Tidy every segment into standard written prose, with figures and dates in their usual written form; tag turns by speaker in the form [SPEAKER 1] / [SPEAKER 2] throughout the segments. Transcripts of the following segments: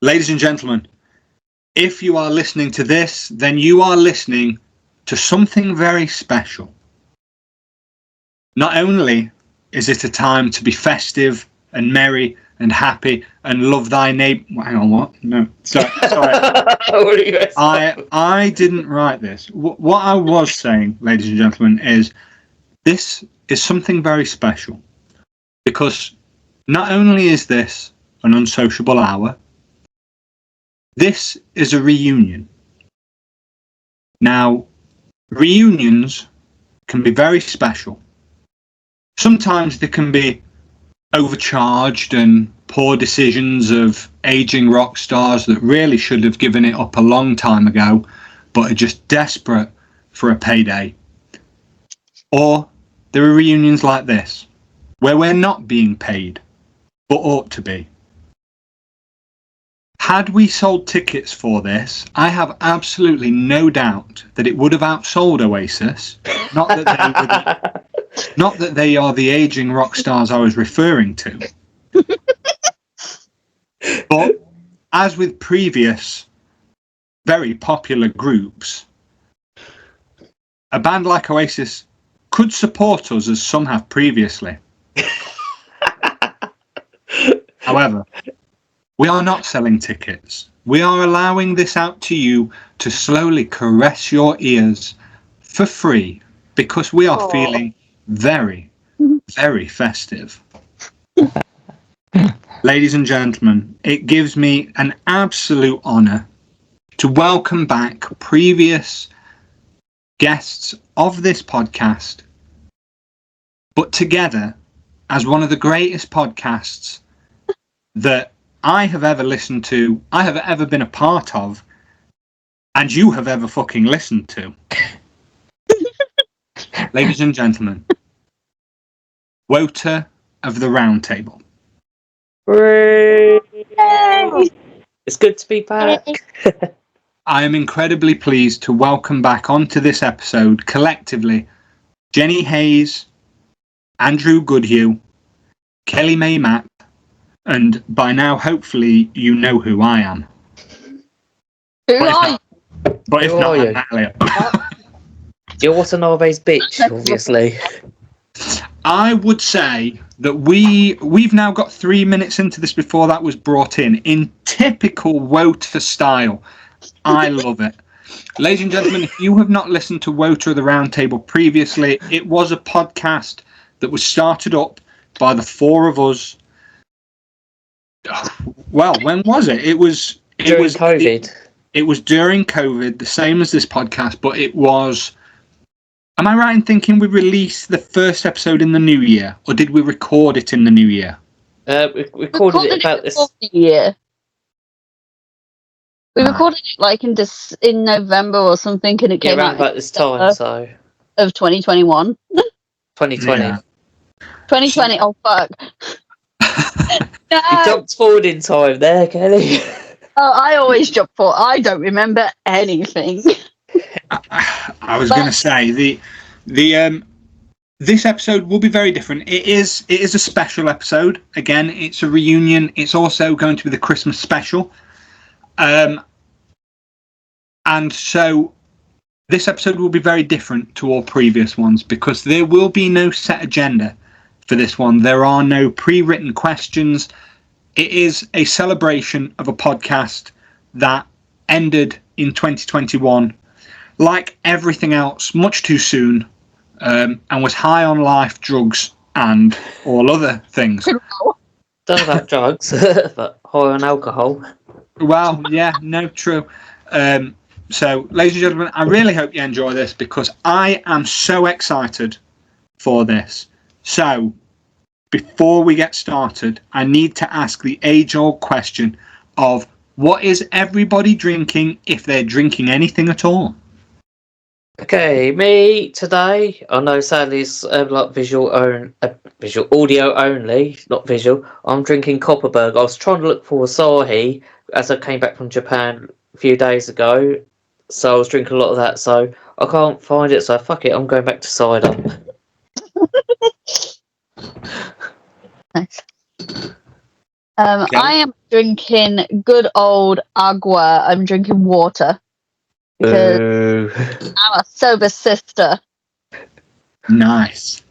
[SPEAKER 1] Ladies and gentlemen, if you are listening to this, then you are listening to something very special. Not only is it a time to be festive and merry and happy and love thy neighbour. Hang on, what? No, sorry. I didn't write this. What I was saying, ladies and gentlemen, is this is something very special, because not only is this an unsociable hour, this is a reunion. Now, reunions can be very special. Sometimes they can be overcharged and poor decisions of aging rock stars that really should have given it up a long time ago, but are just desperate for a payday. Or there are reunions like this, where we're not being paid, but ought to be. Had we sold tickets for this, I have absolutely no doubt that it would have outsold Oasis. Not that they are the aging rock stars I was referring to. But as with previous very popular groups, a band like Oasis could support us as some have previously. However, we are not selling tickets. We are allowing this out to you to slowly caress your ears for free, because we are feeling very, very festive. Ladies and gentlemen, it gives me an absolute honour to welcome back previous guests of this podcast, but together as one of the greatest podcasts that I have ever listened to, I have ever been a part of, and you have ever fucking listened to. Ladies and gentlemen, WOTA of the Roundtable.
[SPEAKER 2] It's good to be back.
[SPEAKER 1] I am incredibly pleased to welcome back onto this episode collectively Jenny Hayes, Andrew Goodhue, Kelly May Mapp, and by now hopefully you know who I am.
[SPEAKER 3] Who are you?
[SPEAKER 1] But if not, Natalia.
[SPEAKER 2] You're Watanabe's bitch, obviously.
[SPEAKER 1] I would say that we've now got 3 minutes into this before that was brought in typical WOTA style. I love it. Ladies and gentlemen, if you have not listened to WOTA of the Roundtable previously, it was a podcast that was started up by the four of us. Well, when was it? It was
[SPEAKER 2] COVID.
[SPEAKER 1] It was during COVID, the same as this podcast, but it was. Am I right in thinking we released the first episode in the new year, or did we record it in the new year?
[SPEAKER 2] We recorded it about this
[SPEAKER 3] year. We recorded it like in November or something, and it came out
[SPEAKER 2] about this time. So
[SPEAKER 3] of 2021.
[SPEAKER 2] 2020.
[SPEAKER 1] Yeah.
[SPEAKER 3] 2020. Oh fuck.
[SPEAKER 2] You jumped forward in time there, Kelly.
[SPEAKER 3] Oh, I always jump forward. I don't remember anything.
[SPEAKER 1] I was going to say this episode will be very different. It is a special episode. Again, it's a reunion. It's also going to be the Christmas special. And so this episode will be very different to all previous ones, because there will be no set agenda for this one. There are no pre-written questions. It is a celebration of a podcast that ended in 2021, like everything else, much too soon, and was high on life, drugs, and all other things.
[SPEAKER 2] Don't know about drugs, but high on alcohol.
[SPEAKER 1] Well, yeah, no, true. So, ladies and gentlemen, I really hope you enjoy this, because I am so excited for this. So, before we get started, I need to ask the age-old question of what is everybody drinking, if they're drinking anything at all?
[SPEAKER 2] Okay, me today. I know sadly it's like visual audio only, not visual. I'm drinking Copperberg. I was trying to look for Asahi as I came back from Japan a few days ago, so I was drinking a lot of that. So I can't find it. So fuck it, I'm going back to cider.
[SPEAKER 3] Nice.
[SPEAKER 1] Okay.
[SPEAKER 3] I am drinking good old agua. I'm drinking water because I'm a sober sister.
[SPEAKER 1] Nice.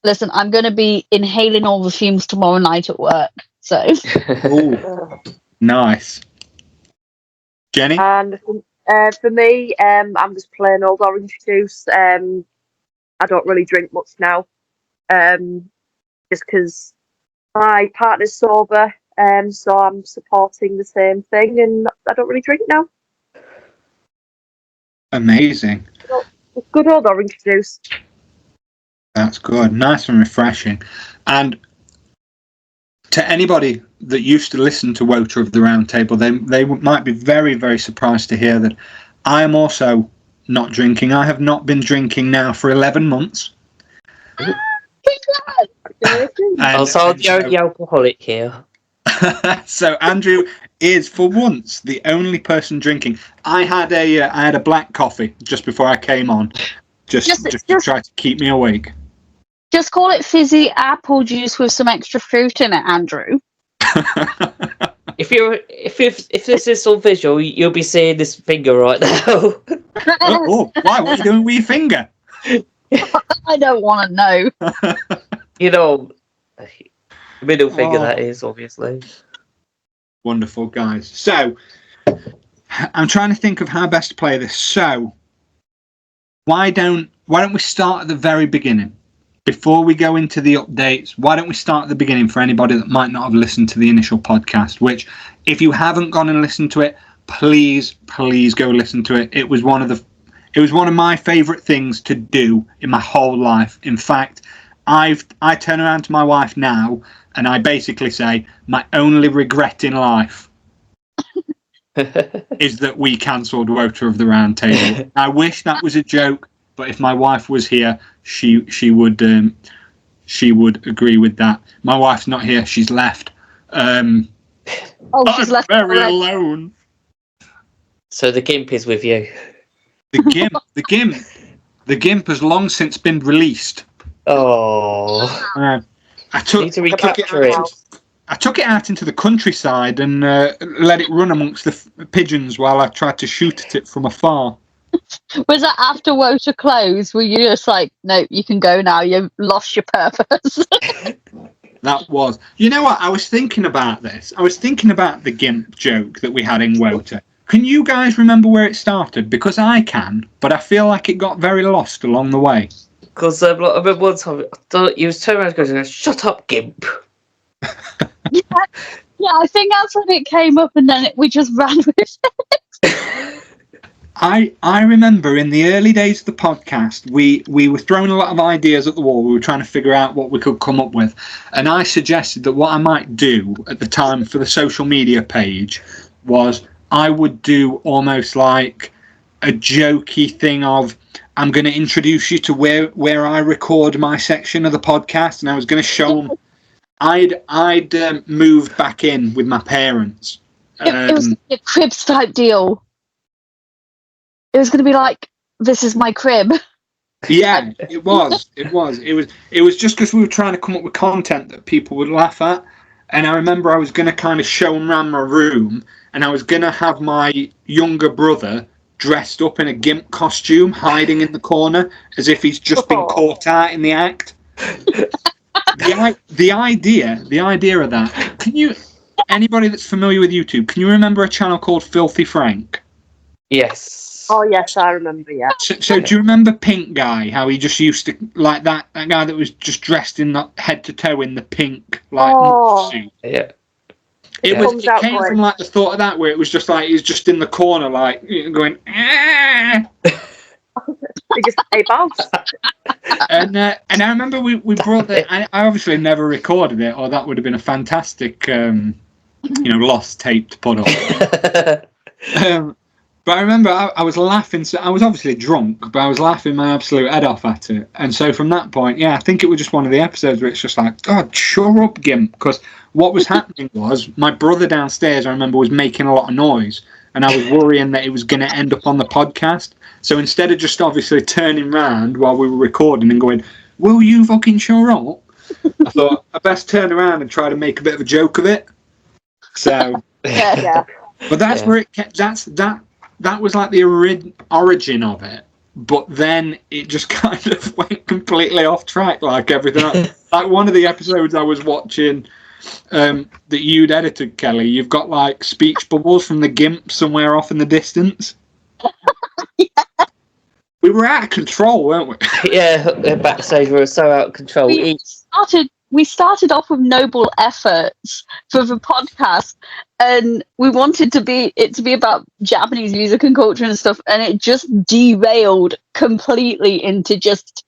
[SPEAKER 3] Listen, I'm going to be inhaling all the fumes tomorrow night at work. So,
[SPEAKER 1] Ooh, nice. Jenny?
[SPEAKER 4] And for me, I'm just plain old orange juice. I don't really drink much now, just because my partner's sober, so I'm supporting the same thing, and I don't really drink now.
[SPEAKER 1] Amazing.
[SPEAKER 4] Good old orange juice.
[SPEAKER 1] That's good. Nice and refreshing. And to anybody that used to listen to WOTA of the Roundtable, they might be very, very surprised to hear that I am also not drinking. I have not been drinking now for 11 months.
[SPEAKER 2] So the alcoholic here.
[SPEAKER 1] So Andrew is, for once, the only person drinking. I had a black coffee just before I came on, just to try to keep me awake.
[SPEAKER 3] just call it fizzy apple juice with some extra fruit in it, Andrew.
[SPEAKER 2] If this is all visual, you'll be seeing this finger right now.
[SPEAKER 1] Oh, why? What are you doing with your finger?
[SPEAKER 3] I don't want to know.
[SPEAKER 2] You know, middle finger that is, obviously.
[SPEAKER 1] Wonderful, guys. So, I'm trying to think of how best to play this. So, why don't we start at the very beginning? Before we go into the updates, why don't we start at the beginning for anybody that might not have listened to the initial podcast, which, if you haven't gone and listened to it, please go listen to it. It was one of my favourite things to do in my whole life. In fact, I turn around to my wife now and I basically say, my only regret in life is that we cancelled WOTA of the Roundtable. I wish that was a joke, but if my wife was here, she would agree with that. My wife's not here; she's left.
[SPEAKER 3] She's left
[SPEAKER 1] very alone.
[SPEAKER 2] So the GIMP is with you.
[SPEAKER 1] The GIMP has long since been released.
[SPEAKER 2] Oh,
[SPEAKER 1] I took it out into the countryside and let it run amongst the pigeons while I tried to shoot at it from afar.
[SPEAKER 3] Was that after WOTA closed? Were you just like, no, you can go now, you've lost your purpose?
[SPEAKER 1] That was. You know what? I was thinking about this. I was thinking about the GIMP joke that we had in WOTA. Can you guys remember where it started? Because I can, but I feel like it got very lost along the way.
[SPEAKER 2] Because I remember one time you was turning around and going, "Shut up, GIMP."
[SPEAKER 3] Yeah, I think that's when it came up, and then we just ran with it.
[SPEAKER 1] I remember in the early days of the podcast, we were throwing a lot of ideas at the wall. We were trying to figure out what we could come up with. And I suggested that what I might do at the time for the social media page was I would do almost like a jokey thing of, I'm going to introduce you to where I record my section of the podcast. And I was going to show them I'd moved back in with my parents.
[SPEAKER 3] It was a cribs type deal. It was going to be like, this is my crib.
[SPEAKER 1] Yeah, it was. It was just because we were trying to come up with content that people would laugh at. And I remember I was going to kind of show them around my room, and I was going to have my younger brother dressed up in a GIMP costume, hiding in the corner, as if he's just been caught out in the act. The idea of that. Anybody that's familiar with YouTube, can you remember a channel called Filthy Frank?
[SPEAKER 2] Yes.
[SPEAKER 4] Oh yes, I remember. Yeah.
[SPEAKER 1] So do you remember Pink Guy? How he just used to like that guy that was just dressed in the head to toe in the pink suit.
[SPEAKER 2] Yeah.
[SPEAKER 1] It came from like the thought of that, where it was just like he's just in the corner, like going.
[SPEAKER 4] They just bounce.
[SPEAKER 1] And I remember we brought that. I obviously never recorded it, or that would have been a fantastic, lost tape to put on. But I remember I was laughing. So I was obviously drunk, but I was laughing my absolute head off at it. And so from that point, I think it was just one of the episodes where it's just like, God, shut up, GIMP. Because what was happening was my brother downstairs, I remember, was making a lot of noise. And I was worrying that it was going to end up on the podcast. So instead of just obviously turning round while we were recording and going, will you fucking shut up? I thought I best turn around and try to make a bit of a joke of it. So,
[SPEAKER 4] Yeah.
[SPEAKER 1] but that's
[SPEAKER 2] Yeah.
[SPEAKER 1] where it kept. That was like the origin of it. But then it just kind of went completely off track, like everything else. Like one of the episodes I was watching that you'd edited, Kelly, you've got like speech bubbles from the GIMP somewhere off in the distance.
[SPEAKER 3] Yeah.
[SPEAKER 1] We were out of control, weren't we?
[SPEAKER 2] Yeah, backstage we were so out of control.
[SPEAKER 3] We started off with noble efforts for the podcast, and we wanted it to be about Japanese music and culture and stuff, and it just derailed completely into just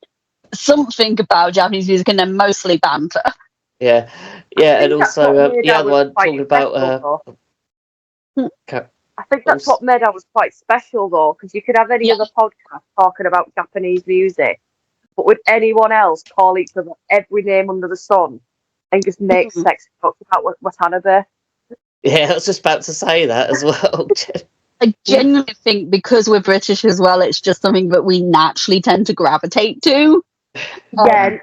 [SPEAKER 3] something about Japanese music and then mostly banter.
[SPEAKER 2] Yeah, and also the other one talking about.
[SPEAKER 4] I think that's what made ours quite special, though, because you could have any other podcast talking about Japanese music, but would anyone else call each other every name under the sun and just make sex jokes about Watanabe?
[SPEAKER 2] Yeah, I was just about to say that as well.
[SPEAKER 3] I genuinely think because we're British as well, it's just something that we naturally tend to gravitate to.
[SPEAKER 4] Yeah,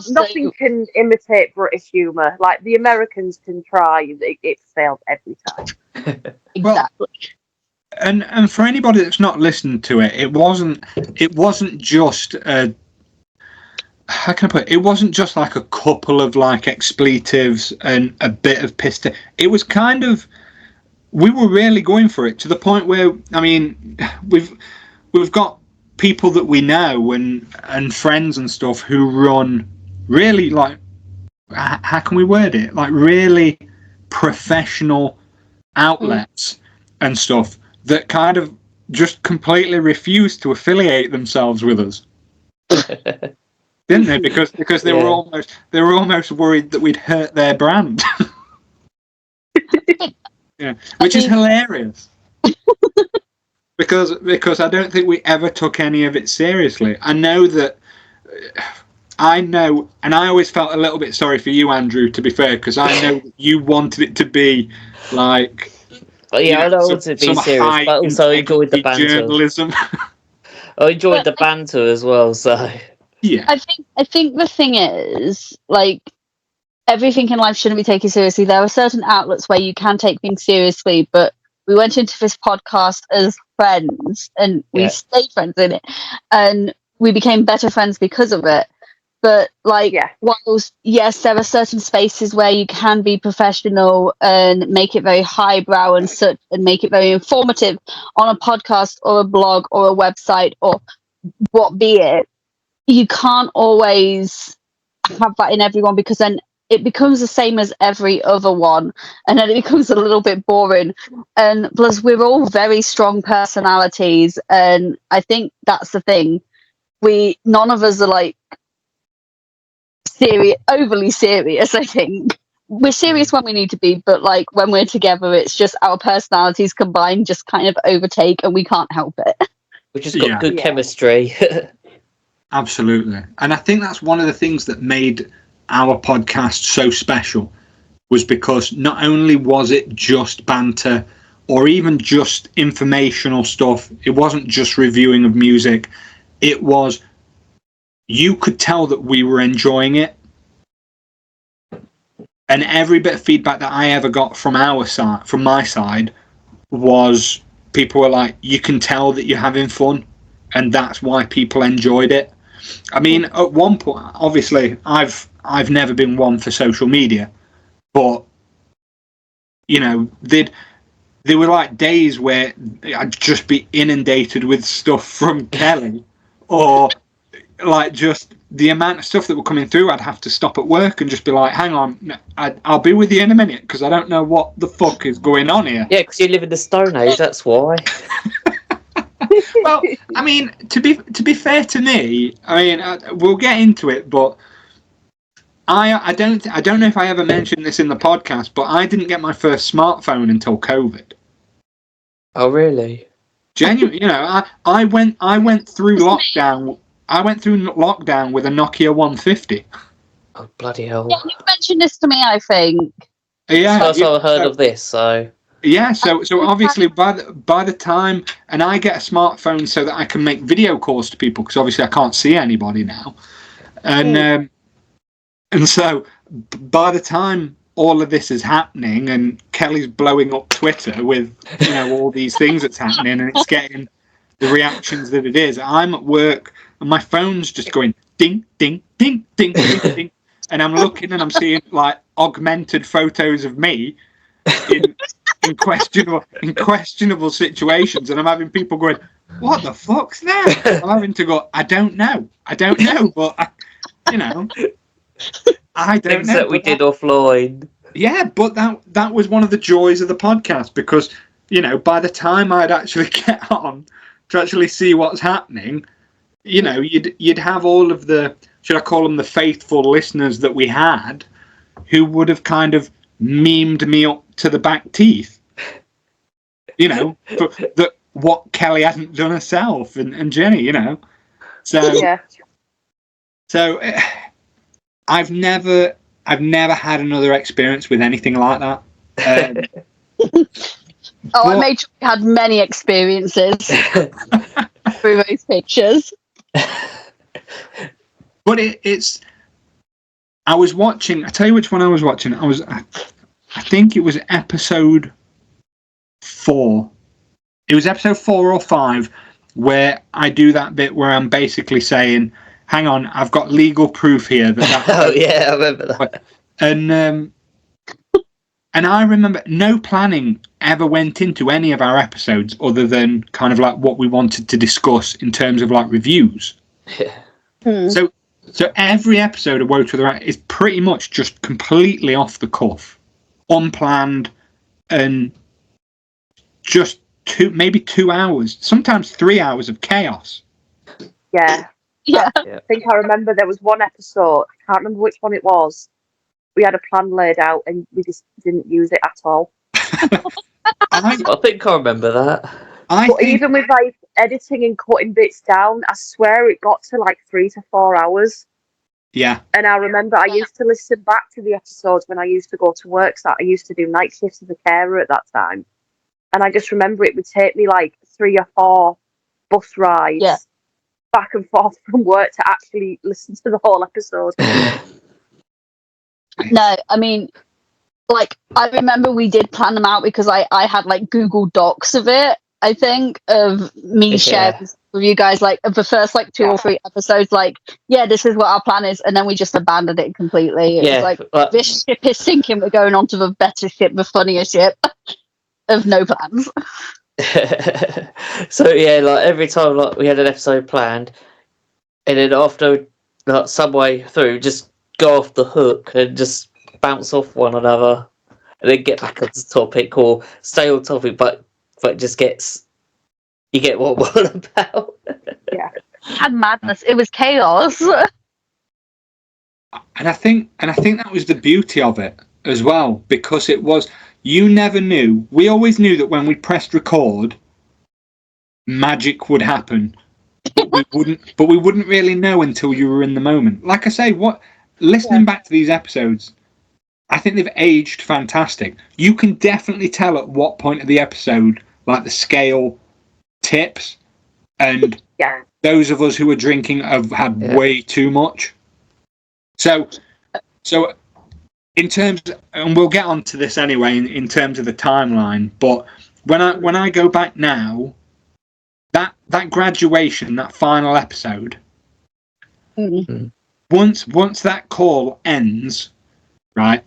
[SPEAKER 4] nothing can imitate British humour. Like the Americans can try, it fails every time.
[SPEAKER 3] Exactly.
[SPEAKER 1] And for anybody that's not listened to it, it wasn't just how can I put it? It wasn't just like a couple of like expletives and a bit of piss. It was kind of, we were really going for it to the point where, I mean, we've got people that we know and friends and stuff who run really, like, how can we word it? Like really professional outlets and stuff that kind of just completely refused to affiliate themselves with us. Didn't they? Because they were almost worried that we'd hurt their brand. Yeah, which is hilarious. Because I don't think we ever took any of it seriously. I know, and I always felt a little bit sorry for you, Andrew, to be fair, because I know that you wanted it to be like.
[SPEAKER 2] Yeah, I don't want it to be serious, but also I enjoyed the banter.
[SPEAKER 1] Journalism.
[SPEAKER 2] I enjoyed the banter as well, so.
[SPEAKER 1] Yeah.
[SPEAKER 3] I think the thing is, like, everything in life shouldn't be taken seriously. There are certain outlets where you can take things seriously, but we went into this podcast as friends, and we stayed friends in it, and we became better friends because of it. But, like, whilst, yes, there are certain spaces where you can be professional and make it very highbrow and such, and make it very informative on a podcast or a blog or a website or what be it, you can't always have that in everyone, because then it becomes the same as every other one, and then it becomes a little bit boring. And plus, we're all very strong personalities, and I think that's the thing. None of us are like overly serious. I think we're serious when we need to be, but like when we're together, it's just our personalities combined just kind of overtake, and we can't help it.
[SPEAKER 2] We've just got good chemistry.
[SPEAKER 1] Absolutely. And I think that's one of the things that made our podcast so special, was because not only was it just banter or even just informational stuff, it wasn't just reviewing of music, it was, you could tell that we were enjoying it. And every bit of feedback that I ever got from my side, was people were like, you can tell that you're having fun, and that's why people enjoyed it. I mean, at one point, obviously, I've never been one for social media, but you know, there were like days where I'd just be inundated with stuff from Kelly, or like just the amount of stuff that were coming through. I'd have to stop at work and just be like, hang on, I'll be with you in a minute, because I don't know what the fuck is going on here.
[SPEAKER 2] Yeah, because you live in the Stone Age, that's why.
[SPEAKER 1] Well, I mean, to be fair to me, I mean, we'll get into it, but I don't know if I ever mentioned this in the podcast, but I didn't get my first smartphone until COVID.
[SPEAKER 2] Oh, really?
[SPEAKER 1] Genuinely, you know, I went through lockdown. I went through lockdown with a Nokia 150.
[SPEAKER 2] Oh, bloody hell!
[SPEAKER 3] Yeah, you mentioned this to me, I think.
[SPEAKER 1] Yeah,
[SPEAKER 2] First I've heard of this, so.
[SPEAKER 1] Yeah, so obviously by the time, and I get a smartphone so that I can make video calls to people, because obviously I can't see anybody now, and so by the time all of this is happening, and Kelly's blowing up Twitter with, you know, all these things that's happening, and it's getting the reactions that it is. I'm at work, and my phone's just going ding, ding, ding, ding, ding, ding, and I'm looking and I'm seeing like augmented photos of me in questionable situations, and I'm having people going, "What the fuck's that?" I'm having to go, I don't know, but you know, I don't
[SPEAKER 2] Things
[SPEAKER 1] know.
[SPEAKER 2] that we did offline.
[SPEAKER 1] Yeah, but that was one of the joys of the podcast, because, you know, by the time I'd actually get on to actually see what's happening, you know, you'd have all of the, should I call them the faithful listeners that we had, who would have kind of memed me up to the back teeth, you know, for what Kelly hasn't done herself, and Jenny, you know. So
[SPEAKER 4] Yeah.
[SPEAKER 1] So I've never had another experience with anything like that.
[SPEAKER 3] I made sure we had many experiences through those pictures.
[SPEAKER 1] But it's. I was watching. I tell you which one I was watching. I think it was episode 4. It was episode 4 or 5, where I do that bit where I'm basically saying, "Hang on, I've got legal proof here that."
[SPEAKER 2] Oh yeah, I remember that.
[SPEAKER 1] And I remember no planning ever went into any of our episodes, other than kind of like what we wanted to discuss in terms of like reviews.
[SPEAKER 2] Yeah.
[SPEAKER 1] So every episode of WOTA of the Roundtable is pretty much just completely off the cuff, unplanned, and just maybe 2 hours, sometimes 3 hours of chaos.
[SPEAKER 4] Yeah.
[SPEAKER 3] Yeah.
[SPEAKER 4] I think I remember there was one episode, I can't remember which one it was. We had a plan laid out and we just didn't use it at all.
[SPEAKER 2] I think I remember that.
[SPEAKER 4] But even with like editing and cutting bits down, I swear it got to like 3 to 4 hours.
[SPEAKER 1] Yeah.
[SPEAKER 4] And I remember I used to listen back to the episodes when I used to go to work. So I used to do night shifts as a carer at that time. And I just remember it would take me like 3 or 4 bus rides back and forth from work to actually listen to the whole episode.
[SPEAKER 3] No, I mean, like, I remember we did plan them out because I had like Google Docs of it, I think, of me sharing with you guys, like, of the first like 2 or 3 episodes, like, yeah, this is what our plan is, and then we just abandoned it completely. It was like, this ship is sinking, we're going on to the better ship, the funnier ship of no plans.
[SPEAKER 2] So yeah, like every time like we had an episode planned, and then after like some way through, just go off the hook and just bounce off one another, and then get back on the topic or stay on topic, but it just gets, you get what we're on about.
[SPEAKER 4] Yeah,
[SPEAKER 3] and madness. It was chaos.
[SPEAKER 1] And I think that was the beauty of it as well, because it was, you never knew. We always knew that when we pressed record, magic would happen. But we wouldn't really know until you were in the moment. Like I say, listening back to these episodes, I think they've aged fantastic. You can definitely tell at what point of the episode, like, the scale tips, and those of us who are drinking have had way too much. So in terms, and we'll get onto this anyway, in terms of the timeline, but when I go back now, that graduation, that final episode, once that call ends, right,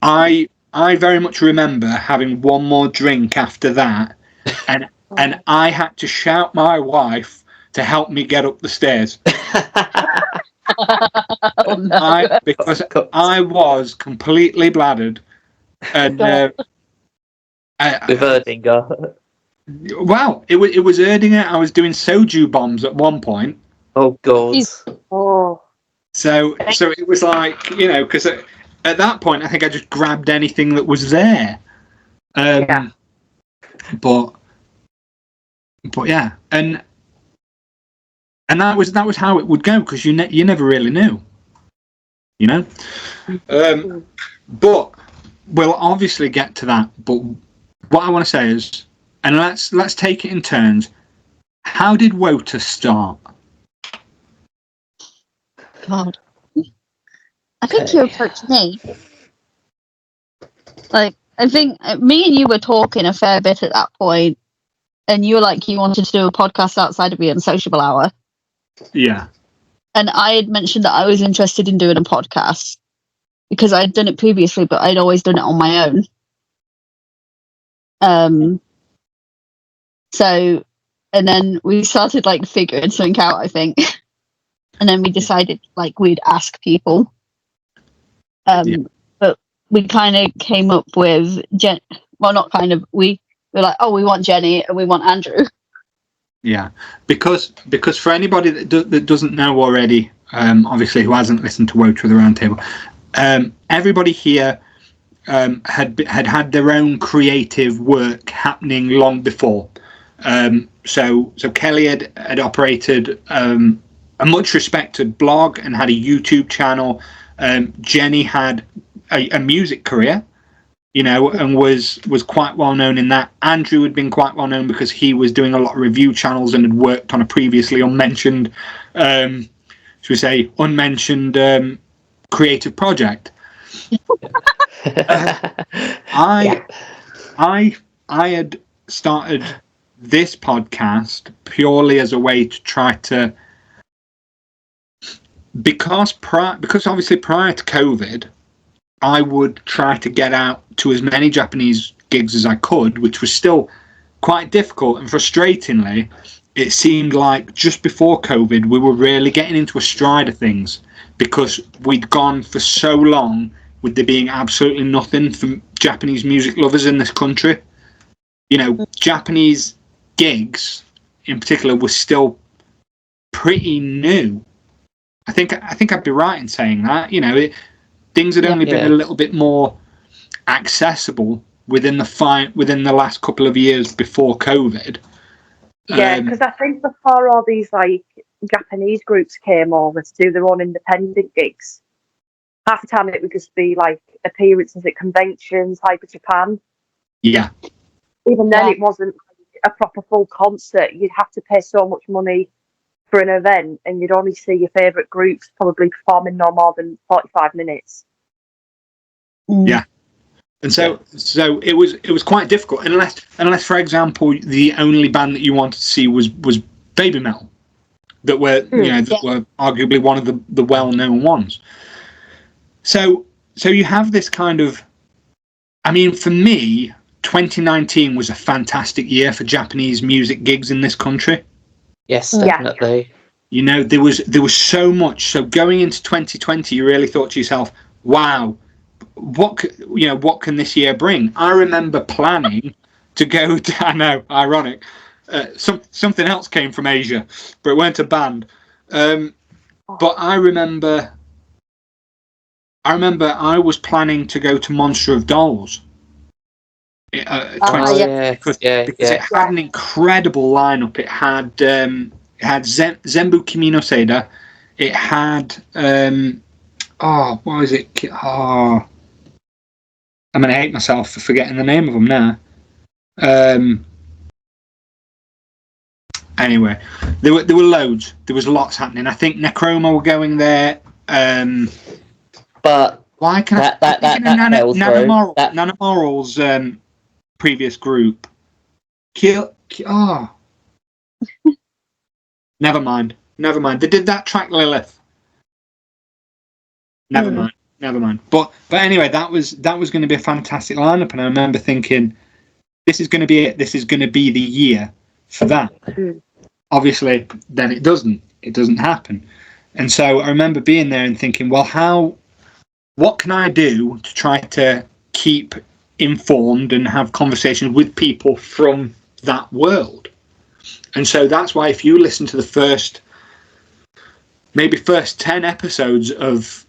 [SPEAKER 1] I very much remember having one more drink after that, and I had to shout my wife to help me get up the stairs.
[SPEAKER 3] Oh, no.
[SPEAKER 1] Because I was completely bladdered, and
[SPEAKER 2] with Erdinger.
[SPEAKER 1] Well, it was Erdinger. I was doing soju bombs at one point.
[SPEAKER 2] Oh god.
[SPEAKER 4] Oh.
[SPEAKER 1] So it was like, you know, because at that point I think I just grabbed anything that was there. But yeah, and that was how it would go, because you never really knew, you know. But we'll obviously get to that. But what I want to say is, and let's take it in turns. How did WOTA start?
[SPEAKER 3] God, I think you approached me. Like, I think me and you were talking a fair bit at that point, and you were like, you wanted to do a podcast outside of the Unsociable Hour.
[SPEAKER 1] Yeah.
[SPEAKER 3] And I had mentioned that I was interested in doing a podcast because I'd done it previously, but I'd always done it on my own. So, and then we started like figuring something out, I think. And then we decided like we'd ask people. But we kind of came up with we were like, oh, we want Jenny and we want Andrew.
[SPEAKER 1] Yeah, because for anybody that doesn't know already, obviously who hasn't listened to WOTA of the Roundtable, everybody here had their own creative work happening long before. So Kelly had operated a much respected blog and had a YouTube channel. Jenny had a music career, and was quite well known in that. Andrew had been quite well known because he was doing a lot of review channels and had worked on a previously unmentioned, creative project. I had started this podcast purely as a way to try to, because obviously prior to COVID, I would try to get out to as many Japanese gigs as I could, which was still quite difficult. And frustratingly, it seemed like just before COVID, we were really getting into a stride of things because we'd gone for so long with there being absolutely nothing for Japanese music lovers in this country. Japanese gigs in particular were still pretty new. I think I'd be right in saying that. Things had only been a little bit more accessible within the last couple of years before COVID.
[SPEAKER 4] Yeah, because I think before all these like Japanese groups came over to do their own independent gigs, half the time it would just be like appearances at conventions, Hyper Japan.
[SPEAKER 1] Yeah.
[SPEAKER 4] Even then, it wasn't a proper full concert. You'd have to pay so much money for an event, and you'd only see your favourite groups probably performing no more than 45 minutes.
[SPEAKER 1] Yeah, and so it was quite difficult unless for example the only band that you wanted to see was Baby Metal, that were that were arguably one of the well-known ones. So you have this kind of, I mean, for me, 2019 was a fantastic year for Japanese music gigs in this country.
[SPEAKER 2] Yes, definitely.
[SPEAKER 1] There was so much. So going into 2020, you really thought to yourself, "Wow, what can this year bring?" I remember planning to go to, I know, ironic. Something else came from Asia, but it weren't a band. But I remember I was planning to go to Monster of Dolls. Because it had an incredible lineup. It had Zenbu Kimi no Seda. It had what was it? I'm gonna hate myself for forgetting the name of them now. Anyway, there were loads. There was lots happening. I think Necroma were going there.
[SPEAKER 2] But
[SPEAKER 1] why can Nanomoral's previous group Never mind. They did that track Lilith. Never mind. But anyway, that was going to be a fantastic lineup, and I remember thinking, this is going to be it. This is going to be the year for that. Obviously, then it doesn't happen. And so I remember being there and thinking, well, what can I do to try to keep informed and have conversations with people from that world? And so that's why if you listen to the first 10 episodes of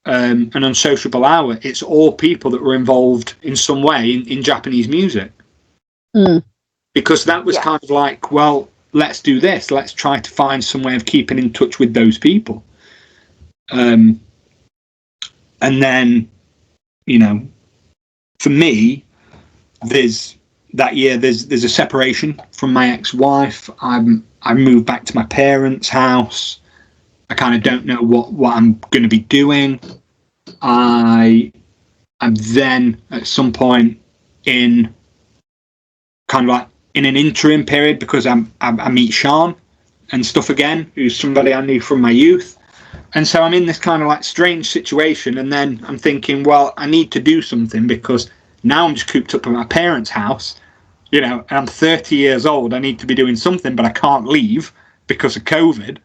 [SPEAKER 1] an Unsociable Hour, it's all people that were involved in some way in Japanese music. Because that was kind of like, well, let's do this. Let's try to find some way of keeping in touch with those people. And then, for me, there's a separation from my ex-wife. I moved back to my parents' house. I kind of don't know what I'm going to be doing. I And then at some point in kind of like in an interim period, because I meet Sean and stuff again, who's somebody I knew from my youth. And so I'm in this kind of like strange situation. And then I'm thinking, well, I need to do something because now I'm just cooped up at my parents' house, you know, and I'm 30 years old. I need to be doing something, but I can't leave because of COVID,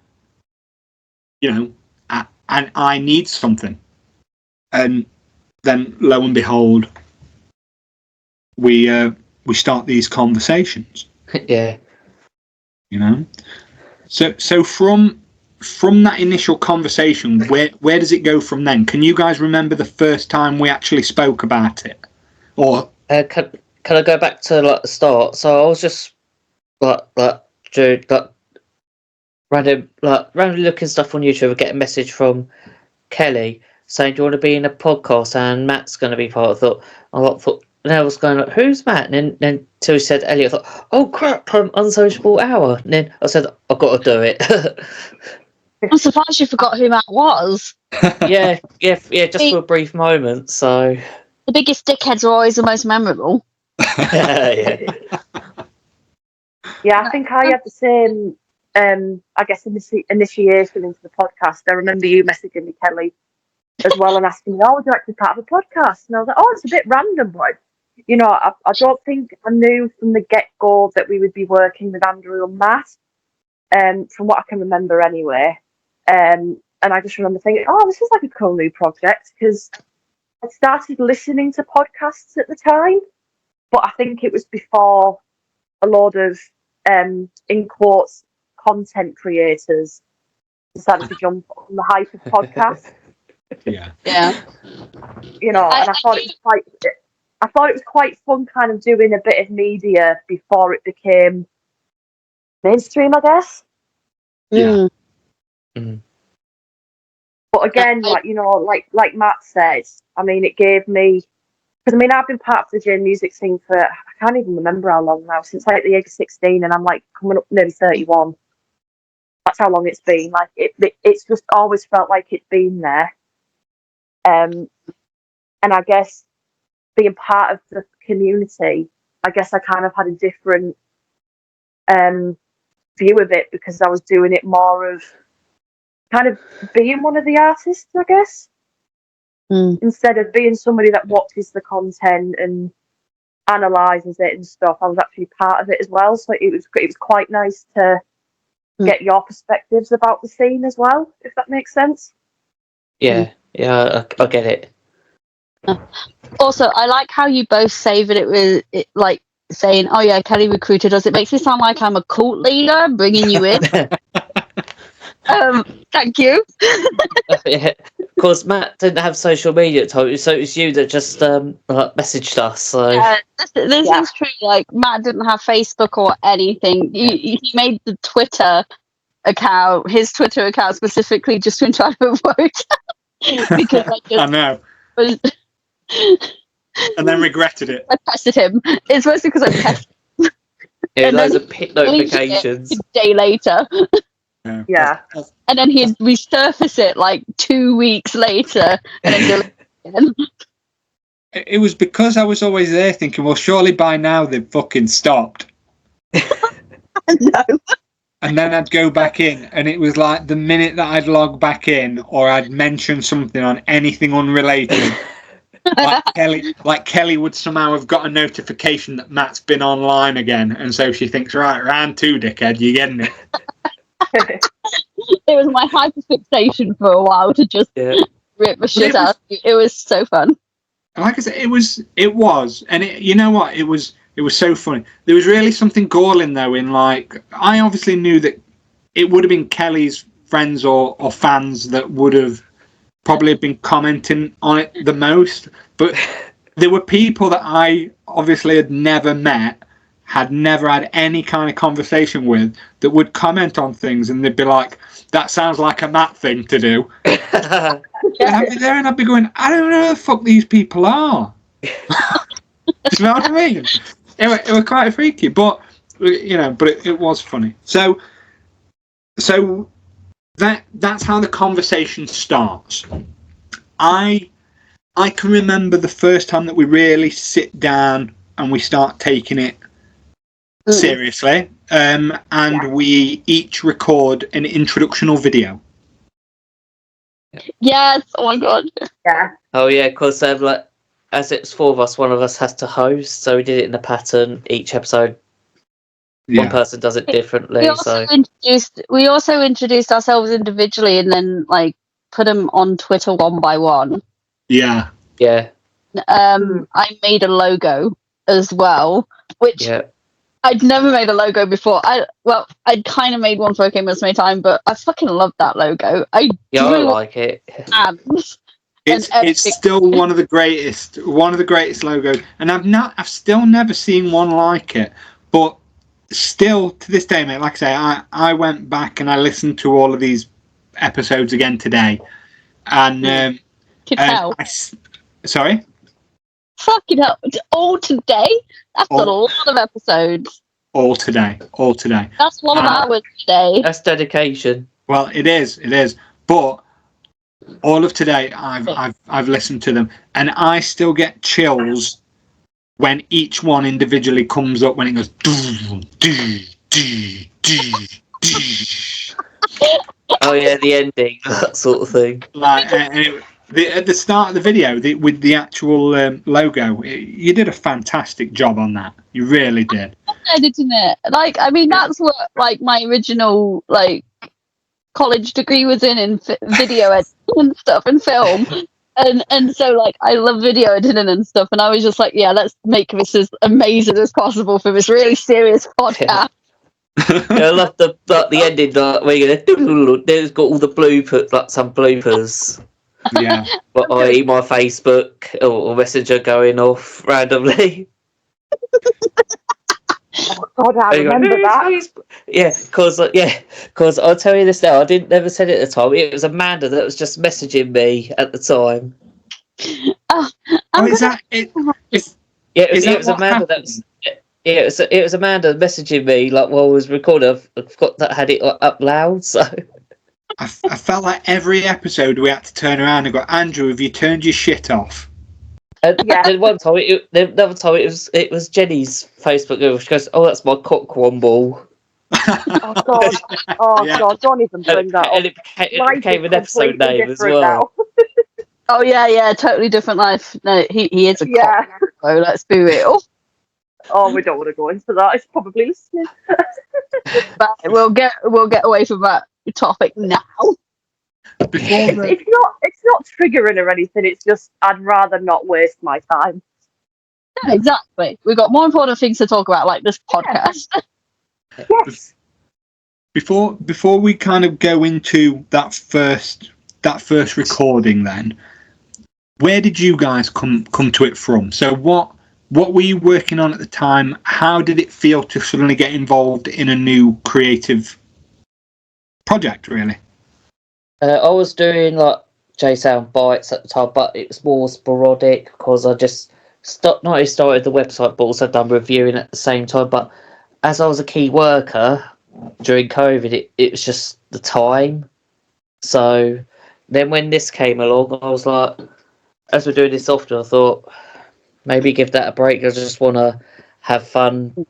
[SPEAKER 1] you know, and I need something. And then lo and behold, we start these conversations.
[SPEAKER 2] Yeah.
[SPEAKER 1] You know, so from that initial conversation, where does it go from then? Can you guys remember the first time we actually spoke about it? Or
[SPEAKER 2] Can I go back to like the start? So I was just randomly looking stuff on YouTube. I get a message from Kelly saying, "Do you want to be in a podcast?" And Matt's going to be part of it. I thought, and I was going like, "Who's Matt?" And then till he said Elliot, I thought, "Oh crap, from Unsociable Hour." And then I said, "I've got to do it."
[SPEAKER 3] I'm surprised you forgot who Matt was.
[SPEAKER 2] yeah, just for a brief moment. So
[SPEAKER 3] The biggest dickheads are always the most memorable.
[SPEAKER 2] yeah.
[SPEAKER 4] Yeah, I think I had the same, I guess, initiation into the podcast. I remember you messaging me, Kelly, as well, and asking me, "Oh, would you like to be part of a podcast?" And I was like, "Oh, it's a bit random, but you know, I don't think I knew from the get-go that we would be working with Andrew and Matt, from what I can remember anyway. And I just remember thinking, oh, this is like a cool new project, because I started listening to podcasts at the time, but I think it was before a lot of, in quotes, content creators decided to jump on the hype of podcasts.
[SPEAKER 1] yeah,
[SPEAKER 4] You know, and I thought it was quite fun, kind of doing a bit of media before it became mainstream, I guess.
[SPEAKER 1] yeah.
[SPEAKER 2] Mm.
[SPEAKER 4] But again, like Matt said, I mean, it gave me, because I mean, I've been part of the J music scene for, I can't even remember how long now, since like the age of 16, and I'm like coming up nearly 31. That's how long it's been. Like it's just always felt like it's been there. And I guess being part of the community, I guess I kind of had a different view of it, because I was doing it more of kind of being one of the artists, I guess, instead of being somebody that watches the content and analyzes it and stuff. I was actually part of it as well, so it was quite nice to get your perspectives about the scene as well, if that makes sense.
[SPEAKER 2] Yeah, I get it.
[SPEAKER 3] Also, I like how you both say that it was like saying, "Oh yeah, Kelly recruited us." It makes me sound like I'm a cult leader bringing you in. Thank you.
[SPEAKER 2] Yeah, of course, Matt didn't have social media at the time, so it was you that just messaged us. So
[SPEAKER 3] This is true. Like, Matt didn't have Facebook or anything. He made the Twitter account, his Twitter account specifically, just to try to vote. Because
[SPEAKER 1] I know. And then regretted it.
[SPEAKER 3] I pestered him. It's mostly because I pestered him.
[SPEAKER 2] yeah,
[SPEAKER 3] And
[SPEAKER 2] loads
[SPEAKER 3] then
[SPEAKER 2] of pit notifications.
[SPEAKER 3] a day later.
[SPEAKER 4] Yeah.
[SPEAKER 3] And then he'd resurface it like 2 weeks later and then delete it again.
[SPEAKER 1] It was because I was always there thinking, well, surely by now they've fucking stopped.
[SPEAKER 3] No.
[SPEAKER 1] And then I'd go back in, and it was like the minute that I'd log back in or I'd mention something on anything unrelated, like Kelly would somehow have got a notification that Matt's been online again, and so she thinks, right, round two, dickhead, you getting it?
[SPEAKER 3] It was my hyperfixation for a while to just rip the shit out of you. It was so fun.
[SPEAKER 1] Like I said, it was, and you know what? It was so funny. There was really something galling though in, like, I obviously knew that it would have been Kelly's friends or fans that would have probably been commenting on it the most, but there were people that I obviously had never met, had never had any kind of conversation with, that would comment on things, and they'd be like, "That sounds like a Matt thing to do." And I'd be there and I'd be going, I don't know who the fuck these people are. Do you know what I mean? It was quite freaky, but you know, but it was funny. So that's how the conversation starts. I I can remember the first time that we really sit down and we start taking it seriously, and we each record an introductional video.
[SPEAKER 3] Yes. Oh my god.
[SPEAKER 4] Yeah.
[SPEAKER 2] Oh yeah, because like as it's four of us, one of us has to host, so we did it in a pattern. Each episode, one person does it differently.
[SPEAKER 3] We also introduced ourselves individually, and then like put them on Twitter one by one.
[SPEAKER 1] Yeah.
[SPEAKER 2] Yeah.
[SPEAKER 3] I made a logo as well, which I'd never made a logo before. I'd kind of made one for Game Must Time, but I fucking love that logo. I
[SPEAKER 2] like it.
[SPEAKER 3] It's
[SPEAKER 1] still one of the greatest logos, and I've still never seen one like it. But still to this day, mate, like I say, I went back and I listened to all of these episodes again today, and sorry.
[SPEAKER 3] Fucking hell! All today? That's a lot of episodes.
[SPEAKER 1] All today.
[SPEAKER 3] That's a lot of hours today.
[SPEAKER 2] That's dedication.
[SPEAKER 1] Well, it is. But all of today, I've listened to them, and I still get chills when each one individually comes up. When it goes,
[SPEAKER 2] oh yeah, the ending, that sort of thing.
[SPEAKER 1] Like at the start of the video with the actual logo, you did a fantastic job on that. You really did.
[SPEAKER 3] Editing it, like, I mean, that's what like my original like college degree was in video editing and stuff and film, and so like I love video editing and stuff, and I was just like, yeah, let's make this as amazing as possible for this really serious podcast.
[SPEAKER 2] I love the ending, like where you're gonna there's got all the bloopers, like some bloopers.
[SPEAKER 1] Yeah.
[SPEAKER 2] But i.e. my Facebook or Messenger going off randomly.
[SPEAKER 4] Oh God, I remember that.
[SPEAKER 2] Yeah, because I'll tell you this now. I never said it at the time. It was Amanda that was just messaging me at the time.
[SPEAKER 1] Is that it?
[SPEAKER 2] It was Amanda that was. Yeah, it was Amanda messaging me like while I was recording. I forgot that I had it up loud, so.
[SPEAKER 1] I felt like every episode we had to turn around and go, Andrew, have you turned your shit off?
[SPEAKER 2] And then one time, another time it was Jenny's Facebook girl. She goes, "Oh, that's my cock womble."
[SPEAKER 4] Oh God! God! Don't even bring that up.
[SPEAKER 2] And it became an episode name as well.
[SPEAKER 3] Oh yeah, totally different life. No, he is a cock. So let's be real.
[SPEAKER 4] Oh, we don't want to go into that. It's probably listening.
[SPEAKER 3] But we'll get away from that topic now.
[SPEAKER 4] It's not triggering or anything. It's just I'd rather not waste my time.
[SPEAKER 3] Yeah, exactly. We've got more important things to talk about, like this podcast.
[SPEAKER 4] Yes.
[SPEAKER 1] Before we kind of go into that first recording, then, where did you guys come to it from? So what were you working on at the time? How did it feel to suddenly get involved in a new creative project, really?
[SPEAKER 2] I was doing like J-Sound Bites at the time, but it was more sporadic because I just not only started the website but also done reviewing at the same time. But as I was a key worker during COVID, it was just the time. So then when this came along, I was like, as we're doing this often, I thought maybe give that a break. I just want to have fun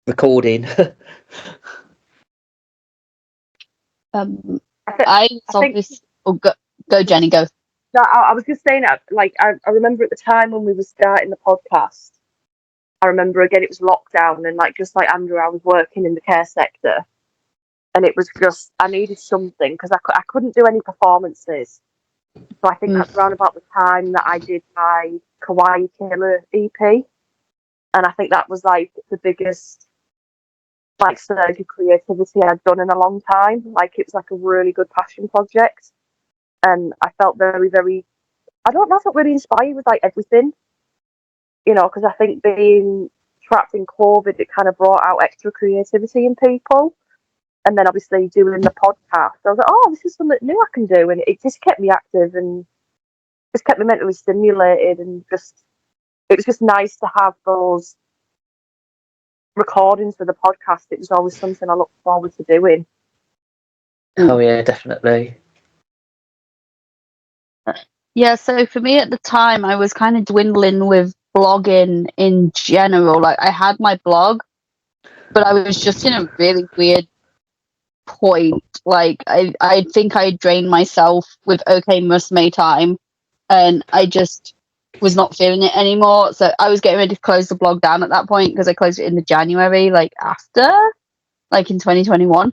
[SPEAKER 2] recording.
[SPEAKER 3] Go Jenny, go.
[SPEAKER 4] No, I was just saying, like, I remember at the time when we were starting the podcast, I remember again it was lockdown, and just like Andrew, I was working in the care sector, and it was just I needed something because I couldn't do any performances. So I think that's around about the time that I did my Kawaii Killer EP, and I think that was like the biggest surge of creativity I'd done in a long time. Like, it was like a really good passion project, and I felt very, very. I don't know, I felt really inspired with like everything, because I think being trapped in COVID, it kind of brought out extra creativity in people. And then obviously doing the podcast, I was like, oh, this is something new I can do, and it just kept me active and just kept me mentally stimulated, and it was just nice to have those recordings for the podcast. It was always something I looked forward to doing.
[SPEAKER 2] Oh yeah, definitely.
[SPEAKER 3] Yeah, so for me at the time, I was kind of dwindling with blogging in general. Like, I had my blog, but I was just in a really weird point. Like, I think I drained myself with OK Musume time, and I just was not feeling it anymore. So I was getting ready to close the blog down at that point because I closed it in the January, like after, like in 2021.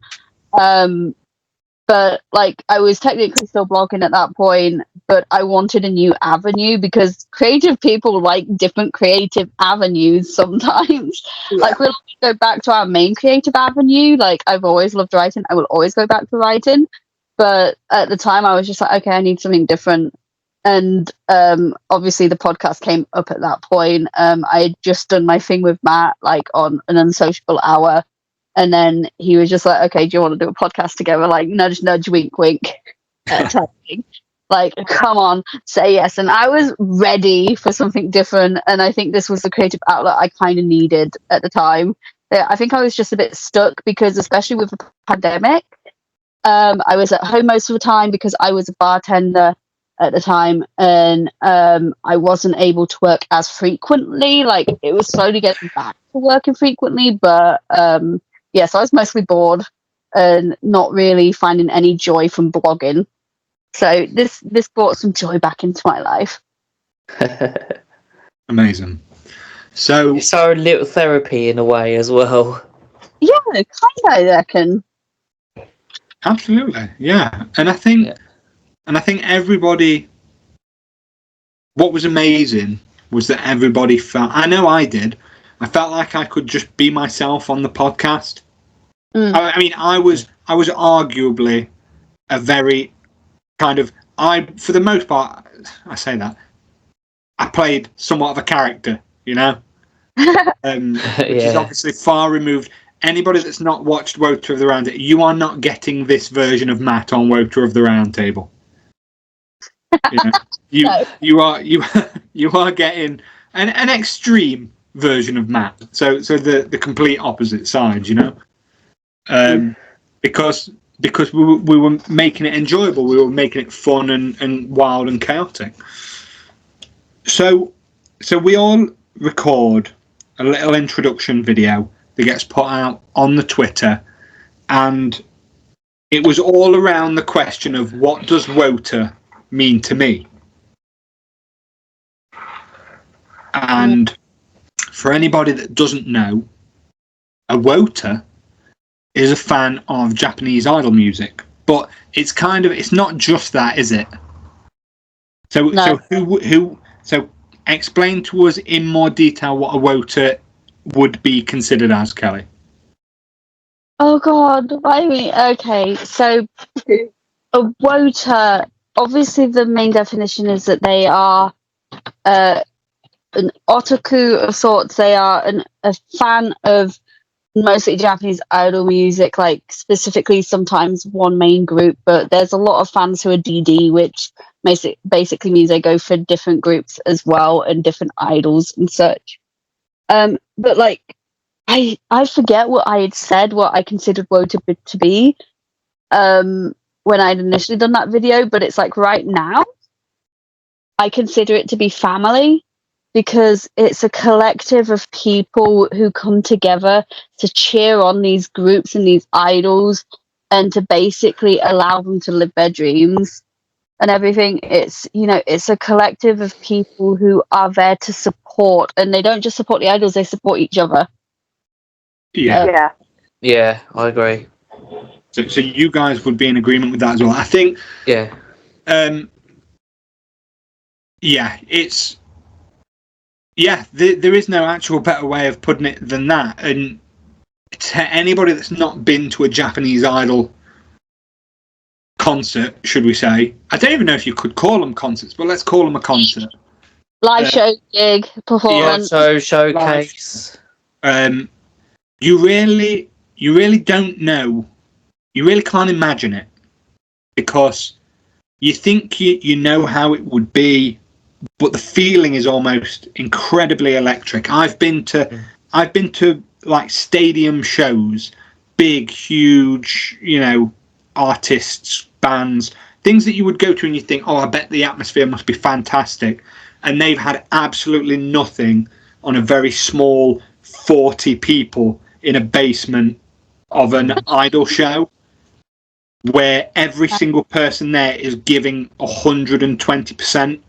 [SPEAKER 3] But like I was technically still blogging at that point, but I wanted a new avenue because creative people like different creative avenues sometimes.
[SPEAKER 4] Yeah.
[SPEAKER 3] Like we'll go back to our main creative avenue. Like I've always loved writing. I will always go back to writing. But at the time I was just like, okay, I need something different. And obviously the podcast came up at that point. I had just done my thing with Matt, like on an unsociable hour. And then he was just like, okay, do you want to do a podcast together? Like, nudge, nudge, wink, wink. Type thing. Like, come on, say yes. And I was ready for something different. And I think this was the creative outlet I kind of needed at the time. I think I was just a bit stuck because, especially with the pandemic, I was at home most of the time because I was a bartender at the time, and I wasn't able to work as frequently. Like, it was slowly getting back to working frequently, but yeah, so I was mostly bored and not really finding any joy from blogging. So this brought some joy back into my life.
[SPEAKER 1] Amazing. So
[SPEAKER 2] It's our little therapy in a way as well.
[SPEAKER 3] Yeah, kind of, I reckon.
[SPEAKER 1] absolutely, yeah. And I think everybody, what was amazing was that everybody felt, I know I did, I felt like I could just be myself on the podcast. I mean, I was arguably a very kind of, for the most part, I say that, I played somewhat of a character, you know? Which is obviously far removed. Anybody that's not watched WOTA of the Roundtable, you are not getting this version of Matt on WOTA of the Roundtable. You know? You are getting an extreme version of Matt. So the complete opposite side, you know? Because we were making it enjoyable, we were making it fun and wild and chaotic. So we all record a little introduction video that gets put out on the Twitter, and it was all around the question of what does WOTA mean to me? And for anybody that doesn't know, a WOTA is a fan of Japanese idol music, but it's not just that, is it? So so explain to us in more detail what a WOTA would be considered as, Kelly.
[SPEAKER 3] Oh God, why me? Okay, so a WOTA, obviously the main definition is that they are an otaku of sorts. They are a fan of mostly Japanese idol music, like specifically sometimes one main group, but there's a lot of fans who are DD, which basically means they go for different groups as well and different idols and such. But like, I forget what I had said, what I considered WOTA to be when I'd initially done that video, but it's like right now I consider it to be family, because it's a collective of people who come together to cheer on these groups and these idols and to basically allow them to live their dreams and everything. It's, you know, it's a collective of people who are there to support, and they don't just support the idols, they support each other.
[SPEAKER 1] Yeah.
[SPEAKER 2] Yeah, I agree.
[SPEAKER 1] So you guys would be in agreement with that as well. I think.
[SPEAKER 2] Yeah.
[SPEAKER 1] It's. Yeah, there is no actual better way of putting it than that. And to anybody that's not been to a Japanese idol concert, should we say? I don't even know if you could call them concerts, but let's call them a concert.
[SPEAKER 3] Live show, gig, performance.
[SPEAKER 2] So showcase.
[SPEAKER 1] You really don't know. You really can't imagine it, because you think you know how it would be, but the feeling is almost incredibly electric. I've been to like stadium shows, big, huge, you know, artists, bands things that you would go to and you think, oh, I bet the atmosphere must be fantastic, and they've had absolutely nothing on a very small 40 people in a basement of an idol show, where every single person there is giving 120%.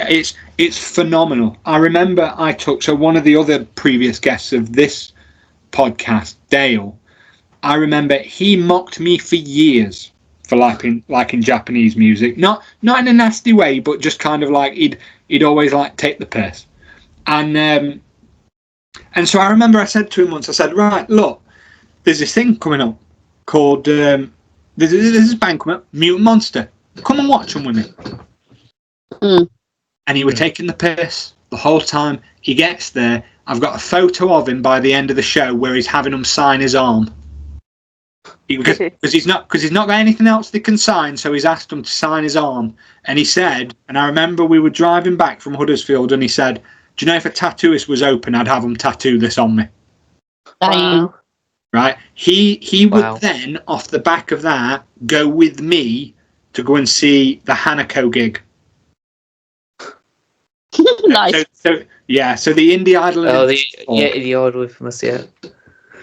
[SPEAKER 1] It's phenomenal. I remember so one of the other previous guests of this podcast, Dale, I remember he mocked me for years for liking Japanese music. Not in a nasty way, but just kind of like he'd always like take the piss. And so I remember I said to him once, I said, right, look, there's this thing coming up called there's this band coming up, Mutant Monster. Come and watch them with me. And he was taking the piss the whole time. He gets there. I've got a photo of him by the end of the show where he's having them sign his arm. Because he's not got anything else they can sign, so he's asked them to sign his arm. And he said, and I remember we were driving back from Huddersfield, and he said, "Do you know if a tattooist was open, I'd have him tattoo this on me."
[SPEAKER 2] Wow.
[SPEAKER 1] Right? He would then, off the back of that, go with me to go and see the Hanako gig.
[SPEAKER 3] Nice.
[SPEAKER 1] So the Indie Idol.
[SPEAKER 2] Oh, the Idol Infamous, yeah.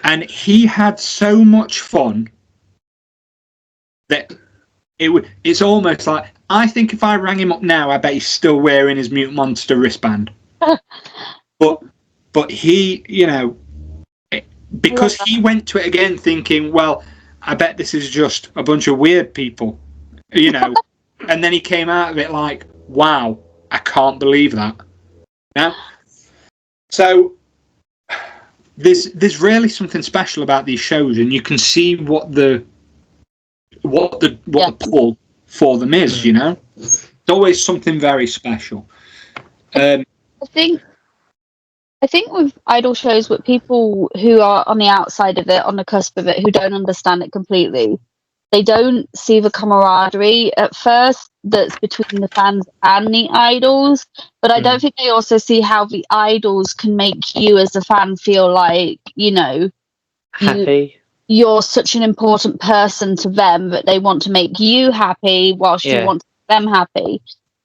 [SPEAKER 1] And he had so much fun that it's almost like, I think if I rang him up now, I bet he's still wearing his Mutant Monster wristband. but he, because he went to it again thinking, well, I bet this is just a bunch of weird people, and then he came out of it like, wow, I can't believe that. Yeah. So there's really something special about these shows, and you can see what the pull for them is. It's always something very special.
[SPEAKER 3] I think with idol shows, with people who are on the outside of it, on the cusp of it, who don't understand it completely, they don't see the camaraderie at first that's between the fans and the idols. But I don't think they also see how the idols can make you as a fan feel like,
[SPEAKER 2] happy.
[SPEAKER 3] You're such an important person to them that they want to make you happy whilst you want them happy.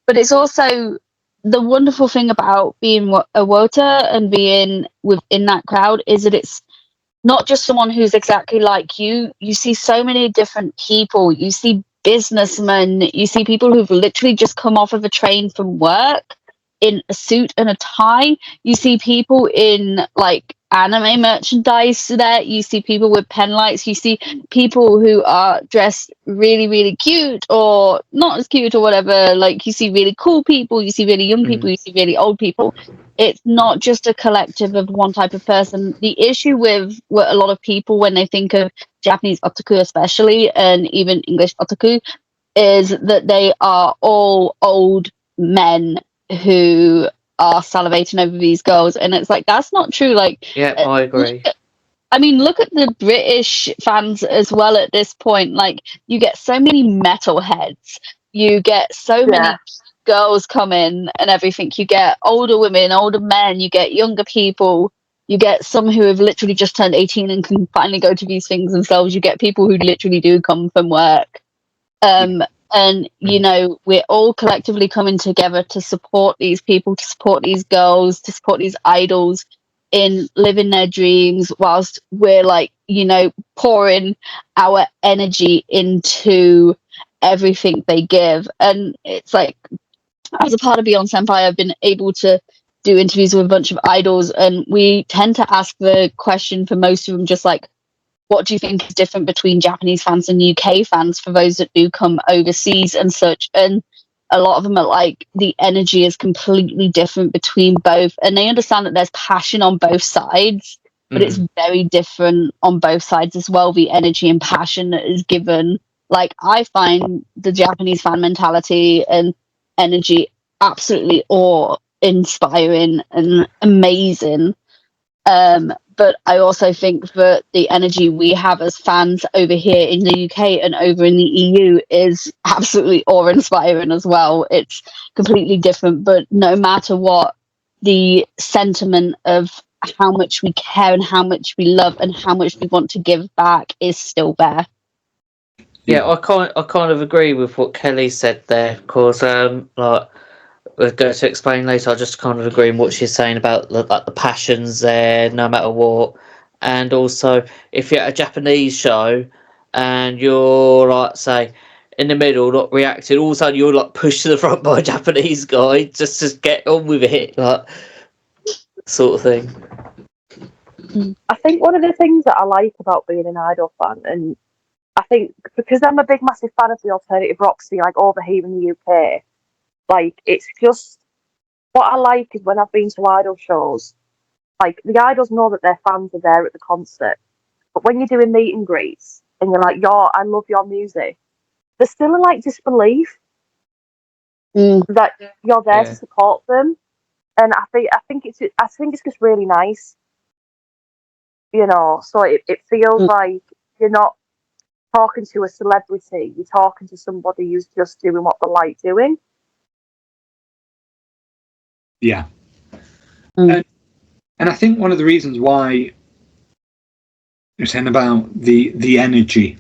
[SPEAKER 3] But it's also the wonderful thing about being a WOTA and being within that crowd is that it's not just someone who's exactly like you. You see so many different people. You see businessmen. You see people who've literally just come off of a train from work in a suit and a tie. You see people in like anime merchandise there. You see people with pen lights. You see people who are dressed really, really cute or not as cute or whatever. Like, you see really cool people. You see really young people. You see really old people. It's not just a collective of one type of person. The issue with a lot of people when they think of Japanese otaku especially, and even English otaku, is that they are all old men who are salivating over these girls. And it's like, that's not true. Like,
[SPEAKER 2] yeah, I agree.
[SPEAKER 3] Look at the British fans as well at this point. Like, you get so many metalheads. You get so many girls come in and everything. You get older women, older men, you get younger people, you get some who have literally just turned 18 and can finally go to these things themselves. You get people who literally do come from work. And we're all collectively coming together to support these people, to support these girls, to support these idols in living their dreams, whilst we're pouring our energy into everything they give. And it's like, as a part of Beyond Senpai, I've been able to do interviews with a bunch of idols, and we tend to ask the question for most of them, just like, what do you think is different between Japanese fans and UK fans for those that do come overseas and such? And a lot of them are like, the energy is completely different between both, and they understand that there's passion on both sides, but it's very different on both sides as well, the energy and passion that is given. Like, I find the Japanese fan mentality and energy absolutely awe-inspiring and amazing. But I also think that the energy we have as fans over here in the UK and over in the EU is absolutely awe-inspiring as well. It's completely different, but no matter what, the sentiment of how much we care and how much we love and how much we want to give back is still there.
[SPEAKER 2] Yeah, I kind of agree with what Kelly said there, because like we're going to explain later. I just kind of agree with what she's saying about the passions there, no matter what, and also if you're at a Japanese show and you're like say in the middle, not reacting, all of a sudden you're like pushed to the front by a Japanese guy just to get on with it, like sort of thing.
[SPEAKER 4] I think one of the things that I like about being an Idol fan, and I think because I'm a big, massive fan of the alternative rock scene, like over here in the UK, like it's just what I like is when I've been to Idol shows, like the Idols know that their fans are there at the concert, but when you're doing meet and greets and you're like, I love your music, there's still a like disbelief that you're there to support them, and I think it's just really nice. You know, so it feels like you're not talking to a celebrity, you're talking to somebody who's just doing what they like doing.
[SPEAKER 1] Yeah. And I think one of the reasons why you're saying about the energy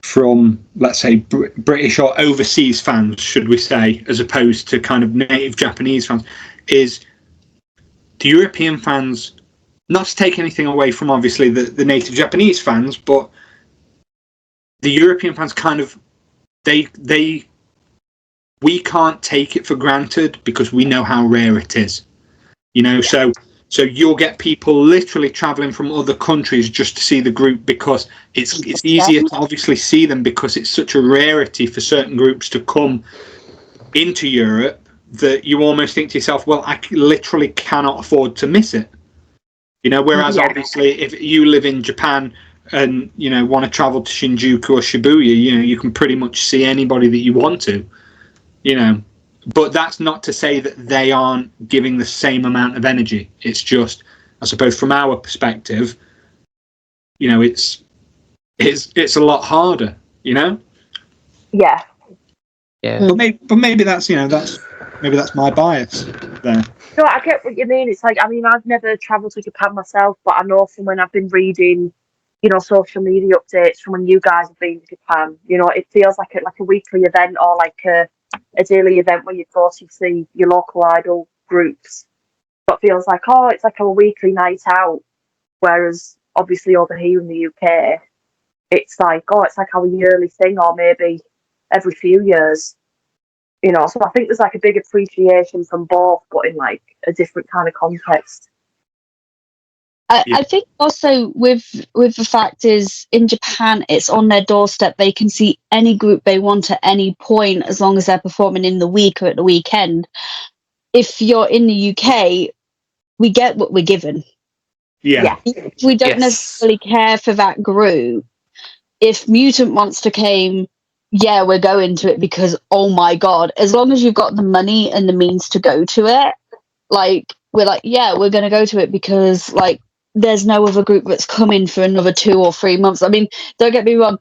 [SPEAKER 1] from, let's say, British or overseas fans, should we say, as opposed to kind of native Japanese fans, is the European fans, not to take anything away from obviously the native Japanese fans, but the European fans kind of we can't take it for granted because we know how rare it is, you know. So you'll get people literally traveling from other countries just to see the group because it's easier to obviously see them because it's such a rarity for certain groups to come into Europe that you almost think to yourself, well, I literally cannot afford to miss it, you know. Whereas obviously if you live in Japan and you know want to travel to Shinjuku or Shibuya, you know, you can pretty much see anybody that you want to, you know. But that's not to say that they aren't giving the same amount of energy. It's just, I suppose, from our perspective, you know, it's a lot harder, you know.
[SPEAKER 4] Yeah.
[SPEAKER 2] Yeah.
[SPEAKER 1] But maybe that's, you know, maybe that's my bias there.
[SPEAKER 4] No, I get what you mean. It's like, I mean, I've never travelled to Japan myself, but I know from when I've been reading, you know, social media updates from when you guys have been to Japan, you know, it feels like a weekly event or like a daily event where you go to see your local idol groups. But it feels like, it's like a weekly night out. Whereas obviously over here in the UK, it's like, it's like our yearly thing or maybe every few years. You know, so I think there's like a big appreciation from both, but in like a different kind of context.
[SPEAKER 3] I think also with the fact is in Japan it's on their doorstep. They can see any group they want at any point as long as they're performing in the week or at the weekend. If you're in the UK, we get what we're given.
[SPEAKER 1] Yeah.
[SPEAKER 3] We don't necessarily care for that group. If Mutant Monster came, yeah, we're going to it because, oh my God, as long as you've got the money and the means to go to it, like, we're like, yeah, we're going to go to it because, like, there's no other group that's coming for another 2 or 3 months. I mean, don't get me wrong,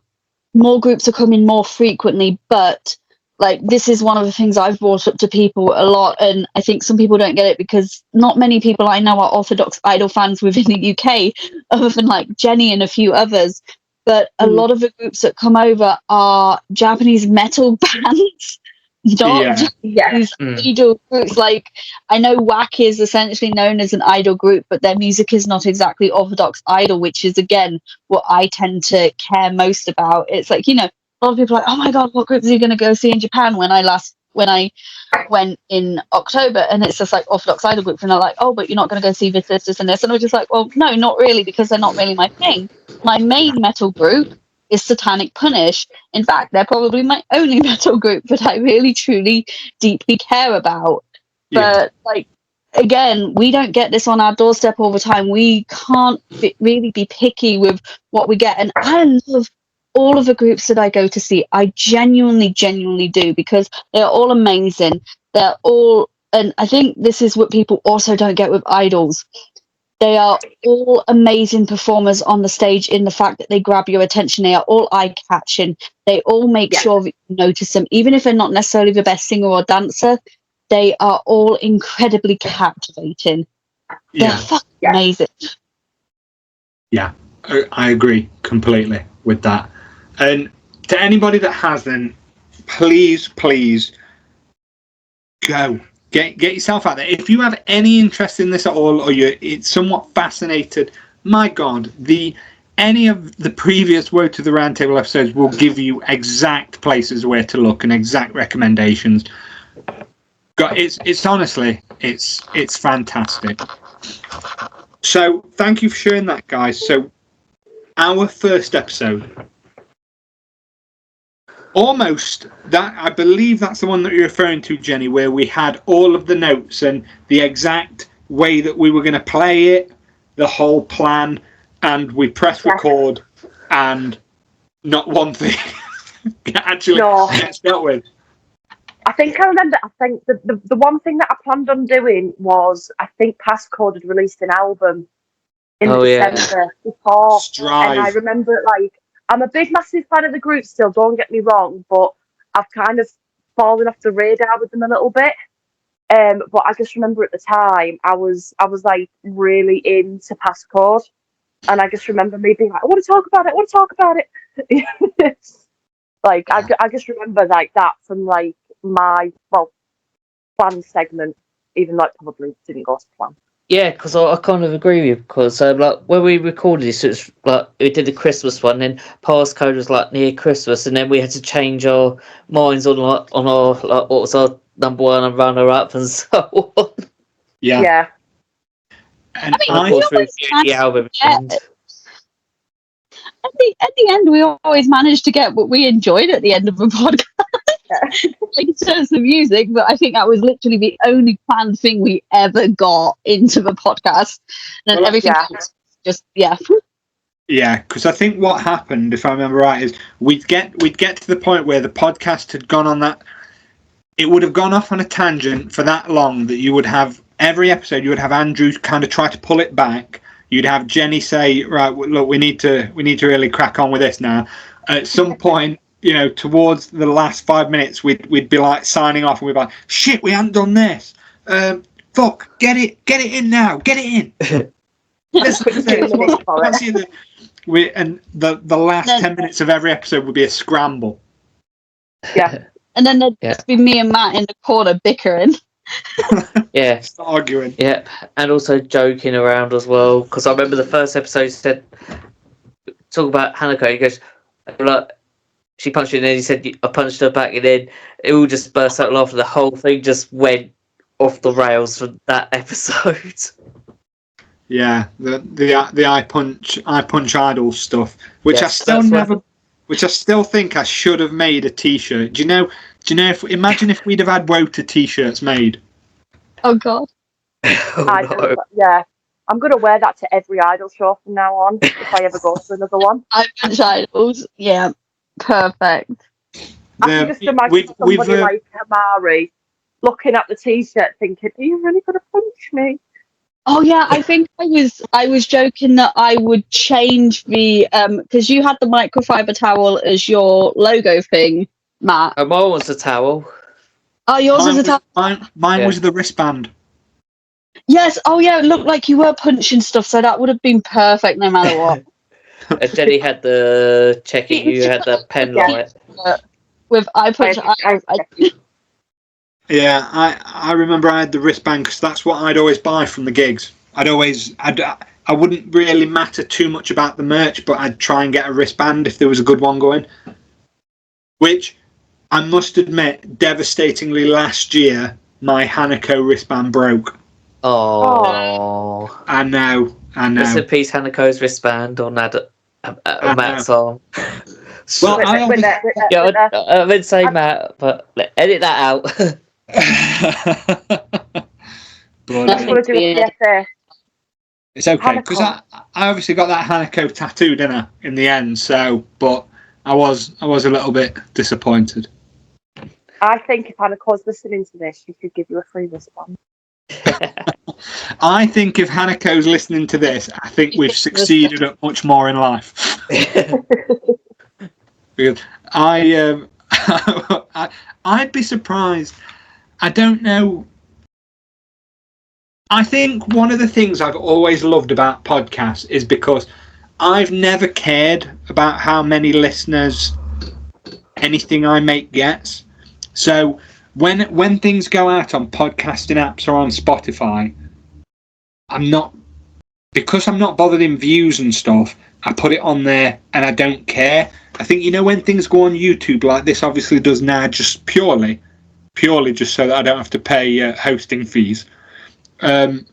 [SPEAKER 3] more groups are coming more frequently, but, like, this is one of the things I've brought up to people a lot, and I think some people don't get it because not many people I know are Orthodox Idol fans within the UK, other than, like, Jenny and a few others. But a lot of the groups that come over are Japanese metal bands, not Japanese idol groups. Like, I know WAC is essentially known as an idol group, but their music is not exactly Orthodox Idol, which is, again, what I tend to care most about. It's like, you know, a lot of people are like, oh my God, what groups are you going to go see in Japan when I went in October? And it's just like Orthodox Idol groups. And they're like, oh, but you're not going to go see this, and this. And I'm just like, well, no, not really, because they're not really my thing. My main metal group is Satanic Punish. In fact, they're probably my only metal group that I really, truly, deeply care about. But, like, again, we don't get this on our doorstep all the time. We can't really be picky with what we get. And I love all of the groups that I go to see. I genuinely do, because they're all amazing. They're all, and I think this is what people also don't get with idols. They are all amazing performers on the stage in the fact that they grab your attention. They are all eye-catching. They all make sure that you notice them. Even if they're not necessarily the best singer or dancer, they are all incredibly captivating. They're fucking amazing.
[SPEAKER 1] Yeah, I agree completely with that. And to anybody that hasn't, please go. Get yourself out there. If you have any interest in this at all, or it's somewhat fascinated, my God, any of the previous WOTA of the Roundtable episodes will give you exact places where to look and exact recommendations. God, it's honestly, it's fantastic. So thank you for sharing that, guys. So our first episode, almost that, I believe that's the one that you're referring to, Jenny, where we had all of the notes and the exact way that we were going to play it, the whole plan, and we press record, and not one thing actually gets dealt with.
[SPEAKER 4] I think I remember. I think the one thing that I planned on doing was, I think Passcode had released an album in December before,
[SPEAKER 1] Strive.
[SPEAKER 4] and I remember I'm a big, massive fan of the group still. Don't get me wrong, but I've kind of fallen off the radar with them a little bit. But I just remember at the time I was like really into Passcode, and I just remember me being like, I want to talk about it. Like I just remember like that from like my plan segment, even though it probably didn't go to plan.
[SPEAKER 2] Yeah, because I kind of agree with you, because like when we recorded this, it was like we did the Christmas one, and Passcode was like near Christmas, and then we had to change our minds on our like what was our number one and runner up and so on.
[SPEAKER 1] Yeah. And
[SPEAKER 3] I mean,
[SPEAKER 2] the album.
[SPEAKER 3] At the end, we always managed to get what we enjoyed at the end of the podcast. Like in terms of music, but I think that was literally the only planned thing we ever got into the podcast, and everything else just
[SPEAKER 1] Yeah, because I think what happened, if I remember right, is we'd get to the point where the podcast had gone on that. It would have gone off on a tangent for that long that you would have every episode. You would have Andrew kind of try to pull it back. You'd have Jenny say, "Right, look, we need to really crack on with this now." At some point, you know, towards the last 5 minutes, we'd be like signing off, and we'd be like, "Shit, we hadn't done this. Fuck, get it in now, get it in." And the last 10 minutes of every episode would be a scramble.
[SPEAKER 4] Yeah.
[SPEAKER 3] And then there'd just be me and Matt in the corner bickering.
[SPEAKER 2] Yeah.
[SPEAKER 1] Just arguing.
[SPEAKER 2] Yeah, and also joking around as well, because I remember the first episode said, talk about Hanako, he goes, like, she punched you, and then he said, I punched her back, and then it all just burst out laughing. The whole thing just went off the rails for that episode.
[SPEAKER 1] Yeah, the I punch idol stuff, which
[SPEAKER 2] Yes,
[SPEAKER 1] which I still think I should have made a T-shirt. Do you know? Imagine if we'd have had WOTA T-shirts made.
[SPEAKER 3] Oh God.
[SPEAKER 4] Yeah, I'm gonna wear that to every idol show from now on if I ever go to another one.
[SPEAKER 3] I punch idols. Yeah, perfect.
[SPEAKER 4] I can just imagine somebody like Amari looking at the T-shirt, thinking, "Are you really gonna punch me?"
[SPEAKER 3] Oh yeah, I think I was joking that I would change the because you had the microfiber towel as your logo thing, Matt.
[SPEAKER 2] Oh, mine was a towel.
[SPEAKER 3] Oh, yours is a towel.
[SPEAKER 1] Mine was the wristband.
[SPEAKER 3] Yes. Oh yeah, it looked like you were punching stuff, so that would have been perfect no matter what.
[SPEAKER 2] Jenny had the checking. You had the pen light.
[SPEAKER 3] With I punch.
[SPEAKER 1] Yeah, I remember I had the wristband because that's what I'd always buy from the gigs. I wouldn't really matter too much about the merch, but I'd try and get a wristband if there was a good one going. Which, I must admit, devastatingly last year, my Hanako wristband broke.
[SPEAKER 2] Oh.
[SPEAKER 1] I know.
[SPEAKER 2] Rest in peace, Hanako's wristband on Matt's arm.
[SPEAKER 1] Well,
[SPEAKER 2] I meant to say Matt, but edit that out.
[SPEAKER 1] It's okay because I obviously got that Hanako tattoo, didn't I, in the end? So, but I was a little bit disappointed.
[SPEAKER 4] I think if Hanako's listening to this, she could give you a free wristband.
[SPEAKER 1] I think if Hanako's listening to this, I think we've succeeded at much more in life. Because I'd be surprised. I don't know. I think one of the things I've always loved about podcasts is because I've never cared about how many listeners anything I make gets. So when things go out on podcasting apps or on Spotify, because I'm not bothered in views and stuff, I put it on there and I don't care. I think, when things go on YouTube like this obviously does now, just purely just so that I don't have to pay hosting fees. The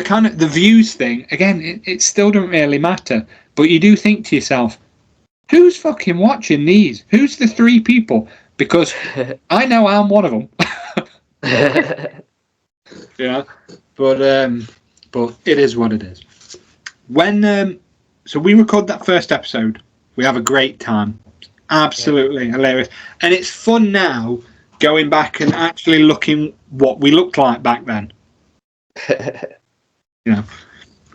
[SPEAKER 1] kind of the views thing, again, it still doesn't really matter. But you do think to yourself, who's fucking watching these? Who's the 3 people? Because I know I'm one of them. But it is what it is. So we record that first episode. We have a great time. Absolutely hilarious. And it's fun now going back and actually looking what we looked like back then.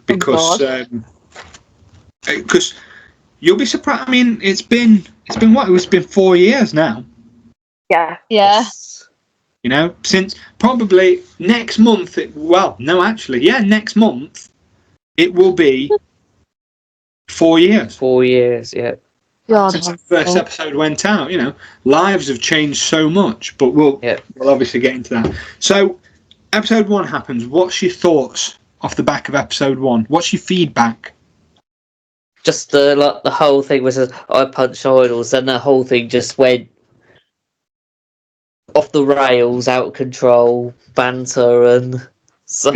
[SPEAKER 1] Because you'll be surprised. I mean, it's been what? It's been 4 years now.
[SPEAKER 4] Yeah.
[SPEAKER 3] Yeah.
[SPEAKER 1] Since probably next month. Next month it will be 4 years.
[SPEAKER 2] 4 years, yeah.
[SPEAKER 3] God,
[SPEAKER 1] Since the first episode went out, lives have changed so much. But we'll obviously get into that. So, episode 1 happens. What's your thoughts off the back of episode 1? What's your feedback?
[SPEAKER 2] Just the whole thing was I punched idols, and the whole thing just went off the rails, out of control, banter, and so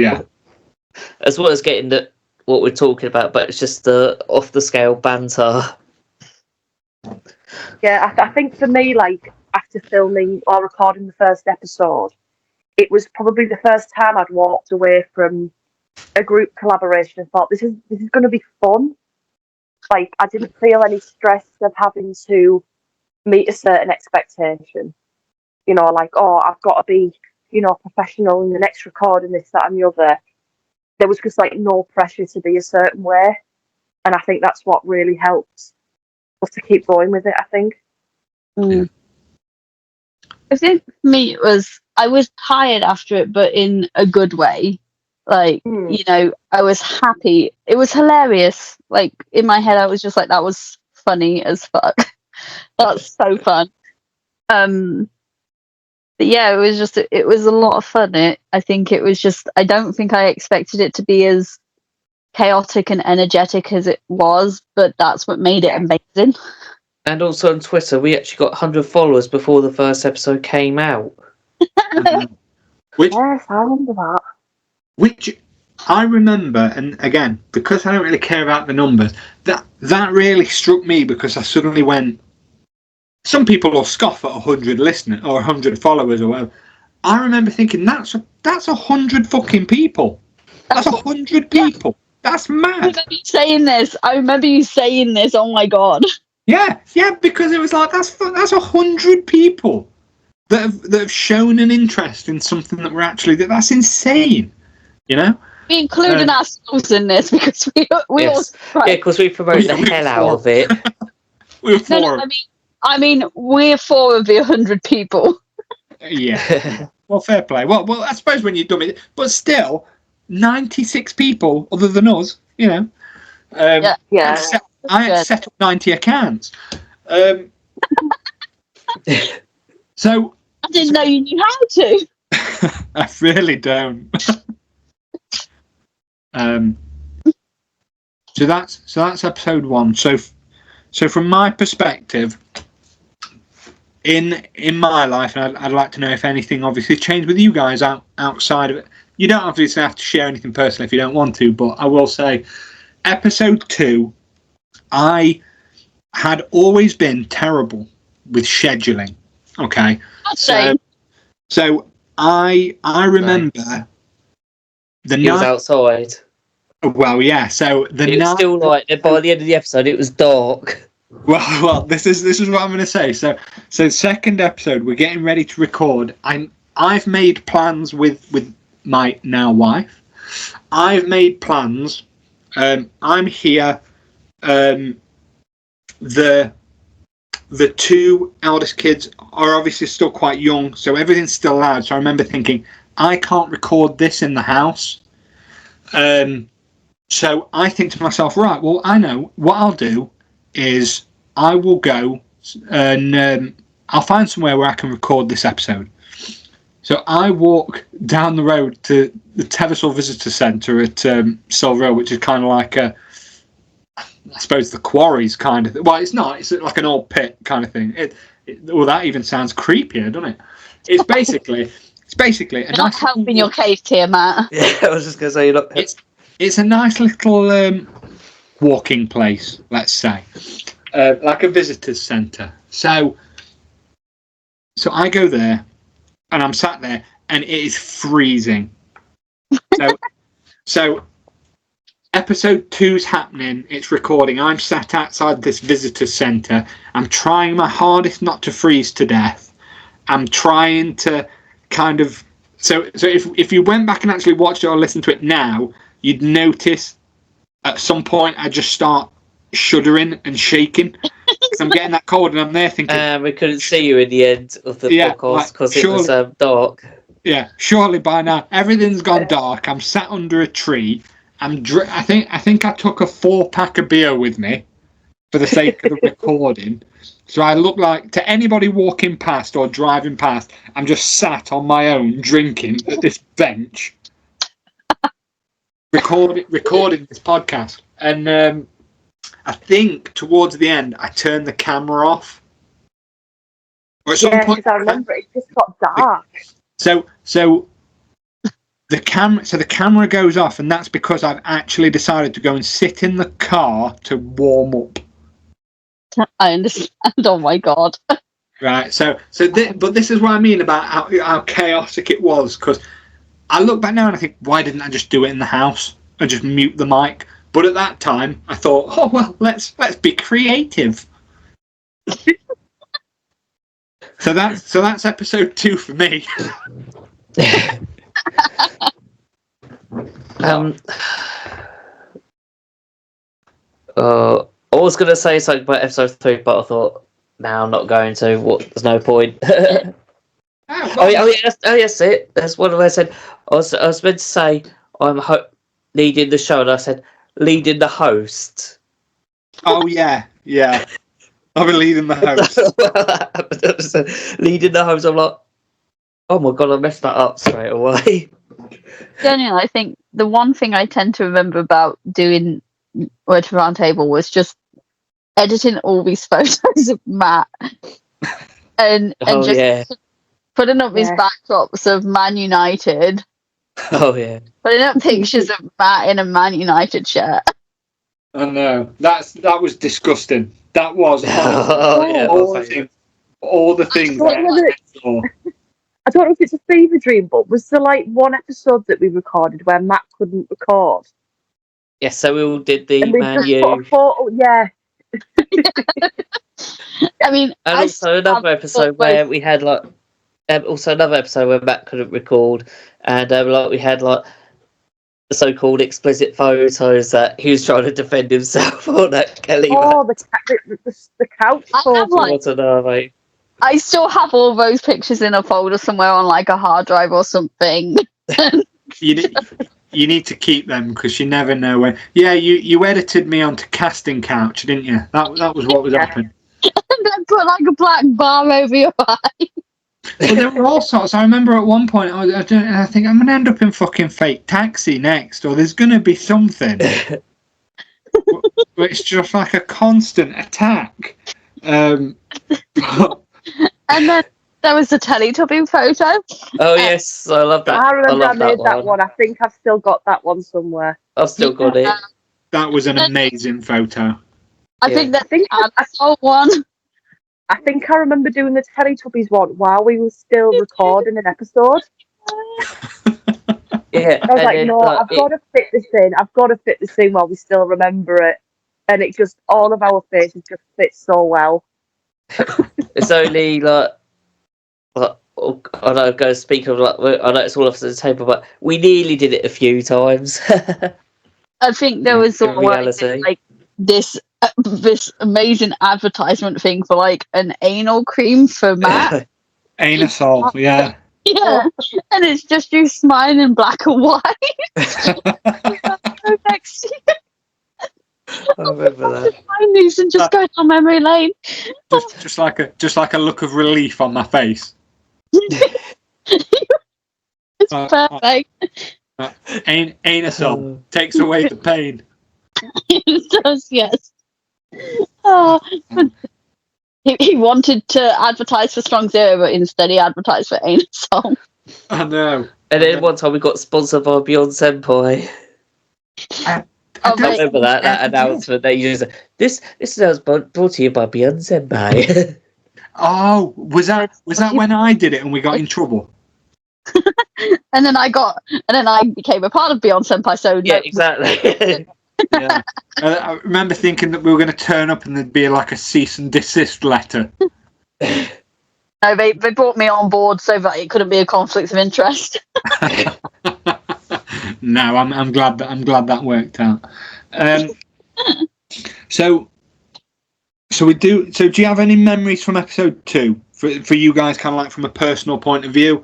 [SPEAKER 2] as well as getting what we're talking about, but it's just the off the scale banter.
[SPEAKER 4] Yeah, I think for me, like, after filming or recording the first episode, it was probably the first time I'd walked away from a group collaboration and thought, this is going to be fun. Like, I didn't feel any stress of having to meet a certain expectation. Like, I've got to be, professional in the next recording, this, that, and the other. There was just, like, no pressure to be a certain way. And I think that's what really helped us to keep going with it, I think.
[SPEAKER 3] I think for me, I was tired after it, but in a good way. Like, I was happy. It was hilarious. Like, in my head, I was just like, that was funny as fuck. That's so fun. But yeah, it was a lot of fun. I think it was just, I don't think I expected it to be as chaotic and energetic as it was, but that's what made it amazing.
[SPEAKER 2] And also on Twitter, we actually got 100 followers before the first episode came out.
[SPEAKER 4] Yes, I remember that.
[SPEAKER 1] Which I remember, and again, because I don't really care about the numbers, that really struck me, because I suddenly went, some people will scoff at 100 listeners or 100 followers or whatever. I remember thinking, that's 100 fucking people. That's 100 people. That's mad.
[SPEAKER 3] I remember you saying this. Oh my god.
[SPEAKER 1] Yeah, because it was like, that's 100 people that have shown an interest in something that we're actually. That's insane.
[SPEAKER 3] We included ourselves in this because we all.
[SPEAKER 2] Right. Yeah, because we promoted the hell out of it.
[SPEAKER 1] We were 4.
[SPEAKER 3] No, I mean, we're 4 of the 100 people.
[SPEAKER 1] Yeah. Well, fair play. Well, I suppose when you've done it, but still, 96 people other than us. I had set up 90 accounts. So
[SPEAKER 3] I didn't know you knew how to.
[SPEAKER 1] I really don't. So that's episode 1. So from my perspective, in my life, and I'd like to know if anything obviously changed with you guys outside of it. You don't obviously have to share anything personally if you don't want to, but I will say, episode 2, I had always been terrible with scheduling. Okay, so I remember the
[SPEAKER 2] night. It was outside.
[SPEAKER 1] Well, yeah. So
[SPEAKER 2] it was still like by the end of the episode, it was dark.
[SPEAKER 1] Well, this is what I'm going to say. So second episode, we're getting ready to record. I've made plans with my now wife. I've made plans. I'm here. The 2 eldest kids are obviously still quite young, so everything's still loud. So I remember thinking, I can't record this in the house. So I think to myself, right, well, I know what I'll do is I will go and I'll find somewhere where I can record this episode. So I walk down the road to the Teversall Visitor Centre at Silver Hill, which is kind of like I suppose the quarries kind of thing. Well, it's not. It's like an old pit kind of thing. Well, that even sounds creepier, doesn't it? It's basically a
[SPEAKER 3] You're not
[SPEAKER 1] nice
[SPEAKER 3] helping your case here, Matt.
[SPEAKER 2] Yeah, I was just going to say, look,
[SPEAKER 1] It's a nice little walking place, let's say, like a visitors centre. So I go there, and I'm sat there, and it is freezing. So episode 2's happening. It's recording. I'm sat outside this visitors centre. I'm trying my hardest not to freeze to death. I'm trying to kind of. So if you went back and actually watched it or listened to it now, you'd notice at some point I just start shuddering and shaking because I'm getting that cold, and I'm there thinking.
[SPEAKER 2] we couldn't see you in the end of the podcast because it was dark.
[SPEAKER 1] Yeah, surely by now everything's gone dark. I'm sat under a tree. I think I took a 4-pack of beer with me for the sake of the recording. So I look like, to anybody walking past or driving past, I'm just sat on my own drinking at this bench, recording this podcast. And I think towards the end, I turned the camera off. Or at some point,
[SPEAKER 4] I remember it just got dark.
[SPEAKER 1] So the camera goes off, and that's because I've actually decided to go and sit in the car to warm up.
[SPEAKER 3] I understand. Oh my god.
[SPEAKER 1] Right. But this is what I mean about how chaotic it was, because I look back now and I think, why didn't I just do it in the house and just mute the mic? But at that time, I thought, oh well, let's be creative. So that's episode 2 for me.
[SPEAKER 2] I was going to say something about episode 3, but I thought, no, I'm not going to. There's no point. Yes, it. That's what I said. I was meant to say I'm leading the show, and I said leading the host.
[SPEAKER 1] Oh yeah. I've been leading the host.
[SPEAKER 2] Leading the host. I'm like, oh my god, I messed that up straight away.
[SPEAKER 3] Genuinely, I think the one thing I tend to remember about doing WOTA of the Roundtable was just editing all these photos of Matt and just putting up these backdrops of Man United.
[SPEAKER 2] Oh yeah.
[SPEAKER 3] Putting up pictures of Matt in a Man United shirt.
[SPEAKER 1] I know. That was disgusting. That was all the things that I saw.
[SPEAKER 4] I don't know if it's a fever dream, but was there like one episode that we recorded where Matt couldn't record?
[SPEAKER 2] Yes, so we all did the
[SPEAKER 4] and we
[SPEAKER 2] Man
[SPEAKER 4] just
[SPEAKER 2] U.
[SPEAKER 4] put a photo, yeah.
[SPEAKER 3] I mean,
[SPEAKER 2] and also another episode where we had like, also another episode where Matt couldn't record, and we had like the so-called explicit photos that he was trying to defend himself on that Kelly.
[SPEAKER 4] Oh, the couch photo.
[SPEAKER 3] I still have all those pictures in a folder somewhere on like a hard drive or something.
[SPEAKER 1] You need to keep them because you never know when. Yeah, you edited me onto Casting Couch, didn't you? That was what was happening.
[SPEAKER 3] And then put like a black bar over your eye.
[SPEAKER 1] Well, there were all sorts. I remember at one point I think I'm going to end up in fucking Fake Taxi next, or there's going to be something. It's just like a constant attack.
[SPEAKER 3] And then there was the Teletubby photo.
[SPEAKER 2] Oh yes, I love that.
[SPEAKER 4] I remember I made
[SPEAKER 2] that
[SPEAKER 4] one. I think I've still got that one somewhere.
[SPEAKER 2] I've still got it.
[SPEAKER 1] That was an amazing photo.
[SPEAKER 3] I think I saw one.
[SPEAKER 4] I think I remember doing the Teletubbies one while we were still recording an episode.
[SPEAKER 2] Yeah,
[SPEAKER 4] I was like, no, I've got to fit this in. I've got to fit this in while we still remember it. And it just, all of our faces just fit so well.
[SPEAKER 2] It's only I don't go speak of I know it's all off the table, but we nearly did it a few times.
[SPEAKER 3] I think there was like this amazing advertisement thing for like an anal cream for Matt.
[SPEAKER 1] Anusol, yeah.
[SPEAKER 3] Yeah, and it's just you smiling in black and white. Next to you.
[SPEAKER 2] I remember that.
[SPEAKER 3] Find these and just go down memory lane.
[SPEAKER 1] Just like a look of relief on my face.
[SPEAKER 3] It's perfect.
[SPEAKER 1] Anusol takes away the pain.
[SPEAKER 3] It does, yes. Oh, he wanted to advertise for Strong Zero, but instead he advertised for Anusol.
[SPEAKER 1] I know.
[SPEAKER 2] And then one time we got sponsored by Beyond Senpai.
[SPEAKER 1] I
[SPEAKER 2] I
[SPEAKER 1] don't
[SPEAKER 2] remember that announcement. They used this is brought to you by Beyond Senpai.
[SPEAKER 1] Oh, was that when I did it and we got in trouble?
[SPEAKER 3] And then I became a part of Beyond Senpai. So
[SPEAKER 2] Yeah, exactly.
[SPEAKER 1] Yeah. I remember thinking that we were going to turn up and there'd be like a cease and desist letter.
[SPEAKER 3] No, they brought me on board so that it couldn't be a conflict of interest.
[SPEAKER 1] No, I'm glad that worked out. So we do. So do you have any memories from episode 2 for you guys, kind of like from a personal point of view?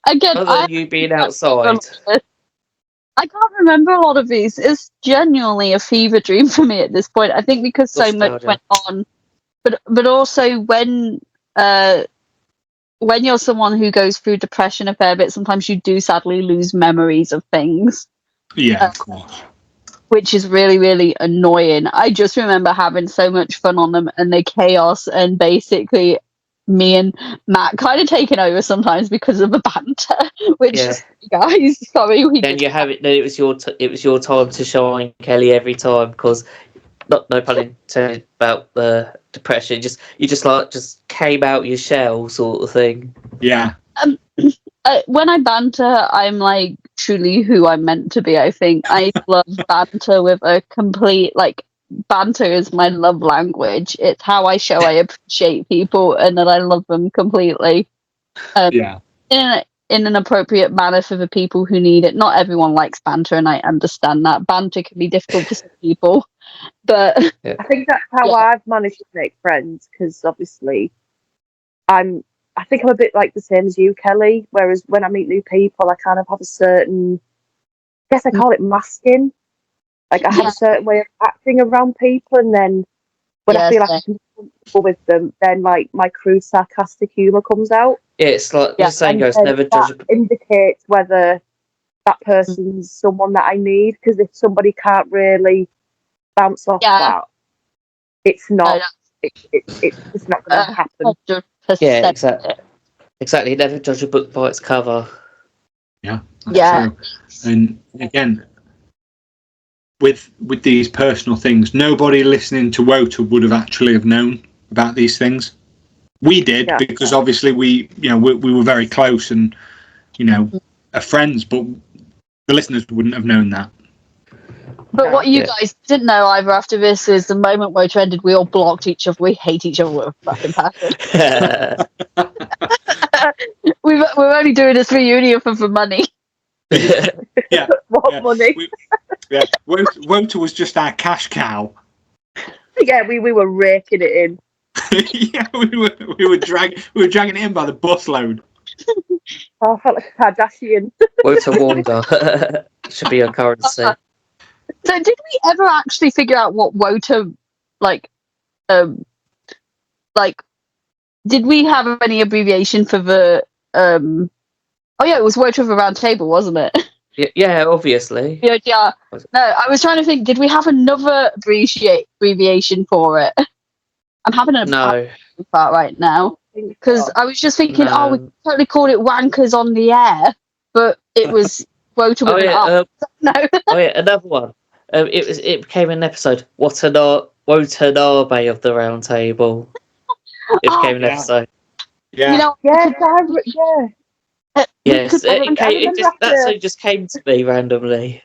[SPEAKER 3] Again,
[SPEAKER 2] Other than you being outside.
[SPEAKER 3] I can't remember a lot of these. It's genuinely a fever dream for me at this point. I think because so much went on, but also when you're someone who goes through depression a fair bit, sometimes you do sadly lose memories of things.
[SPEAKER 1] Yeah, of course.
[SPEAKER 3] Which is really, really annoying. I just remember having so much fun on them and the chaos, and basically me and Matt kind of taking over sometimes because of the banter. Which, guys, sorry,
[SPEAKER 2] Then you have it. Then it was your time to shine, Kelly, every time, because no pun intended about the depression. You just came out your shell, sort of thing.
[SPEAKER 1] Yeah.
[SPEAKER 3] When I banter, I'm like truly who I'm meant to be. I think I love banter with a complete banter is my love language. It's how I show I appreciate people and that I love them completely. In an appropriate manner for the people who need it. Not everyone likes banter, and I understand that. Banter can be difficult for some people, but
[SPEAKER 4] I think that's how I've managed to make friends, because obviously I think I'm a bit like the same as you, Kelly, whereas when I meet new people, I kind of have a certain, I guess I call it masking. Like, I have a certain way of acting around people, and then when I feel like I can be comfortable with them, then, like, my crude sarcastic humour comes out.
[SPEAKER 2] Yeah, it's like the saying goes, never judge a book.
[SPEAKER 4] Indicates whether that person's someone that I need, because if somebody can't really bounce off that, it's not, it's just not going to happen.
[SPEAKER 3] 100%.
[SPEAKER 2] Yeah, exactly. Never judge a book by its cover.
[SPEAKER 1] Yeah, that's true. And again, with these personal things, nobody listening to WOTA would have actually have known about these things. We did, because obviously we were very close and are friends, but the listeners wouldn't have known that.
[SPEAKER 3] But what you guys didn't know either after this is the moment where it ended, we all blocked each other. We hate each other with a fucking passion. We're only doing this reunion for money.
[SPEAKER 4] What money?
[SPEAKER 1] WOTA was just our cash cow.
[SPEAKER 4] Yeah, we were raking it in.
[SPEAKER 1] Yeah, we were dragging it in by the busload.
[SPEAKER 4] Oh, I felt like a Kardashian.
[SPEAKER 2] WOTA Wanda should be a currency.
[SPEAKER 3] So did we ever actually figure out what WOTA did we have any abbreviation for the it was WOTA of the Roundtable, wasn't it?
[SPEAKER 2] Yeah, obviously.
[SPEAKER 3] Yeah. No, I was trying to think, did we have another abbreviation for it? I'm having a part right now. Because I was just thinking, we totally called it Wankers on the Air, but it was WOTA with an R. No.
[SPEAKER 2] Another one. It became an episode. WOTA of the Roundtable. It became an episode.
[SPEAKER 1] Yeah.
[SPEAKER 2] Yes, it just came to me randomly.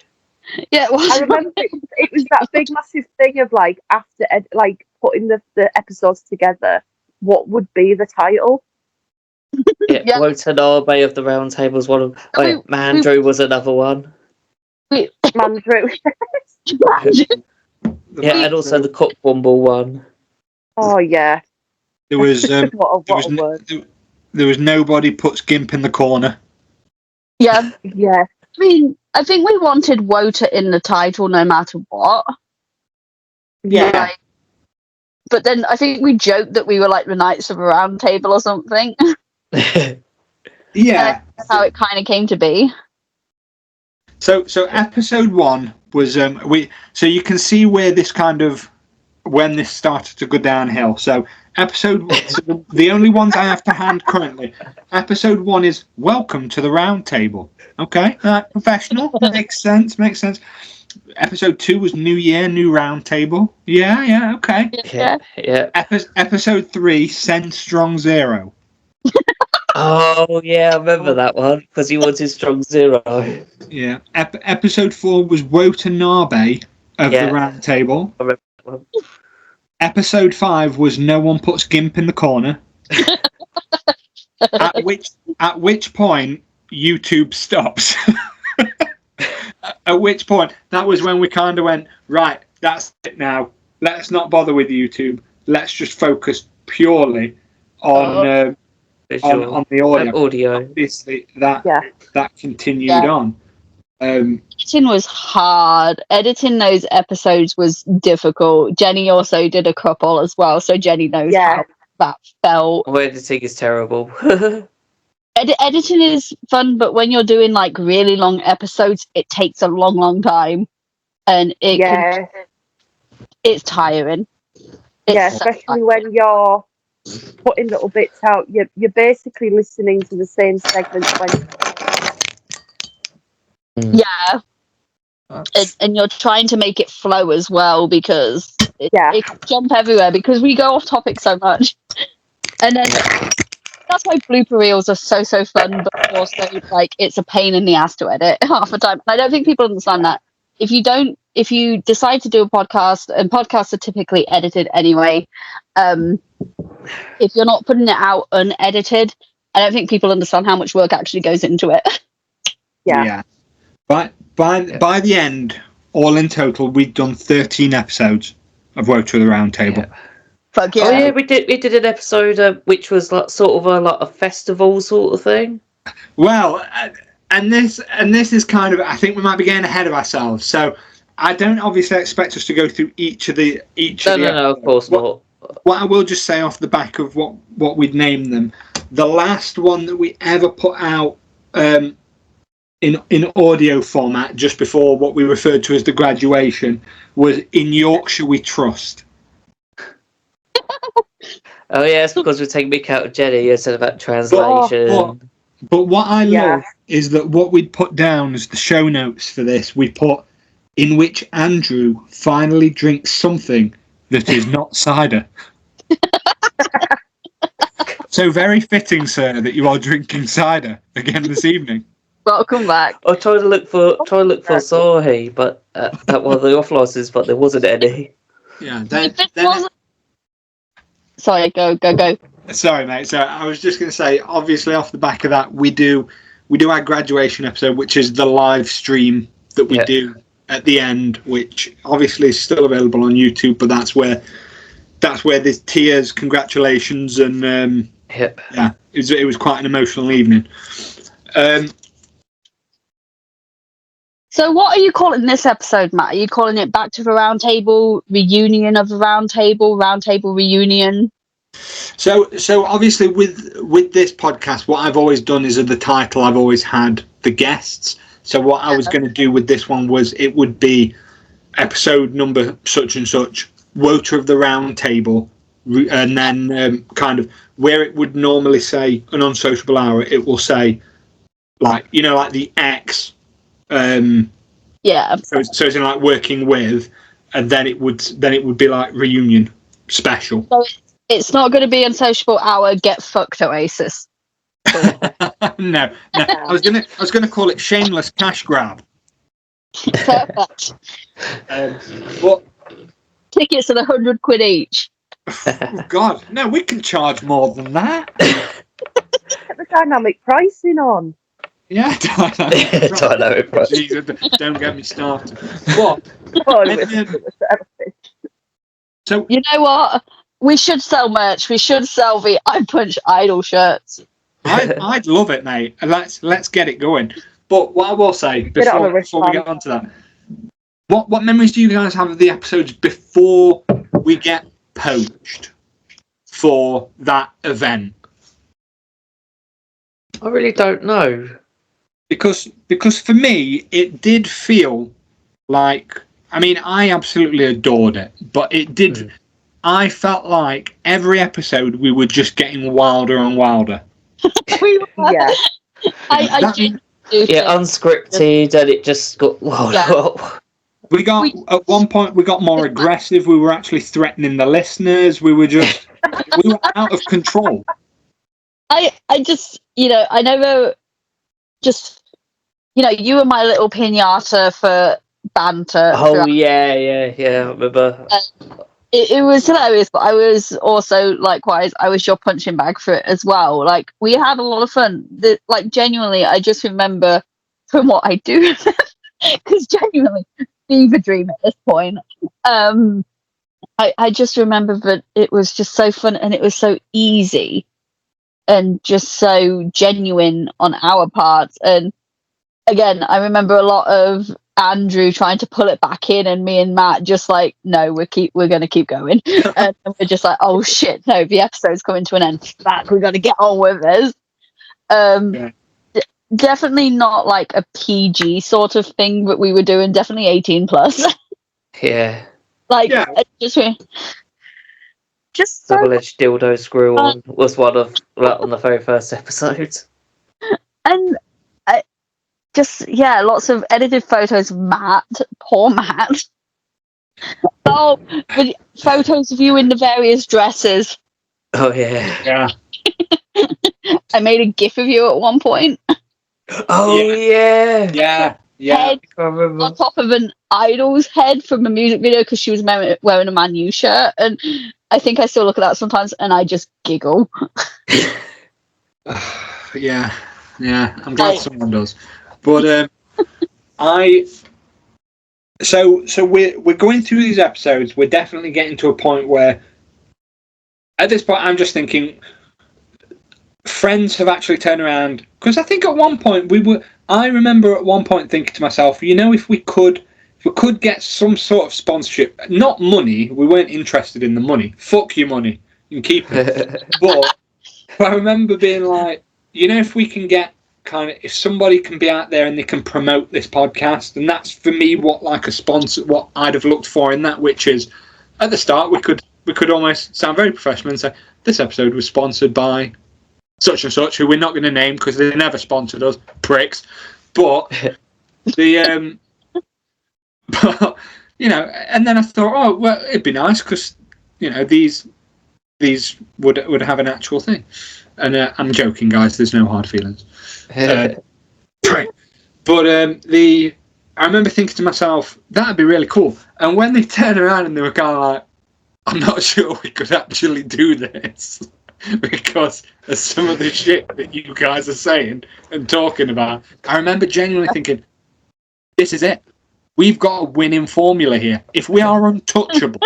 [SPEAKER 3] Yeah, it was.
[SPEAKER 4] I remember it was that big massive thing of after putting the episodes together, what would be the title?
[SPEAKER 2] WOTA of the Roundtable was one of. Mandrew was another one.
[SPEAKER 4] Mandrew.
[SPEAKER 2] And also the Cockwomble one.
[SPEAKER 4] Oh yeah.
[SPEAKER 1] There was
[SPEAKER 4] word.
[SPEAKER 1] There was nobody puts Gimp in the corner.
[SPEAKER 3] Yeah.
[SPEAKER 4] Yeah.
[SPEAKER 3] I mean, I think we wanted WOTA in the title no matter what.
[SPEAKER 4] Yeah.
[SPEAKER 3] Like, but then I think we joked that we were like the Knights of a Round Table or something.
[SPEAKER 1] Yeah.
[SPEAKER 3] That's how it kind of came to be.
[SPEAKER 1] So episode 1 was so you can see where this kind of when this started to go downhill. So the only ones I have to hand currently. Episode 1 is Welcome to the Round Table. Okay, professional. Makes sense. Episode 2 was New Year, New Round Table. Yeah, okay.
[SPEAKER 2] Yeah.
[SPEAKER 1] Episode 3, Send Strong Zero.
[SPEAKER 2] Oh yeah, I remember that one because he wanted strong zero.
[SPEAKER 1] Yeah. Episode 4 was WOTA of the Round Table.
[SPEAKER 2] I remember that one.
[SPEAKER 1] Episode 5 was No One Puts Gimp in the Corner. at which point YouTube stops. At which point, that was when we kind of went, right, that's it now. Let's not bother with YouTube. Let's just focus purely on the audio. Obviously, that continued on.
[SPEAKER 3] Editing was hard. Editing those episodes was difficult. Jenny also did a couple as well, so Jenny knows how that felt.
[SPEAKER 2] Editing is terrible.
[SPEAKER 3] Editing is fun, but when you're doing like really long episodes, it takes a long time, and it's tiring.
[SPEAKER 4] Especially when you're putting little bits out. You're basically listening to the same segments when.
[SPEAKER 3] Yeah. And you're trying to make it flow as well because it can jump everywhere because we go off topic so much. And then that's why blooper reels are so fun, but also like it's a pain in the ass to edit half the time. I don't think people understand that. If you decide to do a podcast, and podcasts are typically edited anyway, if you're not putting it out unedited, I don't think people understand how much work actually goes into it.
[SPEAKER 1] Yeah. But by the end, all in total, we'd done 13 episodes of WOTA of the Round Table.
[SPEAKER 2] Yeah.
[SPEAKER 3] Fuck yeah.
[SPEAKER 2] Oh yeah, we did an episode which was like sort of a festival sort of thing.
[SPEAKER 1] Well, and this is kind of, I think we might be getting ahead of ourselves. So I don't obviously expect us to go through each of the.
[SPEAKER 2] No, of course not.
[SPEAKER 1] What I will just say off the back of what we'd named them, the last one that we ever put out in audio format just before what we referred to as the graduation was In Yorkshire We Trust.
[SPEAKER 2] Oh yeah, it's because we're taking Mick out of Jenny instead of that translation.
[SPEAKER 1] But what I love is that what we'd put down as the show notes for this, we put in which Andrew finally drinks something that is not cider. So very fitting, sir, that you are drinking cider again this evening.
[SPEAKER 3] Welcome back.
[SPEAKER 2] I tried to look for Sahi, but at one of the off licenses, but there wasn't any.
[SPEAKER 1] Yeah.
[SPEAKER 3] Sorry, go.
[SPEAKER 1] Sorry, mate. So I was just going to say, obviously, off the back of that, we do our graduation episode, which is the live stream that we do at the end, which obviously is still available on YouTube. But that's where there's tears, congratulations, and it was quite an emotional evening.
[SPEAKER 3] So what are you calling this episode, Matt? Are you calling it Back to the Round Table, Reunion of the Round Table Reunion?
[SPEAKER 1] So obviously with this podcast, what I've always done is at the title I've always had the guests. So what I was going to do with this one was it would be episode number such and such, WOTA of the Round Table, and then kind of where it would normally say an unsociable hour, it will say like the X. So it's in like working with, and then it would be like reunion special.
[SPEAKER 3] So it's not going to be unsociable hour. Get fucked, Oasis.
[SPEAKER 1] No. I was gonna call it shameless cash grab.
[SPEAKER 3] Perfect.
[SPEAKER 1] But
[SPEAKER 3] tickets are £100 each.
[SPEAKER 1] Oh God, no, we can charge more than that.
[SPEAKER 4] Get the dynamic pricing on.
[SPEAKER 1] Yeah,
[SPEAKER 2] dynamic pricing.
[SPEAKER 1] Jesus, don't get me started. What? So
[SPEAKER 3] you know what? We should sell merch. We should sell the I Punch Idol shirts.
[SPEAKER 1] I'd love it, mate. Let's get it going. But what I will say before we get on to that, What memories do you guys have of the episodes before we get poached for that event?
[SPEAKER 2] I really don't know.
[SPEAKER 1] Because for me, it did feel like, I mean, I absolutely adored it, but it did. I felt like every episode we were just getting wilder and wilder.
[SPEAKER 4] Yeah.
[SPEAKER 2] Unscripted, and it just got wild.
[SPEAKER 3] Yeah.
[SPEAKER 1] At one point we got more aggressive. We were actually threatening the listeners. We were out of control.
[SPEAKER 3] I just, I never just, you were my little pinata for banter.
[SPEAKER 2] Oh, yeah, I remember.
[SPEAKER 3] It was hilarious, but I was also, likewise, I was your punching bag for it as well. Like, we had a lot of fun. Genuinely, I just remember from what I do, because genuinely, fever dream at this point. I just remember that it was just so fun, and it was so easy and just so genuine on our part. And again, I remember a lot of Andrew trying to pull it back in, and me and Matt just like, no, we're going to keep going. And we're just like, oh shit, no, the episode's coming to an end. Back, we've got to get on with this. Definitely not like a PG sort of thing that we were doing. Definitely 18 plus.
[SPEAKER 2] Yeah.
[SPEAKER 3] Just so
[SPEAKER 2] double-edged dildo screw on was one of on the very first episode.
[SPEAKER 3] And lots of edited photos of Matt, poor Matt. Oh, but photos of you in the various dresses.
[SPEAKER 2] Oh yeah.
[SPEAKER 3] I made a GIF of you at one point.
[SPEAKER 2] Oh yeah.
[SPEAKER 3] Head on top of an idol's head from a music video because she was wearing a Man U shirt, and I think I still look at that sometimes and I just giggle.
[SPEAKER 1] Yeah. I'm glad someone does. But so we're going through these episodes. We're definitely getting to a point where, at this point, I'm just thinking, friends have actually turned around, because I think at one point I remember at one point thinking to myself, if we could get some sort of sponsorship, not money, we weren't interested in the money. Fuck your money, you can keep it. But I remember being like, if we can get if somebody can be out there and they can promote this podcast, and that's for me what a sponsor, what I'd have looked for in that, which is at the start we could almost sound very professional and say this episode was sponsored by such and such, who we're not going to name because they never sponsored us, pricks. But and then I thought, oh well, it'd be nice because these would have an actual thing. And I'm joking, guys. There's no hard feelings. But I remember thinking to myself, that'd be really cool. And when they turned around and they were kind of like, I'm not sure we could actually do this because of some of the shit that you guys are saying and talking about. I remember genuinely thinking, this is it. We've got a winning formula here. If we are untouchable.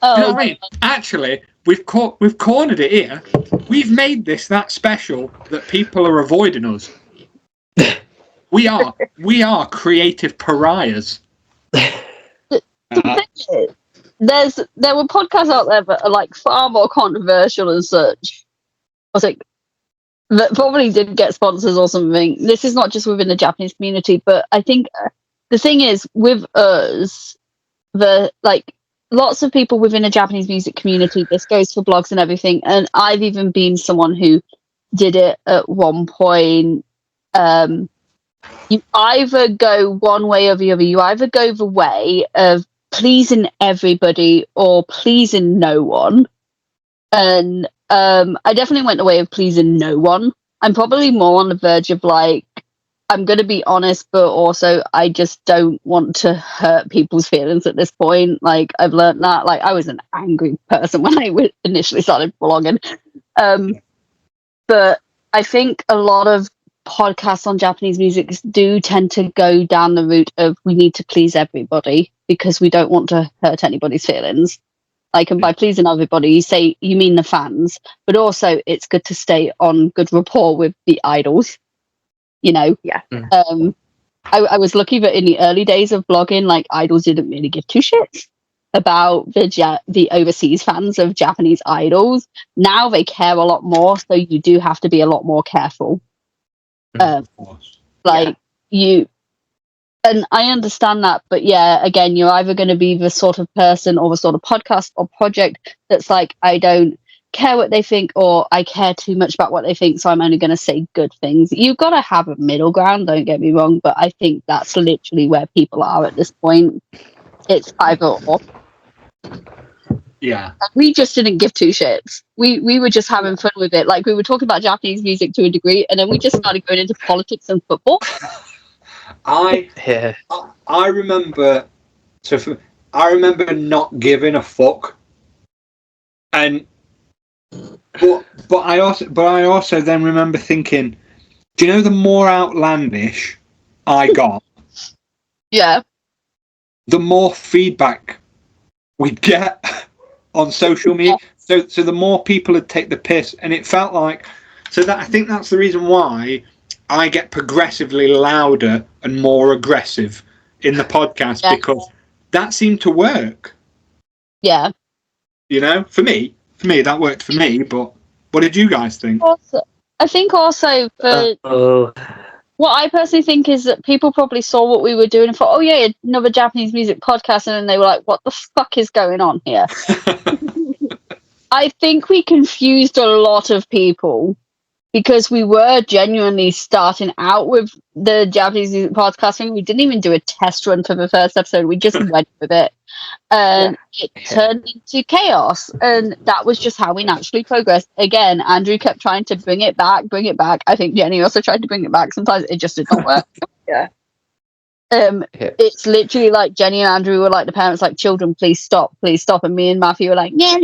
[SPEAKER 1] You know what I mean? Actually, we've cornered it here. We've made this that special that people are avoiding us. We are creative pariahs.
[SPEAKER 3] There were podcasts out there that are like far more controversial and such. I think that probably did get sponsors or something. This is not just within the Japanese community, but I think the thing is with us, lots of people within the Japanese music community, this goes for blogs and everything, and I've even been someone who did it at one point. You either go one way or the other. You either go the way of pleasing everybody or pleasing no one. And I definitely went the way of pleasing no one. I'm probably more on the verge of I'm going to be honest, but also I just don't want to hurt people's feelings at this point. I've learned that. I was an angry person when I initially started blogging. But I think a lot of podcasts on Japanese music do tend to go down the route of we need to please everybody because we don't want to hurt anybody's feelings. And by pleasing everybody, you mean the fans, but also it's good to stay on good rapport with the idols. Yeah. I was lucky that in the early days of blogging, like idols didn't really give two shits about the overseas fans of Japanese idols. Now they care a lot more, so you do have to be a lot more careful.
[SPEAKER 1] Of course.
[SPEAKER 3] Like you, and I understand that, but yeah, again, you're either going to be the sort of person or the sort of podcast or project that's like, I don't care what they think, or I care too much about what they think, so I'm only going to say good things. You've got to have a middle ground, don't get me wrong, but I think that's literally where people are at this point. It's either or.
[SPEAKER 1] Yeah.
[SPEAKER 3] We just didn't give two shits. We were just having fun with it. Like, we were talking about Japanese music to a degree, and then we just started going into politics and football.
[SPEAKER 1] I remember. I remember not giving a fuck, and but I also then remember thinking, do you know, the more outlandish I got,
[SPEAKER 3] Yeah.
[SPEAKER 1] the more feedback we'd get on social media. So the more people would take the piss, and it felt like, so that I think that's the reason why I get progressively louder and more aggressive in the podcast, because that seemed to work.
[SPEAKER 3] Yeah.
[SPEAKER 1] You know, for me that worked for me. But what did you guys think?
[SPEAKER 3] I think also for what I personally think is that people probably saw what we were doing and thought, oh yeah, another Japanese music podcast, and then they were like, what the fuck is going on here? I think we confused a lot of people because we were genuinely starting out with the Japanese music podcasting. We didn't even do a test run for the first episode. We just went with it. And it turned into chaos. And that was just how we naturally progressed. Again, Andrew kept trying to bring it back. I think Jenny also tried to bring it back. Sometimes it just did not work. It's literally like Jenny and Andrew were like the parents, like, children, please stop. And me and Matthew were like, nah.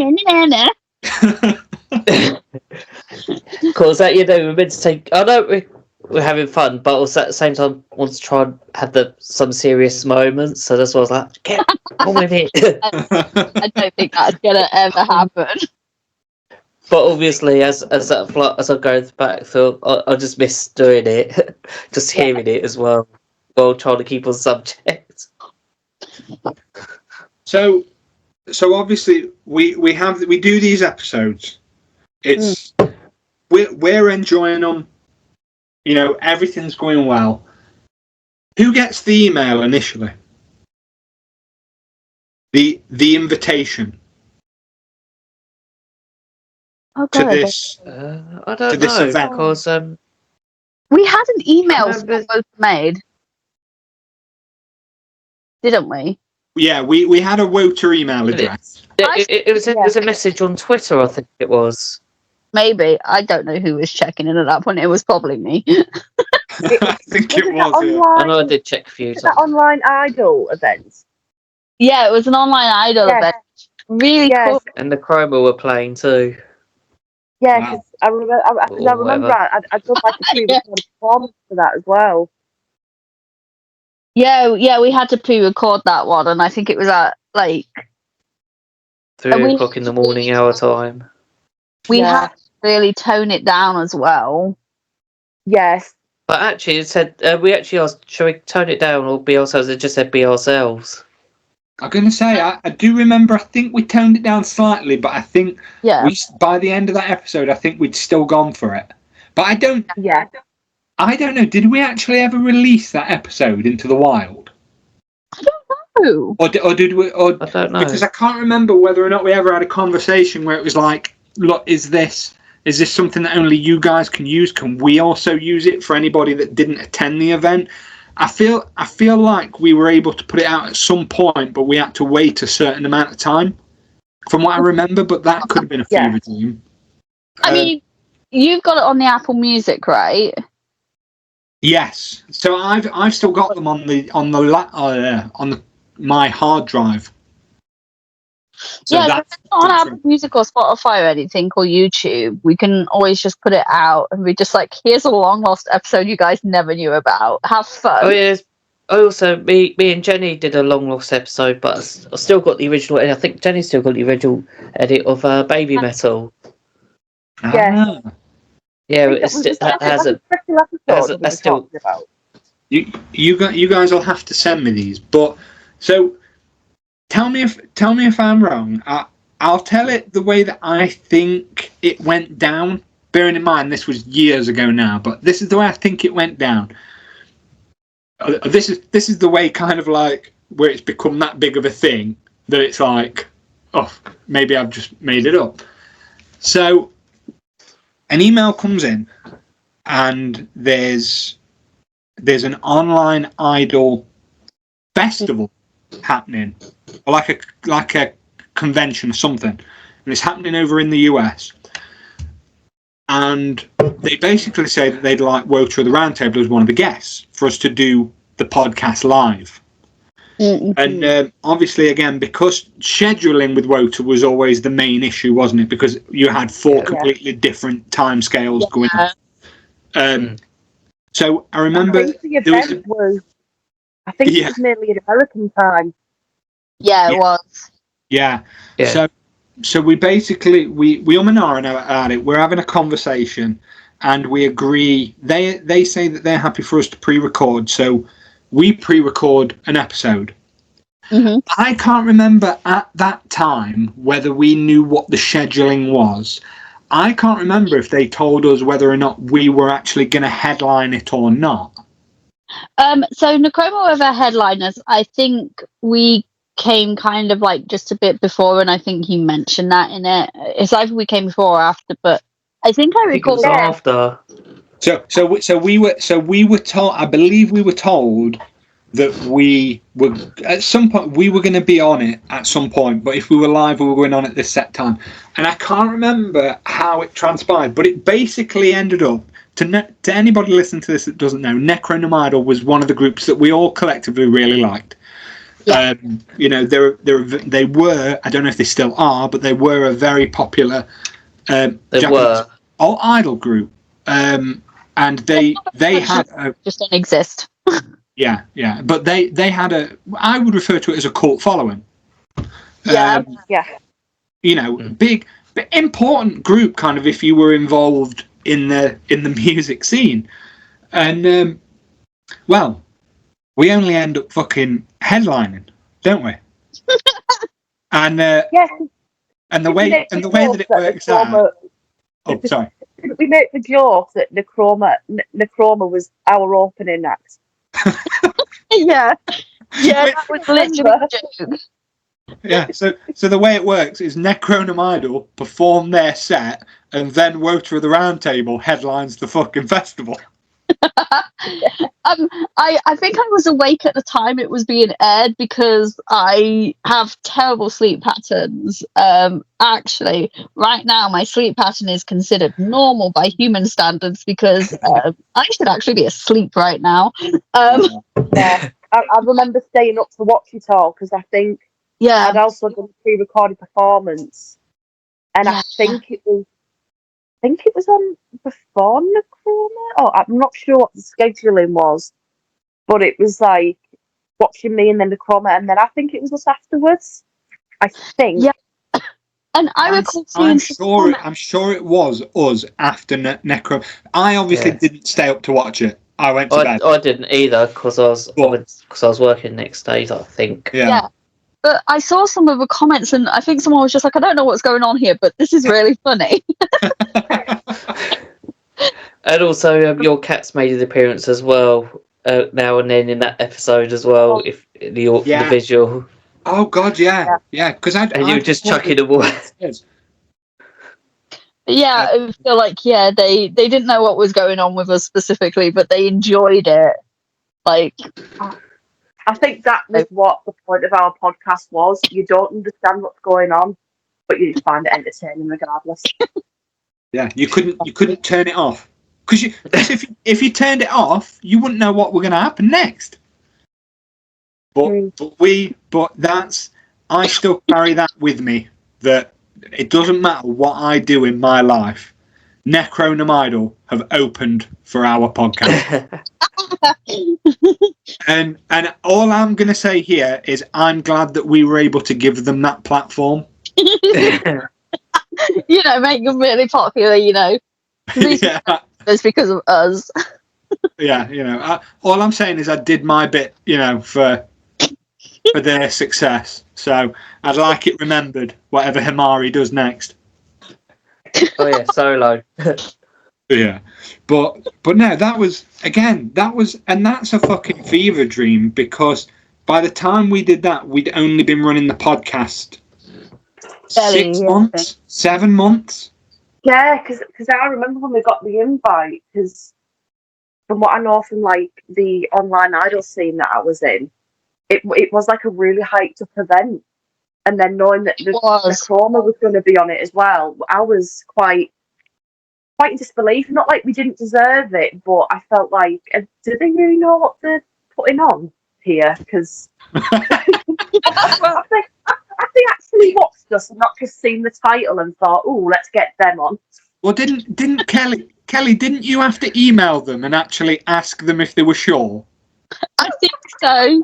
[SPEAKER 2] Because we're meant to take. I know we're having fun, but also at the same time want to try and have some serious moments. So that's why I was like, get on with it.
[SPEAKER 3] I don't think that's gonna ever happen.
[SPEAKER 2] But obviously, as I go back, so I just miss doing it, just hearing it as well, while trying to keep on subject.
[SPEAKER 1] So obviously we do these episodes. It's we're enjoying them. You know, everything's going well. Who gets the email initially? The invitation to this
[SPEAKER 2] I don't
[SPEAKER 1] this
[SPEAKER 2] know,
[SPEAKER 1] event.
[SPEAKER 2] because
[SPEAKER 3] we had an email both made, didn't we?
[SPEAKER 1] Yeah, we had a WOTA email address.
[SPEAKER 2] It was a message on Twitter, I think it was.
[SPEAKER 3] Maybe. I don't know who was checking in at that point. It was probably me.
[SPEAKER 1] I think it was.
[SPEAKER 2] I know I did check a few times.
[SPEAKER 4] That online idol event.
[SPEAKER 3] Yeah, it was an online idol event. Really cool.
[SPEAKER 2] And the Chroma were playing too.
[SPEAKER 4] Yeah, because I remember I'd done like a pre-recorded performance for that as well.
[SPEAKER 3] Yeah, we had to pre-record that one, and I think it was at like
[SPEAKER 2] 3 o'clock in the morning our time.
[SPEAKER 3] We had to really tone it down as well.
[SPEAKER 4] Yes.
[SPEAKER 2] But actually, it said we actually asked, shall we tone it down or be ourselves? It just said be ourselves.
[SPEAKER 1] I'm going to say, I do remember, I think we toned it down slightly, but I think by the end of that episode, I think we'd still gone for it. But I don't know, did we actually ever release that episode into the wild?
[SPEAKER 3] I don't know.
[SPEAKER 1] Or did we? Or,
[SPEAKER 2] I don't know.
[SPEAKER 1] Because I can't remember whether or not we ever had a conversation where it was like, look, is this something that only you guys can use? Can we also use it for anybody that didn't attend the event? I feel like we were able to put it out at some point, but we had to wait a certain amount of time, from what I remember. But that could have been a fever dream.
[SPEAKER 3] I mean, you've got it on the Apple Music, right?
[SPEAKER 1] Yes. So I've still got them on my hard drive. So
[SPEAKER 3] if it's not on Apple Music or Spotify or anything, or YouTube, we can always just put it out and be just like, here's a long lost episode you guys never knew about. Have fun.
[SPEAKER 2] Oh yeah. Also, me and Jenny did a long lost episode, but I still got the original edit. I think Jenny still got the original edit of Baby Metal.
[SPEAKER 4] Yeah.
[SPEAKER 2] Yeah, that has a still.
[SPEAKER 1] You guys will have to send me these. But so tell me if I'm wrong. I'll tell it the way that I think it went down. Bearing in mind this was years ago now, but this is the way I think it went down. This is the way kind of like where it's become that big of a thing that it's like, oh, maybe I've just made it up. So an email comes in and there's an online idol festival happening, like a convention or something, and it's happening over in the US. And they basically say that they'd like WOTA of the Roundtable as one of the guests for us to do the podcast live. Mm-hmm. And obviously, again, because scheduling with WOTA was always the main issue, wasn't it? Because you had four completely different timescales going on. So I remember
[SPEAKER 4] I think the event was nearly an American time.
[SPEAKER 3] Yeah, it was.
[SPEAKER 1] Yeah. So we basically we and ahhing at it. We're having a conversation, and we agree. They say that they're happy for us to pre-record, so we pre-record an episode. Mm-hmm. I can't remember at that time whether we knew what the scheduling was. I can't remember if they told us whether or not we were actually going to headline it or not.
[SPEAKER 3] So Necroma were the headliners. I think we came kind of like just a bit before, and I think you mentioned that in it. It's either we came before or after, but I think I recall
[SPEAKER 2] it was after.
[SPEAKER 1] So we were told. I believe we were told that we were at some point we were going to be on it at some point, but if we were live, we were going on at this set time. And I can't remember how it transpired, but it basically ended up. To anybody listening to this that doesn't know, Necronomidal was one of the groups that we all collectively really liked. Yeah. You know, they were. I don't know if they still are, but they were a very popular Japanese idol group. And they had
[SPEAKER 3] just don't exist.
[SPEAKER 1] Yeah, but they had I would refer to it as a cult following.
[SPEAKER 3] Yeah.
[SPEAKER 1] You know, big, but important group, kind of, if you were involved in the music scene. And well, we only end up fucking headlining, don't we? And and the way that it works out. Oh, sorry.
[SPEAKER 4] We make the joke that Necroma was our opening act.
[SPEAKER 3] Yeah, that was literally a joke.
[SPEAKER 1] Yeah, so the way it works is Necronomidal perform their set, and then WOTA of the Roundtable headlines the fucking festival.
[SPEAKER 3] I think I was awake at the time it was being aired because I have terrible sleep patterns. Actually, right now my sleep pattern is considered normal by human standards because I should actually be asleep right now.
[SPEAKER 4] Yeah, I remember staying up to watch it all because I think I'd also done a pre-recorded performance, and I think it was on before Necroma. Oh, I'm not sure what the scheduling was, but it was like watching me and then Necroma, and then I think it was us afterwards. I think.
[SPEAKER 3] Yeah. And I recall
[SPEAKER 1] I'm sure it was us after Necro. I obviously didn't stay up to watch it. I went to bed.
[SPEAKER 2] I didn't either because I was working next day, I think.
[SPEAKER 3] Yeah. But I saw some of the comments, and I think someone was just like, I don't know what's going on here, but this is really funny.
[SPEAKER 2] And also, your cat's made his appearance as well, now and then in that episode as well, if the visual.
[SPEAKER 1] Oh, God, yeah. Because
[SPEAKER 2] and you were just chucking them away.
[SPEAKER 3] Yeah, I feel like, they didn't know what was going on with us specifically, but they enjoyed it. Like...
[SPEAKER 4] I think that was what the point of our podcast was. You don't understand what's going on, but you just find it entertaining regardless.
[SPEAKER 1] Yeah, you couldn't turn it off because if you turned it off, you wouldn't know what was going to happen next. But I still carry that with me, that it doesn't matter what I do in my life. Necronomidal have opened for our podcast. and all I'm going to say here is I'm glad that we were able to give them that platform.
[SPEAKER 3] Make them really popular, It's because of us.
[SPEAKER 1] Yeah, all I'm saying is I did my bit, for their success. So I'd like it remembered, whatever Himari does next.
[SPEAKER 2] Oh yeah, solo.
[SPEAKER 1] Yeah, but no, that was and that's a fucking fever dream, because by the time we did that, we'd only been running the podcast 6 months, 7 months.
[SPEAKER 4] Yeah, because I remember when we got the invite, because from what I know from like the online idol scene that I was in, it was like a really hyped up event, and then knowing that the Chroma was going to be on it as well, I was quite in disbelief. Not like we didn't deserve it, but I felt like, do they really know what they're putting on here? Because they actually watched us and not just seen the title and thought, "Oh, let's get them on."
[SPEAKER 1] Well, didn't Kelly? Didn't you have to email them and actually ask them if they were sure?
[SPEAKER 3] I think so.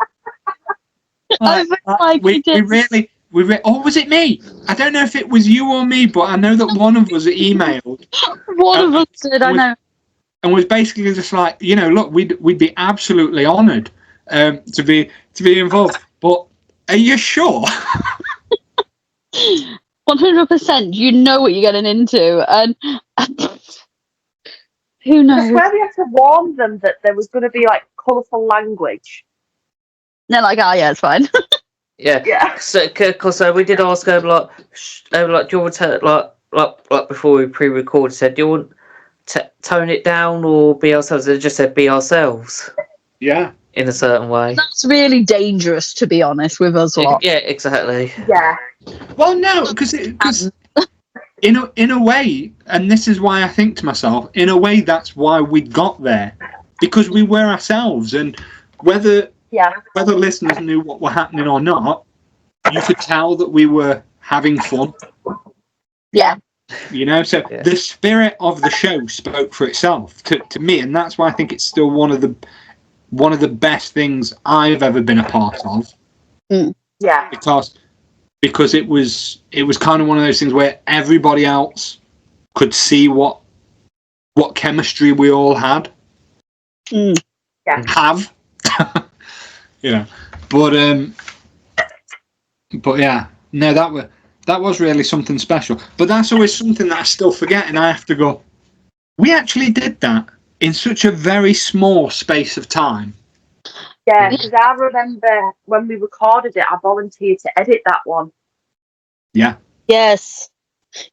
[SPEAKER 1] Or was it me? I don't know if it was you or me, but I know that one of us emailed.
[SPEAKER 3] One of us did, I know.
[SPEAKER 1] And was basically just like, look, we'd be absolutely honoured to be involved. But are you sure?
[SPEAKER 3] 100%. You know what you're getting into, and who knows?
[SPEAKER 4] I swear we had to warn them that there was going to be like colourful language.
[SPEAKER 3] They're like, oh yeah, it's fine.
[SPEAKER 2] Yeah. So, because we did ask her like, do you want to like before we pre-recorded, said, do you want to tone it down or be ourselves? They just said be ourselves.
[SPEAKER 1] Yeah.
[SPEAKER 2] In a certain way.
[SPEAKER 3] That's really dangerous, to be honest, with us lot.
[SPEAKER 2] Yeah, exactly.
[SPEAKER 4] Yeah.
[SPEAKER 1] Well, no, because in a way, and this is why I think to myself, in a way, that's why we got there, because we were ourselves, and whether listeners knew what were happening or not, you could tell that we were having fun.
[SPEAKER 3] Yeah.
[SPEAKER 1] The spirit of the show spoke for itself to me, and that's why I think it's still one of the best things I've ever been a part of.
[SPEAKER 3] Mm.
[SPEAKER 4] Yeah.
[SPEAKER 1] Because it was kind of one of those things where everybody else could see what chemistry we all had.
[SPEAKER 3] Mm.
[SPEAKER 4] Yeah.
[SPEAKER 1] Have. But yeah, no, that was really something special. But that's always something that I still forget, and I have to go, we actually did that in such a very small space of time.
[SPEAKER 4] Yeah, because I remember when we recorded it, I volunteered to edit that one.
[SPEAKER 1] Yeah.
[SPEAKER 3] Yes.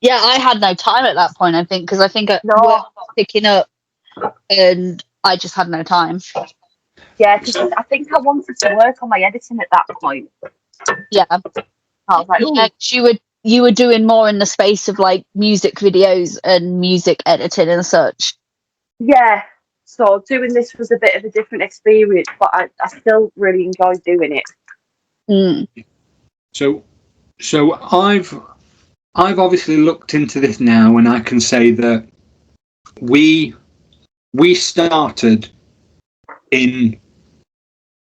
[SPEAKER 3] Yeah, I had no time at that point, I think, because I think I was picking up and I just had no time.
[SPEAKER 4] Yeah, because I think I wanted to work on my editing at that point.
[SPEAKER 3] Yeah.
[SPEAKER 4] I was like,
[SPEAKER 3] you were doing more in the space of like music videos and music editing and such.
[SPEAKER 4] Yeah. So doing this was a bit of a different experience, but I still really enjoyed doing it.
[SPEAKER 3] Mm.
[SPEAKER 1] So I've obviously looked into this now, and I can say that we started in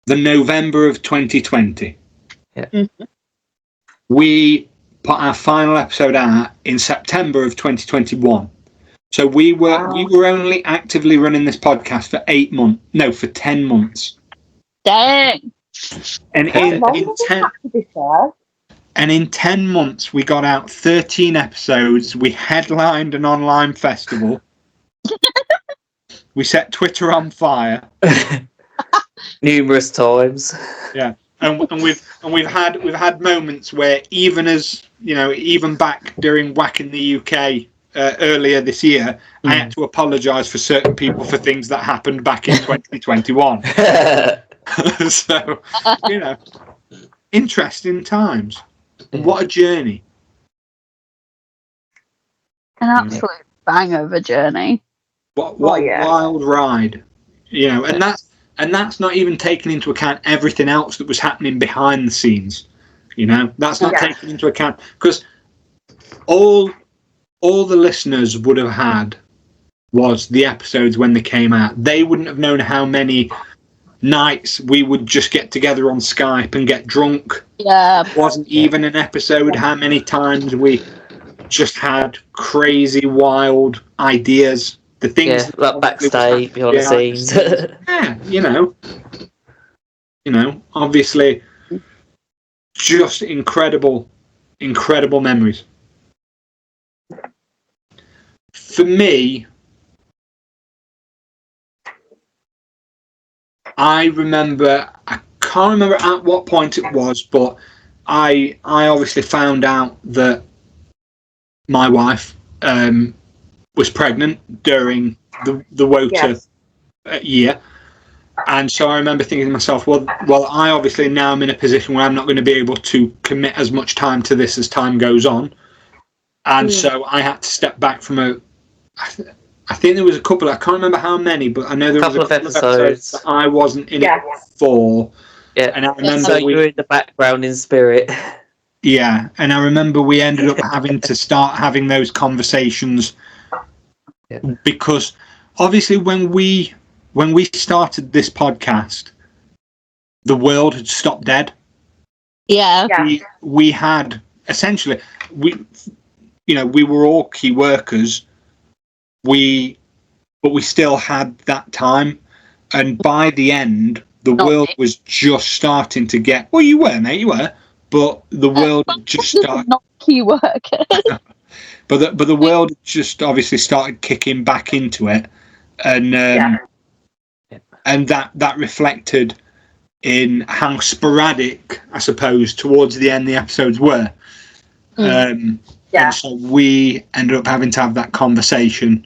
[SPEAKER 1] the November of 2020.
[SPEAKER 2] Yeah.
[SPEAKER 3] Mm-hmm.
[SPEAKER 1] We put our final episode out in September of 2021. So we were only actively running this podcast for 10 months.
[SPEAKER 3] Dang.
[SPEAKER 1] And in 10 months, we got out 13 episodes. We headlined an online festival. We set Twitter on fire
[SPEAKER 2] numerous times.
[SPEAKER 1] Yeah, and we've had moments where even back during WAC in the UK earlier this year, I had to apologise for certain people for things that happened back in 2021. So interesting times. What a journey!
[SPEAKER 3] An absolute banger of a journey.
[SPEAKER 1] What a wild ride, and that's not even taking into account everything else that was happening behind the scenes. That's not taken into account, because all the listeners would have had was the episodes when they came out. They wouldn't have known how many nights we would just get together on Skype and get drunk.
[SPEAKER 3] Yeah.
[SPEAKER 1] It wasn't even an episode. How many times we just had crazy, wild ideas the things
[SPEAKER 2] Yeah, like backstage, behind the scenes.
[SPEAKER 1] Yeah, obviously, just incredible memories. For me, I can't remember at what point it was, but I obviously found out that my wife was pregnant during the WOTA year. And so I remember thinking to myself, well, I obviously now am in a position where I'm not going to be able to commit as much time to this as time goes on. And so I had to step back from I think there was a couple, I can't remember how many, but I know there was a couple of episodes that I wasn't in it for.
[SPEAKER 2] Yeah,
[SPEAKER 1] and I remember
[SPEAKER 2] so you were in the background in spirit.
[SPEAKER 1] Yeah, and I remember we ended up having to start having those conversations because obviously when we started this podcast, the world had stopped dead.
[SPEAKER 3] Yeah.
[SPEAKER 1] We had essentially we were all key workers. But we still had that time, and by the end, the world was just starting to get. Well, you were, mate, you were, but the world just started.
[SPEAKER 3] Not key workers.
[SPEAKER 1] but the world just obviously started kicking back into it, and and that reflected in how sporadic, I suppose, towards the end the episodes were. And so we ended up having to have that conversation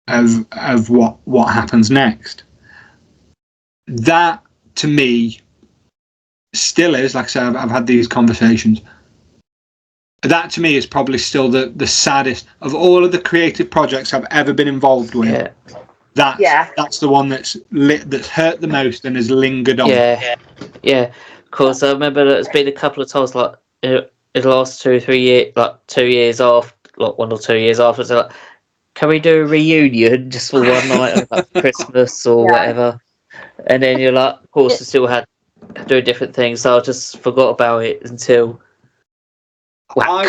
[SPEAKER 1] of what happens next. That to me still is, like I said, I've had these conversations. That to me is probably still the saddest of all of the creative projects I've ever been involved with. That's the one that's hurt the most and has lingered on.
[SPEAKER 2] Yeah. Because I remember there's been a couple of times, like in the last 2 or 3 years, like 2 years after, like 1 or 2 years after, so like, can we do a reunion just for one night, like Christmas or whatever? And then you're like, of course, I still had doing different things, so I just forgot about it until.
[SPEAKER 3] But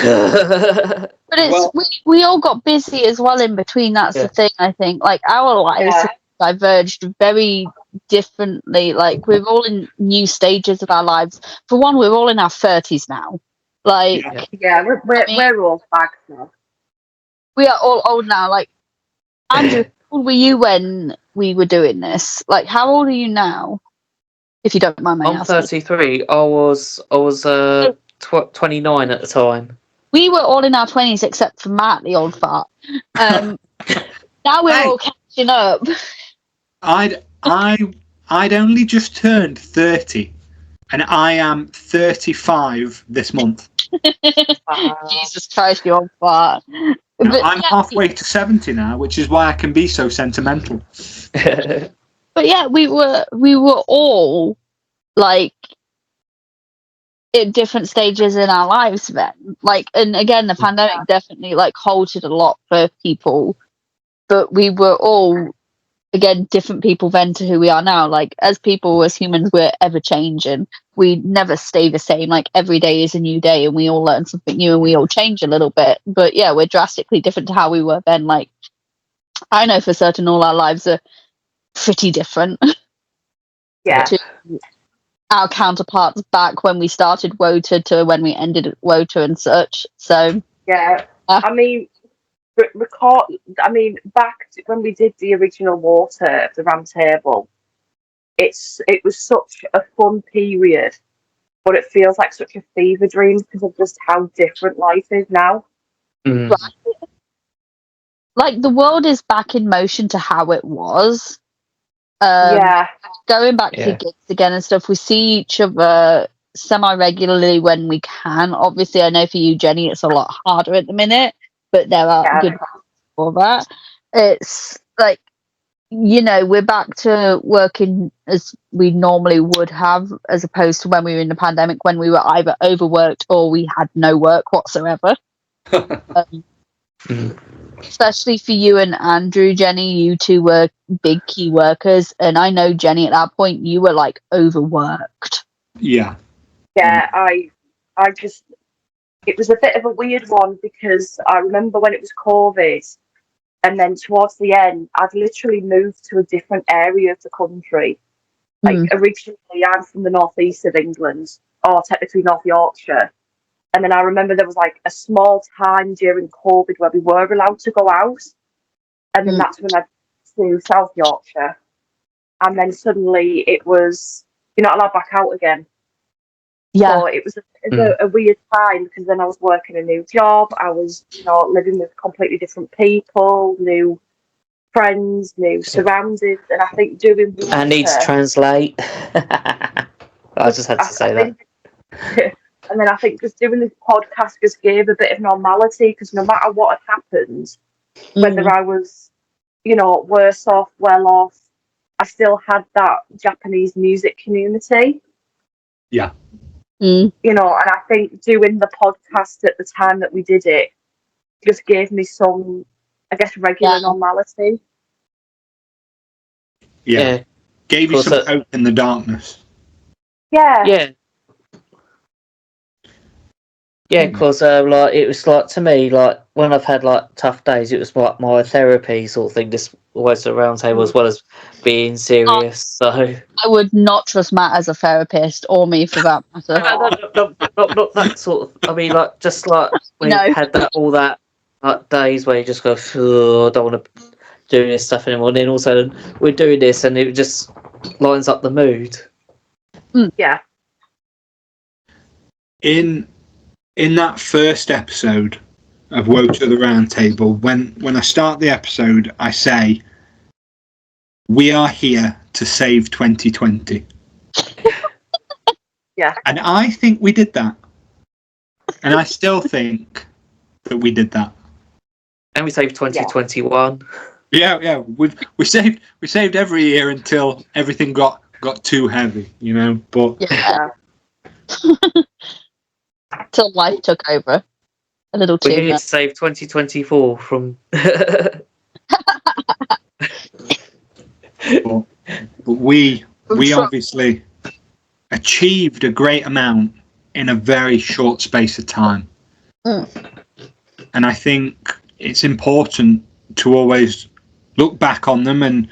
[SPEAKER 3] we all got busy as well in between. That's the thing, I think. Like, our lives diverged very differently. Like, we're all in new stages of our lives. For one, we're all in our 30s now. Like,
[SPEAKER 4] we're all back now.
[SPEAKER 3] We are all old now. Like, Andrew, how old were you when we were doing this? Like, how old are you now? If you don't mind my asking.
[SPEAKER 2] I'm 33. I was 29 at the time.
[SPEAKER 3] We were all in our 20s except for Matt, the old fart. Now we're all catching up.
[SPEAKER 1] I'd only just turned 30, and I am 35 this month.
[SPEAKER 3] Jesus Christ, you old fart.
[SPEAKER 1] I'm halfway to 70 now, which is why I can be so sentimental.
[SPEAKER 3] But yeah, we were all like at different stages in our lives then. Like, and again, the pandemic definitely like halted a lot for people, but we were all again different people then to who we are now. Like, as people, as humans, we're ever changing. We never stay the same. Like, every day is a new day, and we all learn something new, and we all change a little bit. But yeah, we're drastically different to how we were then. Like, I know for certain all our lives are pretty different. To our counterparts back when we started WOTA to when we ended WOTA and such. So
[SPEAKER 4] I mean, back when we did the original WOTA of the Roundtable, it was such a fun period, but it feels like such a fever dream because of just how different life is now.
[SPEAKER 3] Right. Like, the world is back in motion to how it was. Going back to gigs again and stuff, we see each other semi-regularly when we can. Obviously, I know for you, Jenny, it's a lot harder at the minute, but there are good reasons for that. It's like, we're back to working as we normally would have, as opposed to when we were in the pandemic, when we were either overworked or we had no work whatsoever. Especially for you and Andrew, Jenny, you two were big key workers, and I know, Jenny, at that point you were like overworked.
[SPEAKER 4] I just, it was a bit of a weird one because I remember when it was COVID, And then towards the end, I'd literally moved to a different area of the country. Like, originally, I'm from the northeast of England, or technically North Yorkshire. And then I remember there was like a small time during COVID where we were allowed to go out. And then that's when I to South Yorkshire. And then suddenly it was, you're not allowed back out again.
[SPEAKER 3] Yeah.
[SPEAKER 4] So it was a weird time, because then I was working a new job. I was, living with completely different people, new friends, new surroundings. And I think doing water,
[SPEAKER 2] I need to translate. I just had to say that.
[SPEAKER 4] And then I think just doing this podcast just gave a bit of normality, because no matter what had happened, whether I was, worse off, well off, I still had that Japanese music community.
[SPEAKER 1] Yeah.
[SPEAKER 4] And I think doing the podcast at the time that we did it just gave me some, I guess, regular normality.
[SPEAKER 1] Yeah. Gave you some hope in the darkness.
[SPEAKER 4] Yeah.
[SPEAKER 2] Yeah. Yeah, because it was like, to me, like when I've had like tough days, it was like my therapy sort of thing. This always a round table, as well as being serious. So
[SPEAKER 3] I would not trust Matt as a therapist, or me for that matter.
[SPEAKER 2] not that sort of. I mean, like just like when you had all that like days where you just go, I don't want to do this stuff anymore. And then also we're doing this, and it just lines up the mood.
[SPEAKER 4] Yeah.
[SPEAKER 1] In that first episode of WOTA of the Roundtable, when I start the episode, I say, we are here to save 2020.
[SPEAKER 4] Yeah.
[SPEAKER 1] And I think we did that. And I still think that we did that.
[SPEAKER 2] And we saved 2021.
[SPEAKER 1] Yeah. We saved every year until everything got too heavy, But
[SPEAKER 3] Yeah. Till life took over a little too
[SPEAKER 2] We need to
[SPEAKER 3] much.
[SPEAKER 2] save 2024 from.
[SPEAKER 1] but we obviously achieved a great amount in a very short space of time. And I think it's important to always look back on them and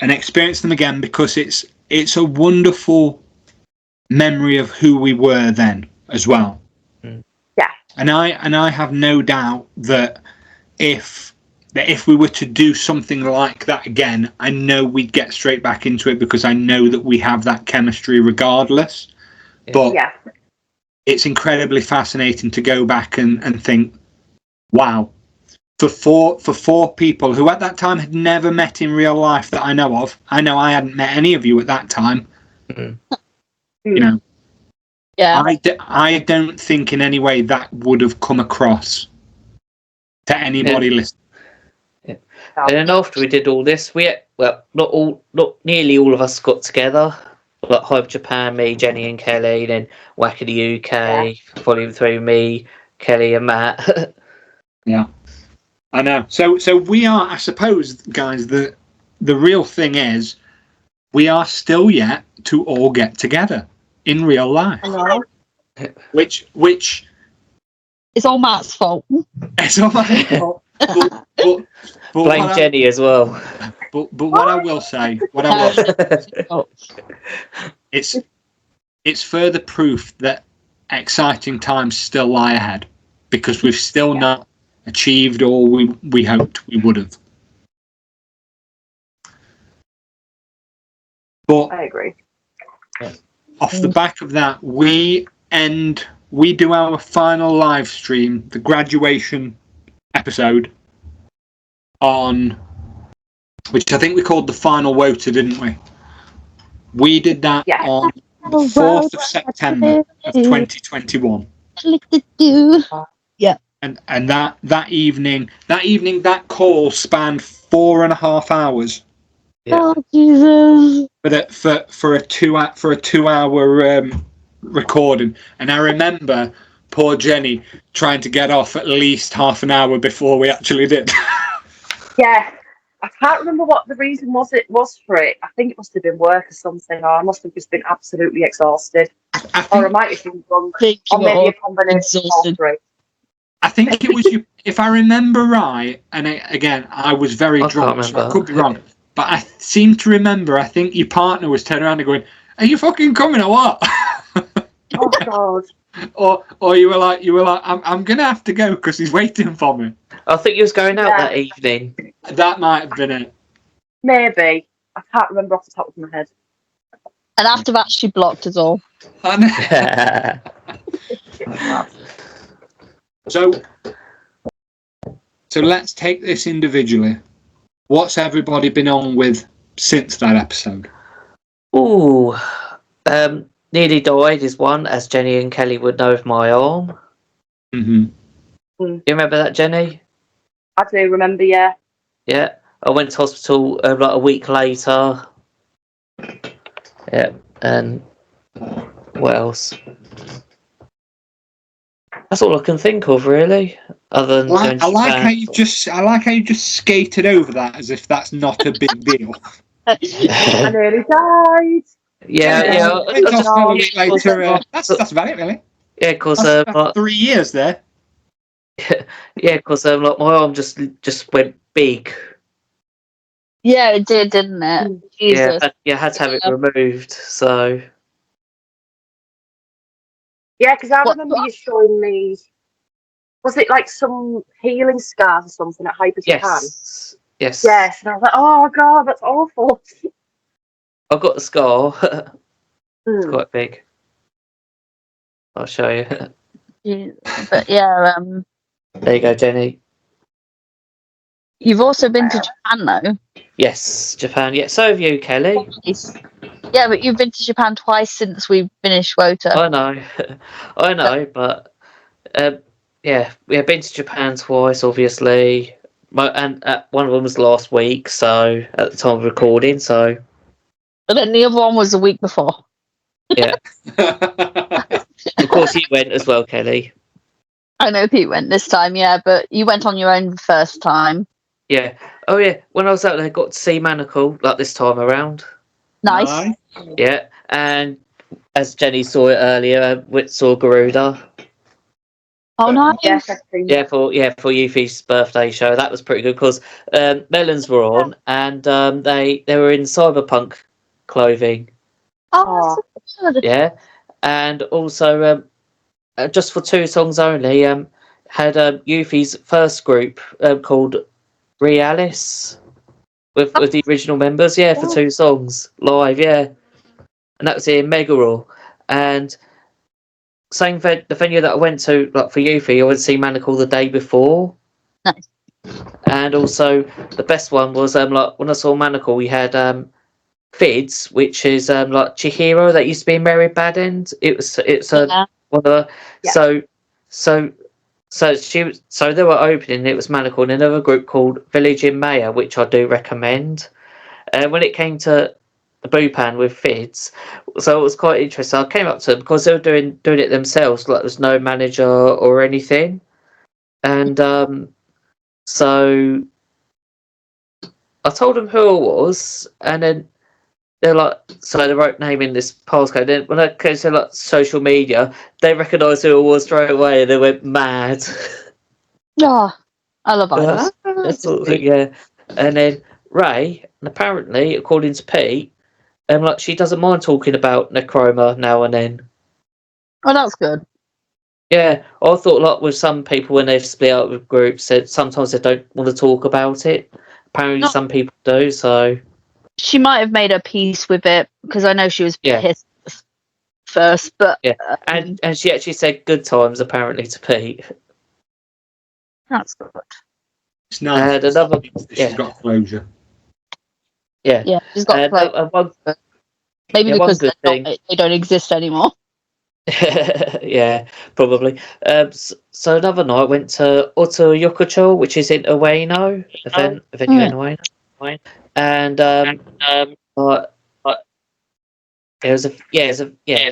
[SPEAKER 1] experience them again, because it's a wonderful memory of who we were then as well.
[SPEAKER 4] Yeah.
[SPEAKER 1] And I have no doubt that if we were to do something like that again, I know we'd get straight back into it, because I know that we have that chemistry regardless. But it's incredibly fascinating to go back and think, wow, for four people who at that time had never met in real life that I know of, I know I hadn't met any of you at that time.
[SPEAKER 3] Yeah.
[SPEAKER 1] I don't think in any way that would have come across to anybody listening.
[SPEAKER 2] Yeah. And then after we did all this, not nearly all of us got together. Like Hype Japan, me, Jenny, and Kelly. Then Whack in the UK, Volume 3, me, Kelly, and Matt.
[SPEAKER 1] Yeah, I know. So we are, I suppose, guys. The real thing is, we are still yet to all get together in real life. Which
[SPEAKER 3] it's all Matt's fault.
[SPEAKER 1] It's all my fault. But
[SPEAKER 2] blame Jenny as well.
[SPEAKER 1] But what I will say, it's further proof that exciting times still lie ahead, because we've still not achieved all we hoped we would have. But
[SPEAKER 4] I agree.
[SPEAKER 1] Off the back of that, we do our final live stream, the graduation episode, on which I think we called the final WOTA, didn't we? We did that on the 4th of September of 2021.
[SPEAKER 3] Yeah.
[SPEAKER 1] And that evening, that call spanned 4.5 hours.
[SPEAKER 3] Yeah. Oh Jesus!
[SPEAKER 1] For a 2 hour recording, and I remember poor Jenny trying to get off at least half an hour before we actually did.
[SPEAKER 4] Yeah, I can't remember what the reason was for it. I think it must have been work or something, or I must have just been absolutely exhausted, or I might have been drunk, or maybe a combination of all three.
[SPEAKER 1] I think it was you. If I remember right, and again, I was very
[SPEAKER 2] I can't
[SPEAKER 1] drunk, so I
[SPEAKER 2] remember.
[SPEAKER 1] could be wrong. But I seem to remember. I think your partner was turning around and going, "Are you fucking coming or what?"
[SPEAKER 4] Oh God.
[SPEAKER 1] or you were like, I'm gonna have to go because he's waiting for me.
[SPEAKER 2] I think you was going out
[SPEAKER 4] Yeah.
[SPEAKER 2] that evening.
[SPEAKER 1] That might have been it.
[SPEAKER 4] Maybe. I can't remember off the top of my head.
[SPEAKER 3] And after that, she blocked us all.
[SPEAKER 1] So let's take this individually. What's everybody been on with since that episode?
[SPEAKER 2] Ooh, nearly died is one, as Jenny and Kelly would know of my arm.
[SPEAKER 1] Mm-hmm.
[SPEAKER 2] You remember that, Jenny?
[SPEAKER 4] I do remember, yeah.
[SPEAKER 2] Yeah, I went to hospital like a week later. Yeah, and what else? That's all I can think of, really. Other than
[SPEAKER 1] I like how you just skated over that as if that's not a big deal.
[SPEAKER 4] I nearly died.
[SPEAKER 2] Yeah.
[SPEAKER 1] Went to hospital a week later. That's about it, really.
[SPEAKER 2] Yeah, because
[SPEAKER 1] That's 3 years there.
[SPEAKER 2] yeah, because like my arm just went big.
[SPEAKER 3] Yeah, it did, didn't it? Jesus.
[SPEAKER 2] Yeah, had to have it removed. So
[SPEAKER 4] Yeah, because I
[SPEAKER 3] What-
[SPEAKER 4] remember you showing me. Was it like some healing scars or something at Hyper Japan?
[SPEAKER 2] yes.
[SPEAKER 4] Yes, and I was like, oh God, that's awful.
[SPEAKER 2] I've got the scar. It's
[SPEAKER 4] Hmm.
[SPEAKER 2] quite big. I'll show you.
[SPEAKER 3] Yeah, but yeah,
[SPEAKER 2] There you go, Jenny.
[SPEAKER 3] you've also been to Japan though.
[SPEAKER 2] Yes, Japan. Yeah, so have you, Kelly.
[SPEAKER 3] Twice. Yeah, but you've been to Japan twice since we finished WOTA.
[SPEAKER 2] I know, I know, but yeah, we have been to Japan twice, obviously, and one of them was last week, so at the time of recording, so
[SPEAKER 3] But then the other one was the week before.
[SPEAKER 2] yeah. Of course, you went as well, Kelly.
[SPEAKER 3] I know Pete went this time, yeah, but you went on your own the first time.
[SPEAKER 2] Yeah. Oh yeah. When I was out there, I got to see Manacle like this time around.
[SPEAKER 3] Nice.
[SPEAKER 2] Yeah, and as Jenny saw it earlier, we saw Garuda.
[SPEAKER 3] Oh, nice.
[SPEAKER 4] Yes, I've seen
[SPEAKER 2] Yeah, for Yuffie's birthday show, that was pretty good because Melons were on and they were in cyberpunk clothing.
[SPEAKER 3] Oh, that's so good.
[SPEAKER 2] Yeah, and also just for 2 songs only, had Yuffie's first group called Realis with the original members. Yeah, for 2 songs live. Yeah, and that was in Mega Raw. And same the venue that I went to, like for Yuffie, I would see Manacle the day before.
[SPEAKER 3] Nice.
[SPEAKER 2] And also the best one was like when I saw Manacle, we had Fids, which is like Chihiro that used to be in Mary Bad End. It's
[SPEAKER 3] Yeah.
[SPEAKER 2] one of the,
[SPEAKER 4] Yeah.
[SPEAKER 2] so they were opening. It was Manacle and another group called Village in Maya, which I do recommend. And when it came to the Bupan with Fids, so it was quite interesting. I came up to them because they were doing it themselves, like there's no manager or anything, and so I told them who I was, and then they're like, so they wrote name in this passcode. Then when I came to like social media, they recognised who I was straight away, and they went mad.
[SPEAKER 3] Oh, I love idols.
[SPEAKER 2] Sort of thing, yeah. And then Ray, and apparently, according to Pete, like she doesn't mind talking about Necroma now and then.
[SPEAKER 3] Oh, that's good.
[SPEAKER 2] Yeah, I thought like with some people when they've split up with groups, that sometimes they don't want to talk about it. Apparently, some people do. So
[SPEAKER 3] She might have made her peace with it because I know she was
[SPEAKER 2] Yeah.
[SPEAKER 3] pissed first, but
[SPEAKER 2] yeah, and she actually said good times apparently to Pete.
[SPEAKER 3] that's good.
[SPEAKER 1] It's nice.
[SPEAKER 2] And another,
[SPEAKER 1] She's got closure.
[SPEAKER 2] yeah,
[SPEAKER 3] Yeah, she's got
[SPEAKER 2] and
[SPEAKER 3] close. Maybe
[SPEAKER 2] yeah, one
[SPEAKER 3] because
[SPEAKER 2] good thing.
[SPEAKER 3] they don't exist anymore.
[SPEAKER 2] yeah, probably. So another night went to Oto Yokocho, which is in Ueno, a venue in Ueno, and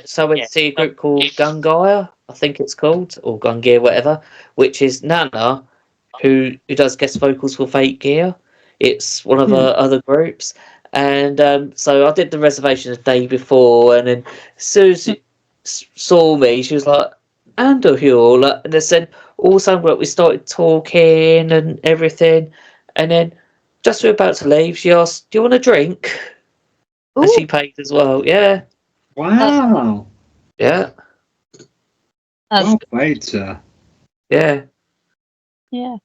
[SPEAKER 2] So I went to see a group called Gungaya, I think it's called, or Gungear, whatever, which is Nana, who does guest vocals for Fake Gear. It's one of her other groups, and so I did the reservation the day before, and then Susie saw me. She was like, "Underhill," and they said, all of a sudden, we started talking and everything. And then, just as we were about to leave, she asked, "Do you want a drink?" And
[SPEAKER 3] Ooh.
[SPEAKER 2] she paid as well. Yeah,
[SPEAKER 1] Wow.
[SPEAKER 2] yeah,
[SPEAKER 3] That's
[SPEAKER 1] Well played, sir.
[SPEAKER 2] yeah.
[SPEAKER 3] Yeah.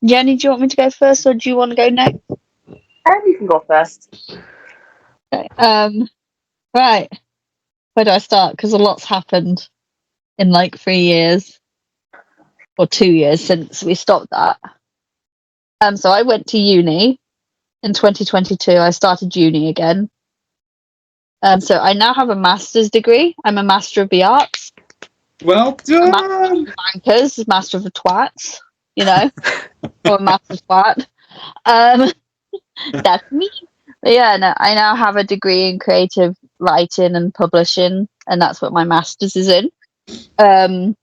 [SPEAKER 3] Jenny, do you want me to go first or do you want to go next?
[SPEAKER 4] You can go first.
[SPEAKER 3] Okay. Right. Where do I start? Because a lot's happened in like 3 years or 2 years since we stopped that. So I went to uni in 2022. I started uni again. So I now have a master's degree. I'm a Master of the Arts.
[SPEAKER 1] Well done.
[SPEAKER 3] Bankers, Master of the Twats, you know, or a Master Twat. That's me. But yeah, no, I now have a degree in creative writing and publishing, and that's what my master's is in. I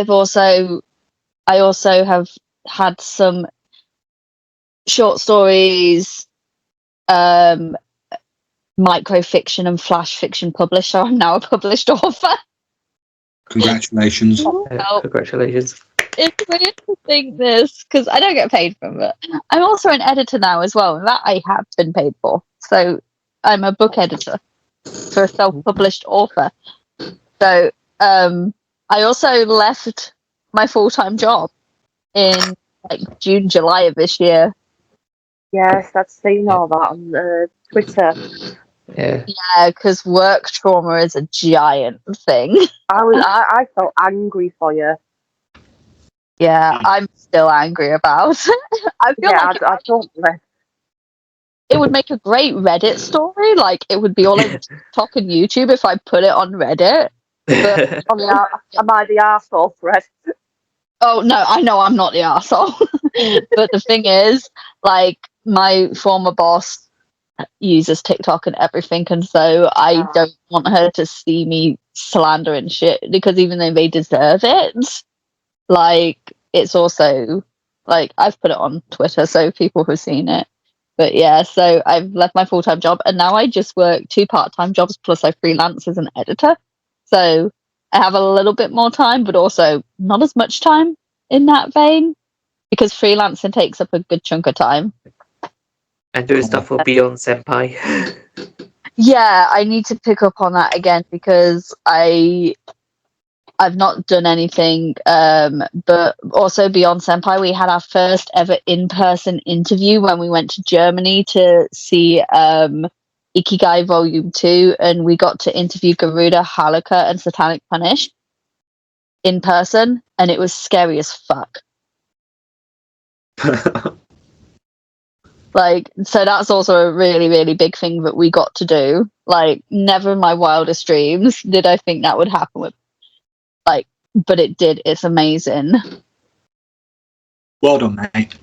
[SPEAKER 3] also have had some short stories, microfiction and flash fiction published. So I'm now a published author.
[SPEAKER 1] Congratulations.
[SPEAKER 3] Oh,
[SPEAKER 2] Congratulations.
[SPEAKER 3] it's really interesting this because I don't get paid from it. I'm also an editor now as well, and that I have been paid for. So I'm a book editor for a self-published author. So I also left my full-time job in like June, July of this year.
[SPEAKER 4] Yes, I've seen all that on Twitter.
[SPEAKER 2] Yeah.
[SPEAKER 3] Yeah, because work trauma is a giant thing.
[SPEAKER 4] I felt angry for you.
[SPEAKER 3] Yeah, I'm still angry about. I feel
[SPEAKER 4] Yeah,
[SPEAKER 3] like
[SPEAKER 4] I don't blame.
[SPEAKER 3] it would make a great Reddit story. Like it would be all over TikTok and YouTube if I put it on Reddit. But
[SPEAKER 4] Am I the arsehole, Fred?
[SPEAKER 3] oh no, I know I'm not the arsehole. But the thing is, like my former boss uses TikTok and everything, and so I don't want her to see me slandering shit because even though they deserve it, like it's also like I've put it on Twitter, so people have seen it. But yeah, so I've left my full-time job and now I just work 2 part-time jobs plus I freelance as an editor. So I have a little bit more time, but also not as much time in that vein because freelancing takes up a good chunk of time.
[SPEAKER 2] And doing stuff for Beyond Senpai.
[SPEAKER 3] Yeah, I need to pick up on that again because I've not done anything. But also Beyond Senpai, we had our first ever in-person interview when we went to Germany to see Ikigai Volume 2, and we got to interview Garuda, Haruka, and Satanic Punish in person, and it was scary as fuck. Like, so that's also a really, really big thing that we got to do. Like, never in my wildest dreams did I think that would happen with, like, but it did. It's amazing.
[SPEAKER 1] Well done, mate.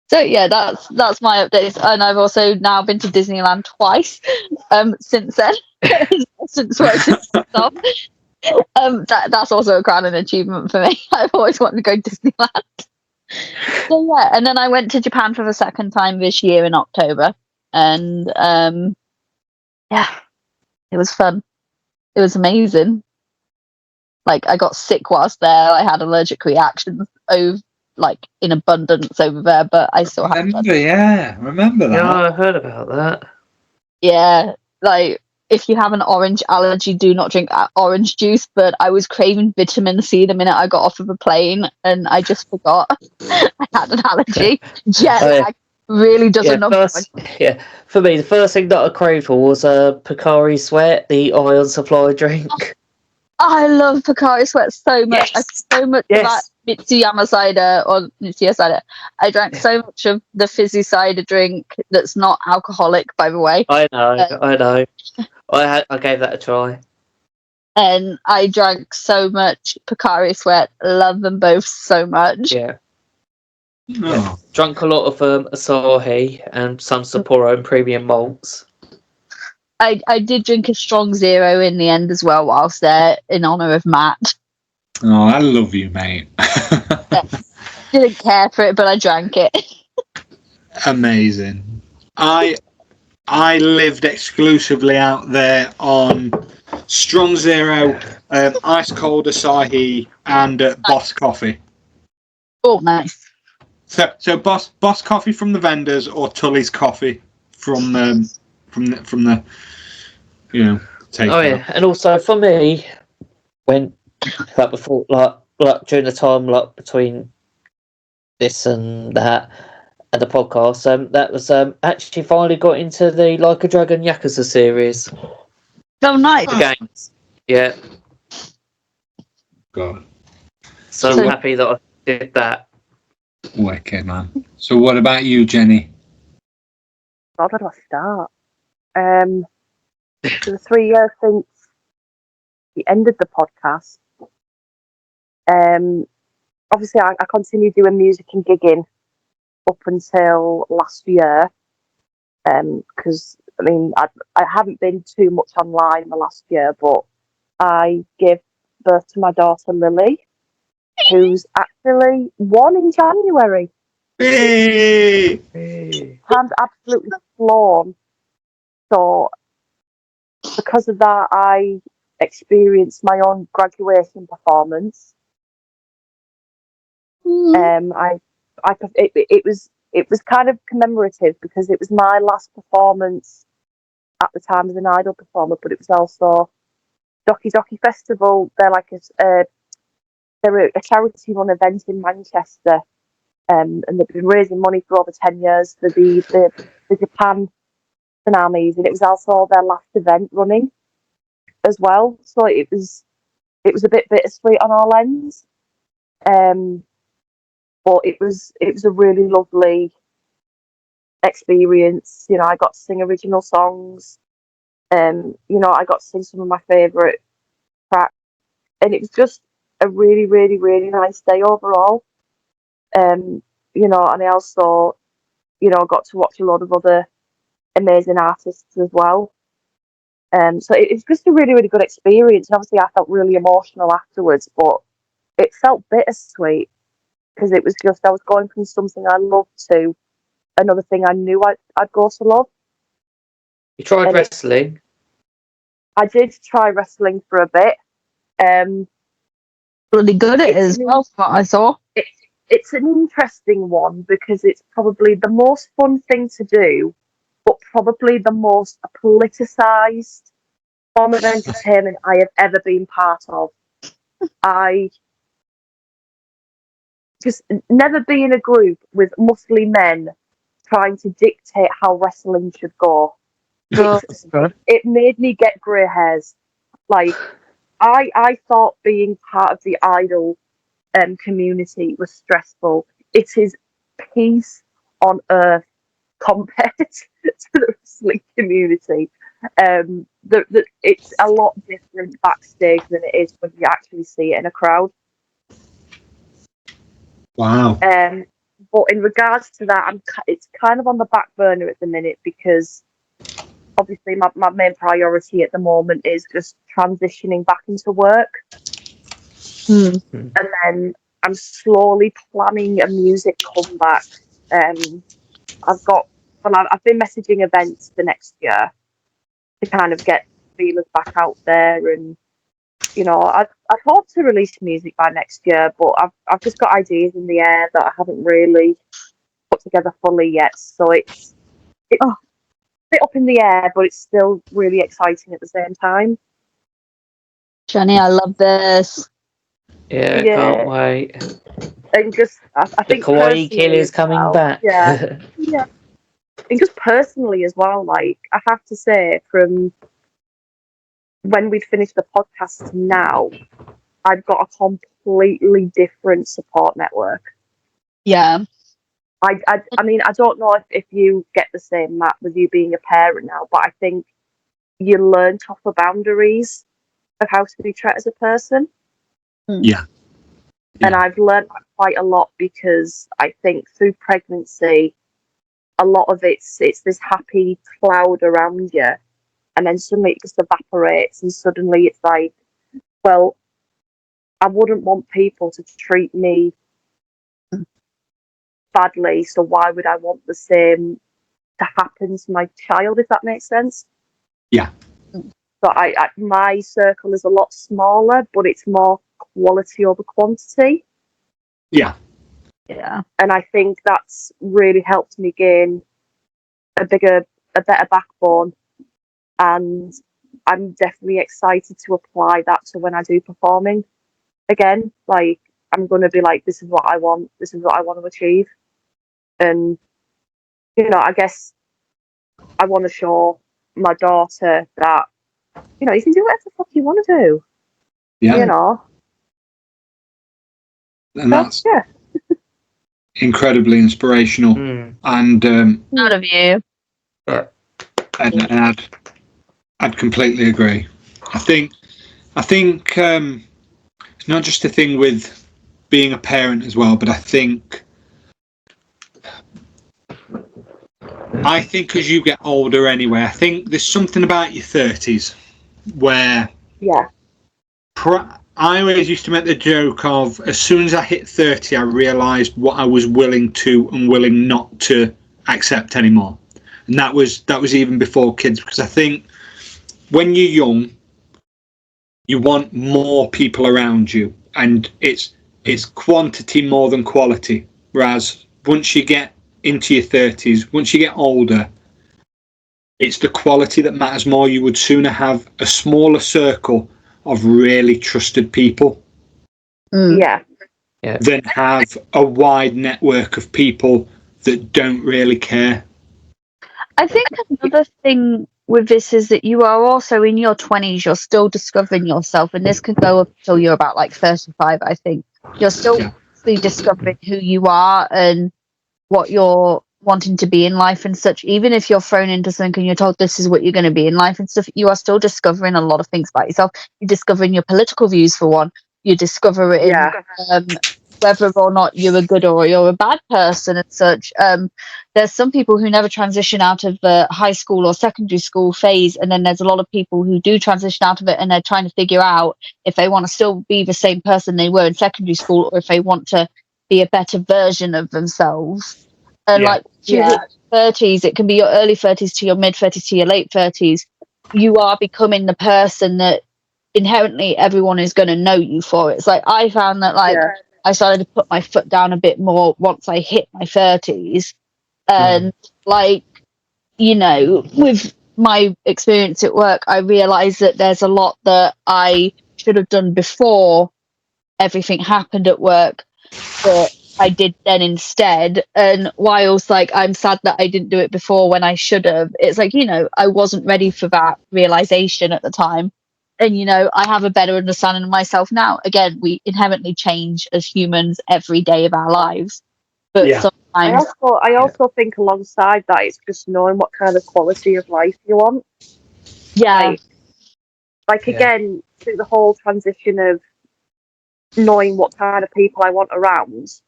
[SPEAKER 3] So yeah, that's my updates, and I've also now been to Disneyland twice since then. Since working stuff. That's also a crowning achievement for me. I've always wanted to go to Disneyland. So yeah, and then I went to Japan for the second time this year in October, and yeah, it was fun. It was amazing. Like I got sick whilst there. I had allergic reactions in abundance over there, but I still had fun.
[SPEAKER 1] Remember that.
[SPEAKER 2] Yeah, I heard about that.
[SPEAKER 3] Yeah, like if you have an orange allergy, do not drink orange juice. But I was craving vitamin C the minute I got off of a plane, and I just forgot I had an allergy. Jet lag really doesn't know.
[SPEAKER 2] For me, the first thing that I craved for was Pocari Sweat, the iron supply drink.
[SPEAKER 3] I love Pocari Sweat so much.
[SPEAKER 2] Yes.
[SPEAKER 3] I so much of that Mitsuyama cider or Mitsuya cider. I drank so much of the fizzy cider drink that's not alcoholic, by the way.
[SPEAKER 2] I know. I gave that a try.
[SPEAKER 3] And I drank so much Pocari Sweat. Love them both so much.
[SPEAKER 2] Yeah.
[SPEAKER 1] Oh.
[SPEAKER 2] Drunk a lot of Asahi and some Sapporo and premium malts.
[SPEAKER 3] I did drink a strong zero in the end as well whilst there in honour of Matt.
[SPEAKER 1] Oh, I love you, mate.
[SPEAKER 3] Didn't care for it, but I drank it.
[SPEAKER 1] Amazing. I lived exclusively out there on Strong Zero, Ice Cold Asahi, and Boss Coffee.
[SPEAKER 3] Oh, nice.
[SPEAKER 1] So Boss Coffee from the vendors, or Tully's Coffee from the takeout.
[SPEAKER 2] Oh yeah, and also for me, when before like during the time between this and that and the podcast, that was actually finally got into the Like a Dragon Yakuza series.
[SPEAKER 3] So nice.
[SPEAKER 2] The games. Yeah.
[SPEAKER 1] God.
[SPEAKER 2] So
[SPEAKER 1] So
[SPEAKER 2] I'm
[SPEAKER 1] what-
[SPEAKER 2] happy that I did that.
[SPEAKER 1] Wicked, man. So what about you, Jenny?
[SPEAKER 4] How did I start? It was 3 years since we ended the podcast. Obviously, I continued doing music and gigging up until last year. Because I mean, I haven't been too much online the last year, but I gave birth to my daughter Lily, who's actually 1 in January.
[SPEAKER 1] Hey!
[SPEAKER 4] I'm absolutely flown. So because of that, I experienced my own graduation performance. It was kind of commemorative because it was my last performance at the time as an idol performer, but it was also Doki Doki Festival. They're a charity-run event in Manchester, and they've been raising money for over 10 years for the Japan tsunamis, and it was also their last event running as well. So it was a bit bittersweet on all ends. But it was a really lovely experience. You know, I got to sing original songs. I got to sing some of my favourite tracks, and it was just a really, really, really nice day overall. And I also, got to watch a lot of other amazing artists as well. So it's just a really, really good experience. And obviously, I felt really emotional afterwards, but it felt bittersweet because it was just I was going from something I loved to another thing I knew I'd go to love.
[SPEAKER 2] You tried
[SPEAKER 4] And
[SPEAKER 2] wrestling?
[SPEAKER 4] I did try wrestling for a bit.
[SPEAKER 3] Really good at it as well, from what I saw.
[SPEAKER 4] It's an interesting one because it's probably the most fun thing to do, but probably the most politicised form of entertainment I have ever been part of. I just never be in a group with muscly men trying to dictate how wrestling should go. It made me get grey hairs. Like, I thought being part of the idol community was stressful. It is peace on earth compared to the wrestling community. It's a lot different backstage than it is when you actually see it in a crowd.
[SPEAKER 1] Wow.
[SPEAKER 4] But in regards to that, it's kind of on the back burner at the minute because obviously my main priority at the moment is just transitioning back into work. And then I'm slowly planning a music comeback. I've been messaging events for next year to kind of get feelers back out there, and I'd hope to release music by next year, but I've just got ideas in the air that I haven't really put together fully yet. So it's a bit up in the air, but it's still really exciting at the same time.
[SPEAKER 3] Jenny, I love this.
[SPEAKER 2] Yeah, can't wait.
[SPEAKER 4] And just, I think
[SPEAKER 2] the Kawaii Killer's coming back.
[SPEAKER 4] Yeah, yeah. And just personally as well, like, I have to say, from when we'd finished the podcast to now, I've got a completely different support network.
[SPEAKER 3] Yeah.
[SPEAKER 4] I mean, I don't know if you get the same, Matt, with you being a parent now, but I think you learn tougher boundaries of how to be treated as a person.
[SPEAKER 1] Yeah.
[SPEAKER 4] And I've learned that quite a lot because I think through pregnancy, a lot of it's this happy cloud around you, and then suddenly it just evaporates, and suddenly it's like, well, I wouldn't want people to treat me badly, so why would I want the same to happen to my child, if that makes sense?
[SPEAKER 1] Yeah.
[SPEAKER 4] So my circle is a lot smaller, but it's more quality over quantity.
[SPEAKER 1] Yeah.
[SPEAKER 3] Yeah.
[SPEAKER 4] And I think that's really helped me gain a better backbone. And I'm definitely excited to apply that to when I do performing again. Like, I'm going to be like, this is what I want. This is what I want to achieve. And, you know, I guess I want to show my daughter that, you know, you can do whatever the fuck you want to do.
[SPEAKER 1] Yeah.
[SPEAKER 4] You know?
[SPEAKER 1] And that's
[SPEAKER 4] yeah.
[SPEAKER 1] incredibly inspirational. And
[SPEAKER 3] Proud of you.
[SPEAKER 2] Yeah.
[SPEAKER 1] and I'd completely agree. I think it's not just a thing with being a parent as well, but I think as you get older anyway, I think there's something about your 30s where I always used to make the joke of, as soon as I hit 30, I realised what I was willing to and willing not to accept anymore. And that was even before kids, because I think when you're young, you want more people around you, and it's quantity more than quality. Whereas once you get into your 30s, once you get older, it's the quality that matters more. You would sooner have a smaller circle of really trusted people than have a wide network of people that don't really care.
[SPEAKER 3] I think another thing with this is that you are also in your 20s, you're still discovering yourself, and this could go up until you're about like 35, I think. You're still discovering who you are and what you're wanting to be in life and such. Even if you're thrown into something and you're told this is what you're going to be in life and stuff, you are still discovering a lot of things about yourself. You're discovering your political views, for one. You discover it in whether or not you're a good or you're a bad person and such. There's some people who never transition out of the high school or secondary school phase, and then there's a lot of people who do transition out of it and they're trying to figure out if they want to still be the same person they were in secondary school or if they want to be a better version of themselves. And like you hit 30s, it can be your early 30s to your mid 30s to your late 30s. You are becoming the person that inherently everyone is going to know you for. It's like I found that I started to put my foot down a bit more once I hit my 30s. And like, you know, with my experience at work, I realized that there's a lot that I should have done before everything happened at work that I did then instead. And whilst like I'm sad that I didn't do it before when I should have, it's like, you know, I wasn't ready for that realization at the time. And, you know, I have a better understanding of myself now. Again, we inherently change as humans every day of our lives. But sometimes
[SPEAKER 4] I also think alongside that, it's just knowing what kind of quality of life you want. Like again, through the whole transition of knowing what kind of people I want around,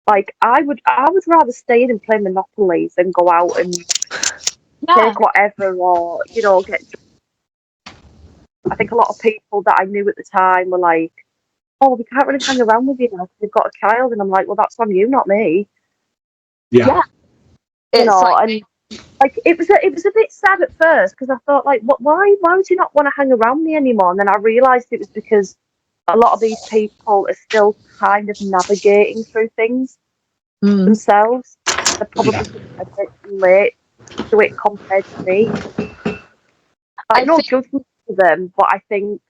[SPEAKER 4] like I would rather stay in and play Monopoly than go out and take whatever, or, you know, get. I think a lot of people that I knew at the time were like, "Oh, we can't really hang around with you now because you've got a child," and I'm like, "Well, that's on you, not me." You know, and like it was a bit sad at first because I thought, like, why would you not want to hang around me anymore? And then I realised it was because a lot of these people are still kind of navigating through things themselves. They're probably a bit late to it compared to me. No judgment to them, but I think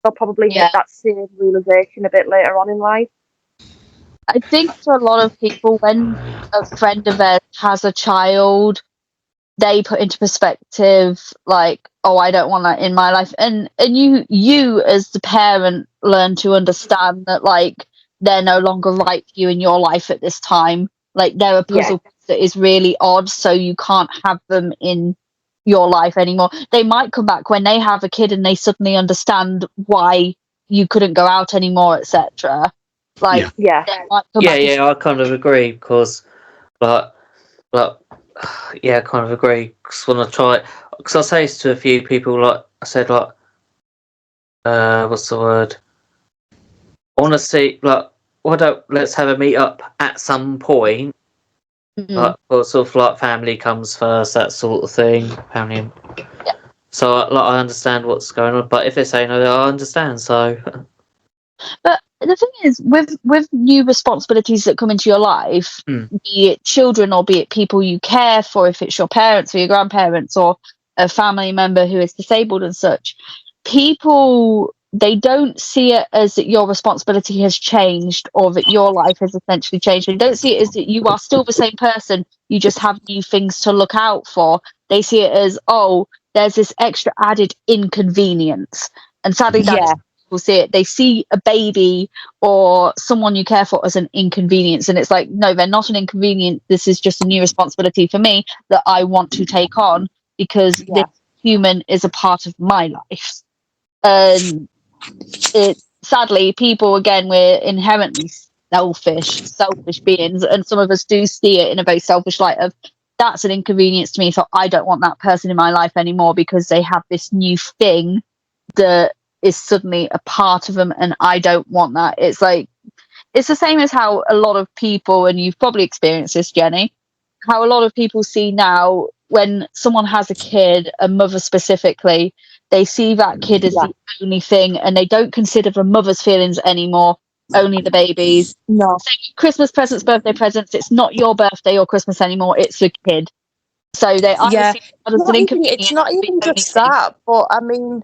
[SPEAKER 4] they'll probably hit that same realisation a bit later on in life.
[SPEAKER 3] I think for a lot of people, when a friend of theirs has a child, they put into perspective, like, oh, I don't want that in my life. And you as the parent learn to understand that, like, they're no longer right for you in your life at this time. Like, they're a puzzle piece that is really odd, so you can't have them in your life anymore. They might come back when they have a kid and they suddenly understand why you couldn't go out anymore, etc. Like,
[SPEAKER 2] I kind of agree because, I kind of agree because when I try, because I say this to a few people, like I said, like, what's the word? I want to see, like, let's have a meet up at some point. Like, sort of like family comes first, that sort of thing. Family. So I understand what's going on, but if they say no, I understand. So
[SPEAKER 3] But the thing is, with new responsibilities that come into your life, be it children or be it people you care for, if it's your parents or your grandparents or a family member who is disabled and such, people, they don't see it as that your responsibility has changed or that your life has essentially changed. They don't see it as that you are still the same person, you just have new things to look out for. They see it as, oh, there's this extra added inconvenience. And sadly, that's people see it. They see a baby or someone you care for as an inconvenience, and it's like, no, they're not an inconvenience. This is just a new responsibility for me that I want to take on because this human is a part of my life. And it, sadly, people, again, we're inherently selfish beings, and some of us do see it in a very selfish light of, that's an inconvenience to me, so I don't want that person in my life anymore because they have this new thing that is suddenly a part of them, and I don't want that. It's like, it's the same as how a lot of people, and you've probably experienced this, Jenny, how a lot of people see now when someone has a kid, a mother specifically, they see that kid as the only thing, and they don't consider the mother's feelings anymore, only the baby's.
[SPEAKER 4] No.
[SPEAKER 3] Christmas presents, birthday presents, it's not your birthday or Christmas anymore, it's the kid. So they either see it as an inconvenience.
[SPEAKER 5] It's not even just that, but I mean,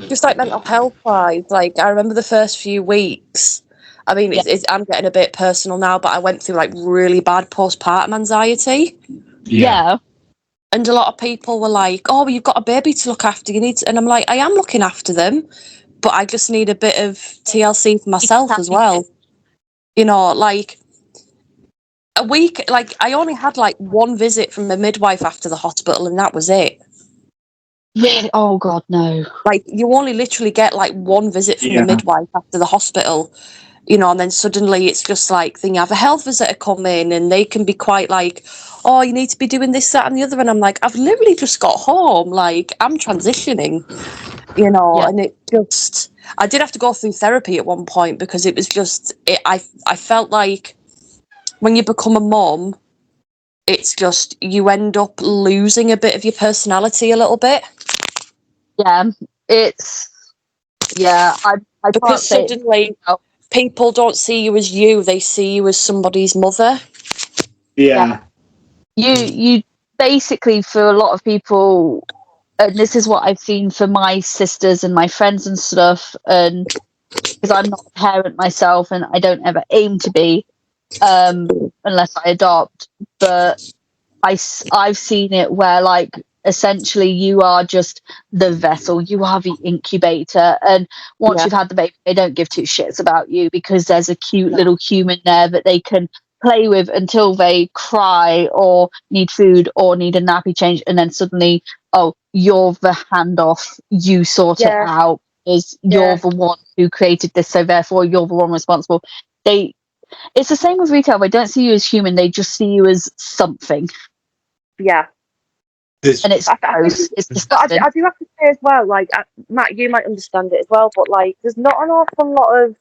[SPEAKER 5] just like mental health wise, like I remember the first few weeks. I mean, I'm getting a bit personal now, but I went through like really bad postpartum anxiety.
[SPEAKER 3] Yeah.
[SPEAKER 5] And a lot of people were like, "Oh, well, you've got a baby to look after. You need to," and I'm like, I am looking after them, but I just need a bit of TLC for myself as well. You know, like a week, like I only had like one visit from the midwife after the hospital, and that was it.
[SPEAKER 3] Really? Oh God, no.
[SPEAKER 5] Like you only literally get like one visit from the midwife after the hospital, you know, and then suddenly it's just like, then you have a health visitor come in and they can be quite like, oh, you need to be doing this, that and the other. And I'm like, I've literally just got home. Like I'm transitioning, you know, and it just, I did have to go through therapy at one point because it was just, I felt like when you become a mum, it's just, you end up losing a bit of your personality a little bit.
[SPEAKER 3] Yeah, it's, I
[SPEAKER 5] because suddenly people don't see you as you, they see you as somebody's mother.
[SPEAKER 1] Yeah.
[SPEAKER 3] You basically, for a lot of people, and this is what I've seen for my sisters and my friends and stuff, and because I'm not a parent myself and I don't ever aim to be, unless I adopt, but I've seen it where, like, essentially you are just the vessel, you are the incubator, and once you've had the baby, they don't give two shits about you because there's a cute little human there that they can play with until they cry or need food or need a nappy change, and then suddenly, oh, you're the handoff, you sort it out because you're the one who created this, so therefore you're the one responsible. It's the same with retail. They don't see you as human, they just see you as something.
[SPEAKER 4] Yeah.
[SPEAKER 3] And it's gross. It's disgusting.
[SPEAKER 4] I do have to say as well, like, Matt, you might understand it as well, but like, there's not an awful lot of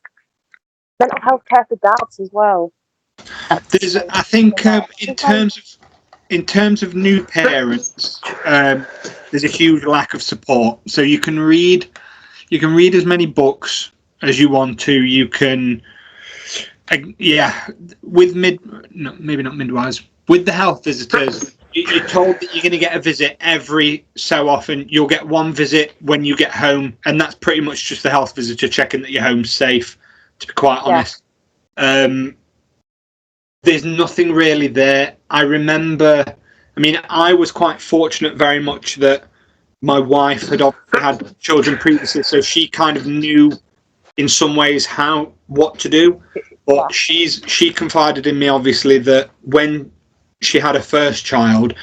[SPEAKER 4] mental health care for dads as well.
[SPEAKER 1] There's, I think, in terms of new parents, there's a huge lack of support. So you can read as many books as you want to. You can, with maybe not midwives, with the health visitors. You're told that you're going to get a visit every so often. You'll get one visit when you get home, and that's pretty much just the health visitor checking that your home's safe, to be quite honest. There's nothing really there. I remember, I mean, I was quite fortunate very much that my wife had children previously, so she kind of knew in some ways what to do. But she confided in me, obviously, that when she had her first child,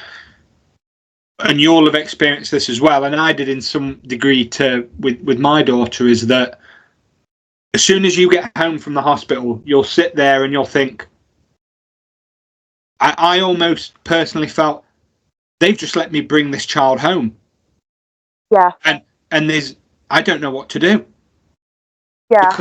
[SPEAKER 1] and you'll have experienced this as well, and I did in some degree with my daughter, is that as soon as you get home from the hospital, you'll sit there and you'll think, I almost personally felt they've just let me bring this child home.
[SPEAKER 4] Yeah.
[SPEAKER 1] And I don't know what to do.
[SPEAKER 4] Yeah.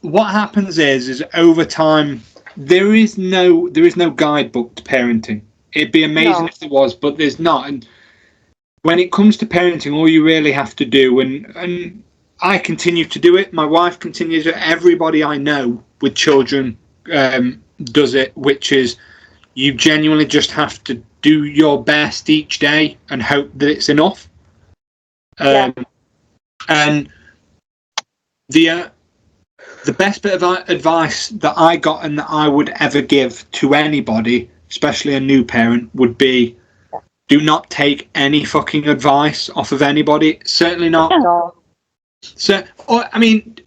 [SPEAKER 1] What happens is over time, there is no guidebook to parenting. It'd be amazing if there was, but there's not. And when it comes to parenting, all you really have to do, and I continue to do it, my wife continues it, everybody I know with children does it, which is you genuinely just have to do your best each day and hope that it's enough. And the best bit of advice that I got and that I would ever give to anybody, especially a new parent, would be do not take any fucking advice off of anybody. Certainly not. So, I mean,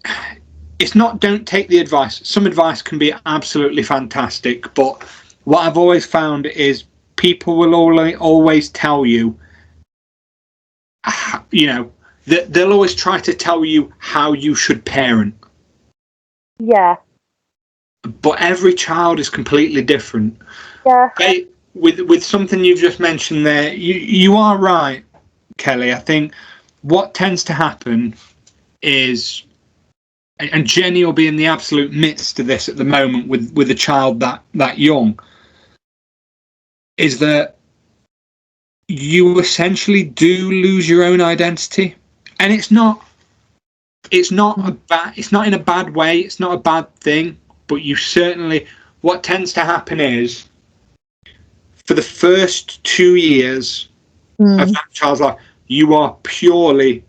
[SPEAKER 1] it's not don't take the advice. Some advice can be absolutely fantastic, but what I've always found is people will always tell you, you know, that they'll always try to tell you how you should parent.
[SPEAKER 4] Yeah.
[SPEAKER 1] But every child is completely different.
[SPEAKER 4] Yeah.
[SPEAKER 1] With something you've just mentioned there, you are right, Kelly. I think what tends to happen is, and Jenny will be in the absolute midst of this at the moment with a child that young, is that you essentially do lose your own identity, and it's not in a bad way. It's not a bad thing, but you certainly, what tends to happen is, for the first 2 years of that child's life, you are purely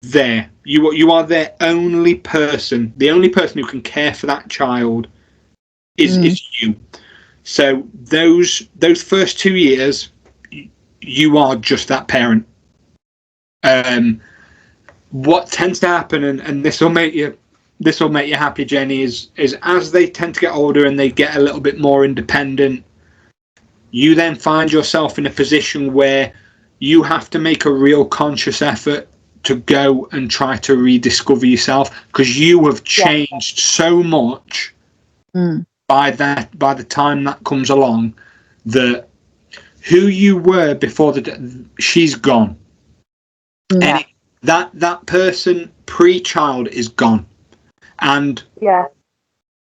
[SPEAKER 1] there. You are their only person. The only person who can care for that child is you. So those first 2 years, you are just that parent. What tends to happen, and this will make you happy, Jenny, is as they tend to get older and they get a little bit more independent, you then find yourself in a position where you have to make a real conscious effort to go and try to rediscover yourself, because you have changed so much by the time that comes along, that who you were before she's gone. And that person pre-child is gone. And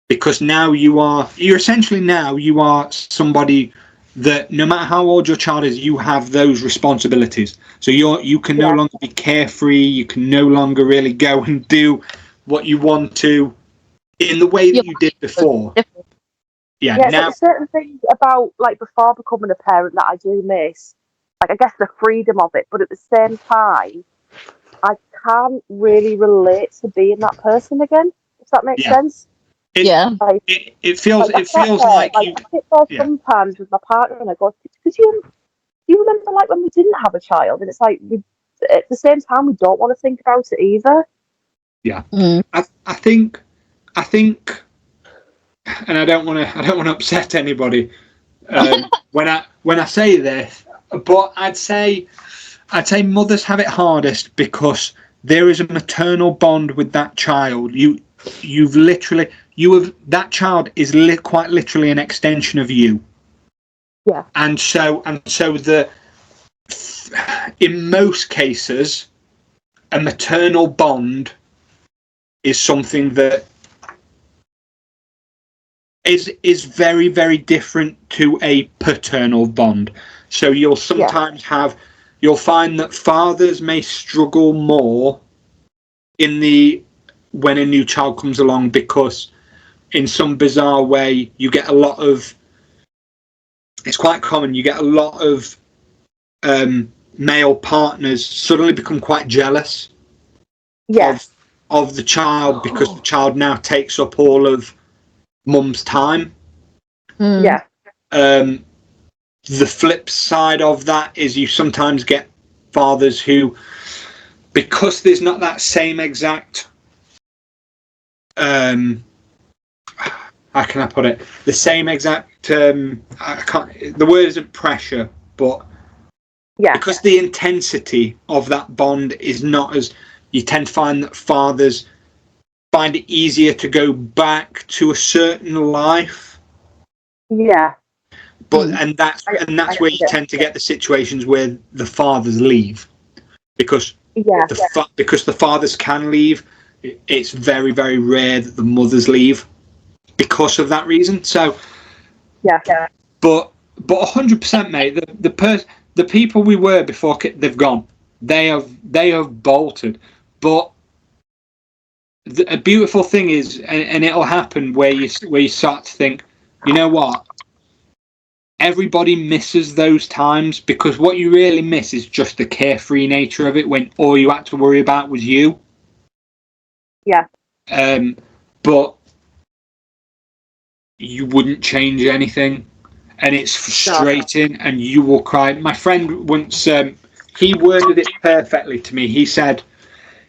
[SPEAKER 1] because now you are somebody that no matter how old your child is, you have those responsibilities. So you can no longer be carefree. You can no longer really go and do what you want to in the way that you did before.
[SPEAKER 4] Yeah,
[SPEAKER 1] now
[SPEAKER 4] there's certain things about, like, before becoming a parent that I do miss. Like, I guess the freedom of it, but at the same time, I can't really relate to being that person again, if that makes sense.
[SPEAKER 1] It feels like you.
[SPEAKER 4] I sit there sometimes with my partner and I go, do you remember, like, when we didn't have a child? And it's like, at the same time, we don't want to think about it either.
[SPEAKER 1] Yeah, I think, and I don't want to upset anybody when I say this, but I'd say mothers have it hardest because there is a maternal bond with that child. That child is quite literally an extension of you.
[SPEAKER 4] Yeah.
[SPEAKER 1] And so in most cases, a maternal bond is something that is very, very different to a paternal bond. So you'll sometimes you'll find that fathers may struggle more when a new child comes along, because in some bizarre way you get it's quite common, you get a lot of male partners suddenly become quite jealous of the child, because the child now takes up all of mum's time. The flip side of that is you sometimes get fathers who, because there's not that same exact how can I put it? The same exact the word isn't pressure, but because the intensity of that bond is not as, you tend to find that fathers find it easier to go back to a certain life. But and that's where you tend to get the situations where the fathers leave, because the fathers can leave. It's very, very rare that the mothers leave because of that reason. So but 100%, mate, the people we were before they've gone. They have bolted. But a beautiful thing is, and it'll happen where you start to think, you know what? Everybody misses those times, because what you really miss is just the carefree nature of it, when all you had to worry about was you.
[SPEAKER 4] Yeah.
[SPEAKER 1] But you wouldn't change anything, and it's frustrating, and you will cry. My friend once, he worded it perfectly to me. He said,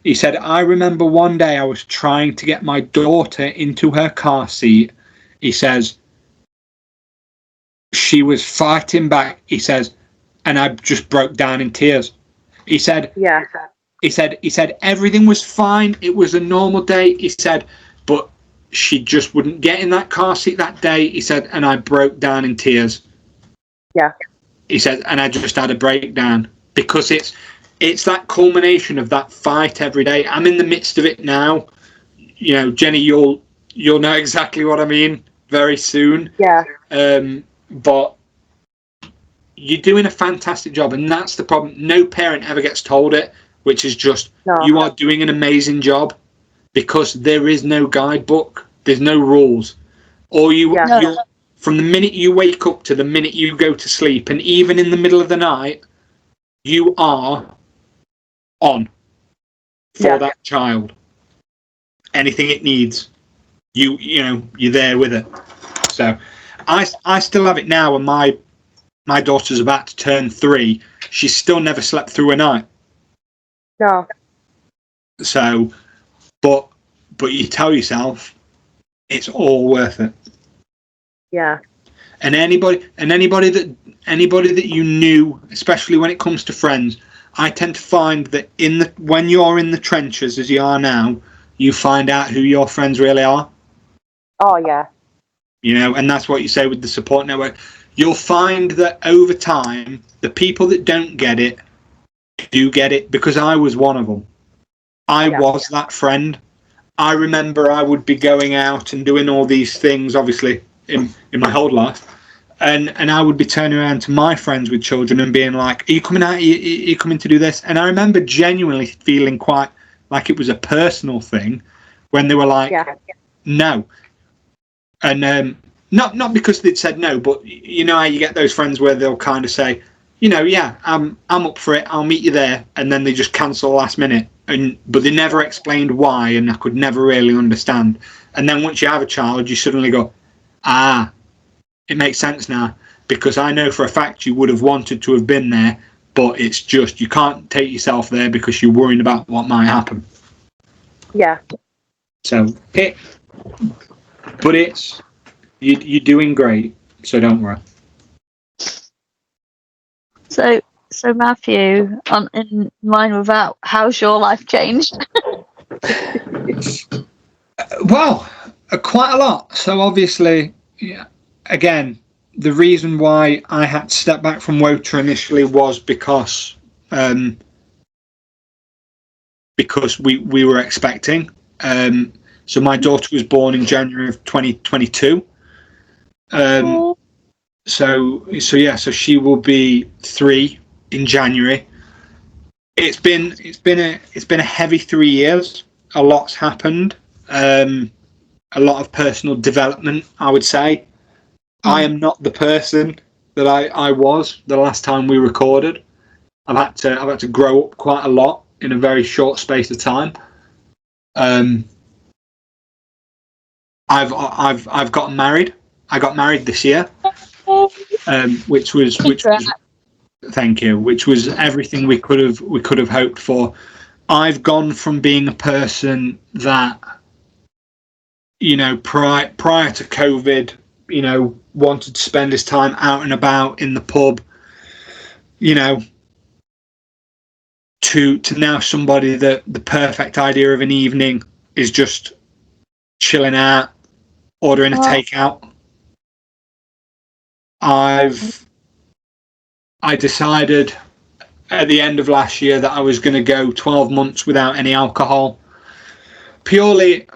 [SPEAKER 1] I remember one day I was trying to get my daughter into her car seat. He says, she was fighting back. He says, and I just broke down in tears. He said,
[SPEAKER 4] yeah.
[SPEAKER 1] He said everything was fine. It was a normal day. He said, but she just wouldn't get in that car seat that day. He said, and I broke down in tears.
[SPEAKER 4] Yeah.
[SPEAKER 1] He said, and I just had a breakdown, because it's that culmination of that fight every day. I'm in the midst of it now. You know, Jenny, you'll know exactly what I mean very soon.
[SPEAKER 4] Yeah.
[SPEAKER 1] But you're doing a fantastic job, and that's the problem. No parent ever gets told it, which is just, you are doing an amazing job, because there is no guidebook. There's no rules. Or from the minute you wake up to the minute you go to sleep, and even in the middle of the night, you are on for that child. Anything it needs, you're there with it. So I still have it now, and my daughter's about to turn 3. She's still never slept through a night.
[SPEAKER 4] No.
[SPEAKER 1] So, but you tell yourself it's all worth it.
[SPEAKER 4] Yeah.
[SPEAKER 1] And anybody that you knew, especially when it comes to friends, I tend to find that when you're in the trenches as you are now, you find out who your friends really are.
[SPEAKER 4] Oh yeah.
[SPEAKER 1] You know, and that's what you say with the support network. You'll find that over time, the people that don't get it do get it, because I was one of them. I was that friend. I remember I would be going out and doing all these things, obviously, in my whole life. And I would be turning around to my friends with children and being like, are you coming out? Are you coming to do this? And I remember genuinely feeling quite like it was a personal thing when they were like, no. And not because they'd said no, but you know how you get those friends where they'll kind of say, I'm up for it, I'll meet you there, and then they just cancel last minute. But they never explained why, and I could never really understand. And then once you have a child, you suddenly go, it makes sense now, because I know for a fact you would have wanted to have been there, but it's just you can't take yourself there because you're worrying about what might happen.
[SPEAKER 4] Yeah.
[SPEAKER 1] So you're doing great, so don't worry.
[SPEAKER 3] So Matthew, in line with that, how's your life changed?
[SPEAKER 1] Well, quite a lot. So obviously, again, the reason why I had to step back from WOTA initially was because we were expecting. So my daughter was born in January of 2022. So she will be 3 in January. It's been a heavy 3 years. A lot's happened. A lot of personal development, I would say. I am not the person that I was the last time we recorded. I've had to grow up quite a lot in a very short space of time. I've gotten married. I got married this year, which was thank you, which was everything we could have hoped for. I've gone from being a person that, prior to COVID, wanted to spend his time out and about in the pub, to now somebody that the perfect idea of an evening is just chilling out, ordering a takeout. I decided at the end of last year that I was going to go 12 months without any alcohol, purely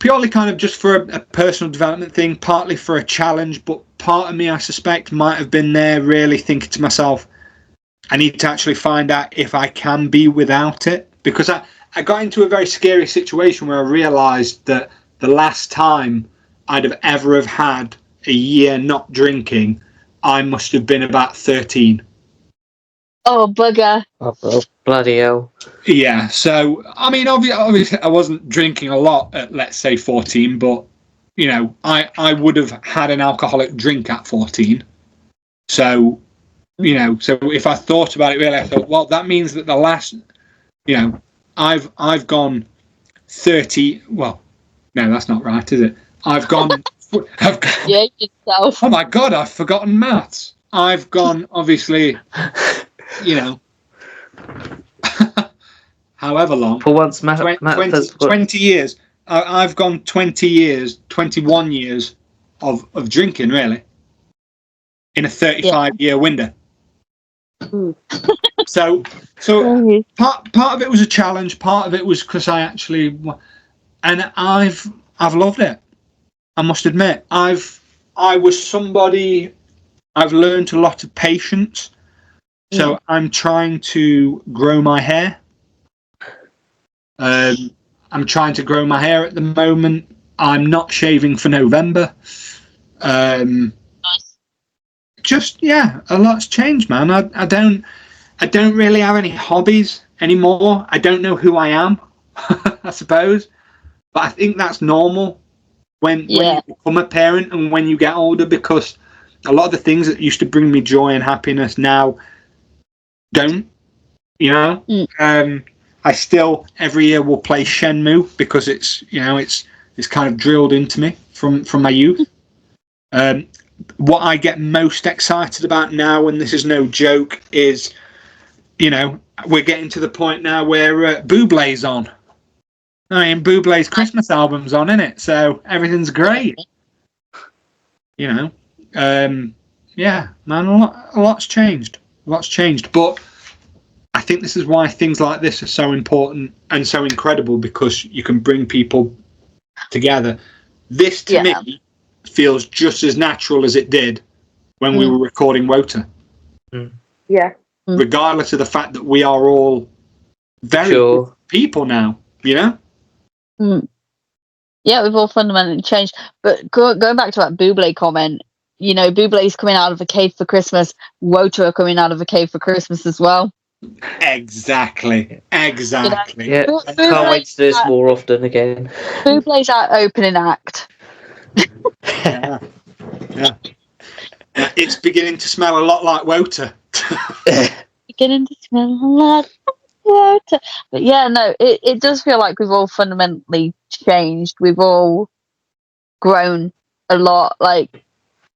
[SPEAKER 1] kind of just for a personal development thing, partly for a challenge, but part of me, I suspect, might have been there really thinking to myself, I need to actually find out if I can be without it, because I got into a very scary situation where I realised that the last time I'd have ever have had a year not drinking, I must have been about 13.
[SPEAKER 3] Oh, bugger.
[SPEAKER 2] Oh, bloody hell.
[SPEAKER 1] Yeah, so, I mean, obviously I wasn't drinking a lot at, let's say, 14, but, you know, I would have had an alcoholic drink at 14. So, you know, so if I thought about it really, I thought, well, that means that the last, you know, I've gone 30, well, no, that's not right, is it? I've gone
[SPEAKER 3] Yeah, yourself.
[SPEAKER 1] oh my God, I've forgotten maths. I've gone, obviously, you know, however long.
[SPEAKER 2] For once, Matt
[SPEAKER 1] 20 years. I've gone 20 years, 21 years of drinking, really, in a 35-year window. So part of it was a challenge. Part of it was because I actually, and I've loved it. I must admit, I was somebody. I've learned a lot of patience. So I'm trying to grow my hair. I'm trying to grow my hair at the moment. I'm not shaving for November.
[SPEAKER 3] Nice.
[SPEAKER 1] Just a lot's changed, man. I don't really have any hobbies anymore. I don't know who I am, I suppose. But I think that's normal when you become a parent and when you get older, because a lot of the things that used to bring me joy and happiness now don't. You know, I still every year will play Shenmue because it's kind of drilled into me from my youth. What I get most excited about now, and this is no joke, is, you know, we're getting to the point now where Bublé's on. I mean, Bublé's Christmas album's on, innit? So everything's great. You know, yeah, man, a lot's changed. But I think this is why things like this are so important and so incredible, because you can bring people together. This, to me, feels just as natural as it did when we were recording WOTA.
[SPEAKER 4] Yeah.
[SPEAKER 1] Regardless of the fact that we are all very good people now, you know?
[SPEAKER 3] Yeah, we've all fundamentally changed. But going back to that Bublé comment, you know, Bublé's coming out of a cave for Christmas. WOTA are coming out of a cave for Christmas as well.
[SPEAKER 1] Exactly.
[SPEAKER 2] Yeah,
[SPEAKER 3] Bublé's
[SPEAKER 2] can't wait to do this more often again.
[SPEAKER 3] Bublé's our opening act.
[SPEAKER 1] Yeah. It's beginning to smell a lot like WOTA.
[SPEAKER 3] Beginning to smell a lot like WOTA. But yeah, no, it does feel like we've all fundamentally changed. We've all grown a lot. Like,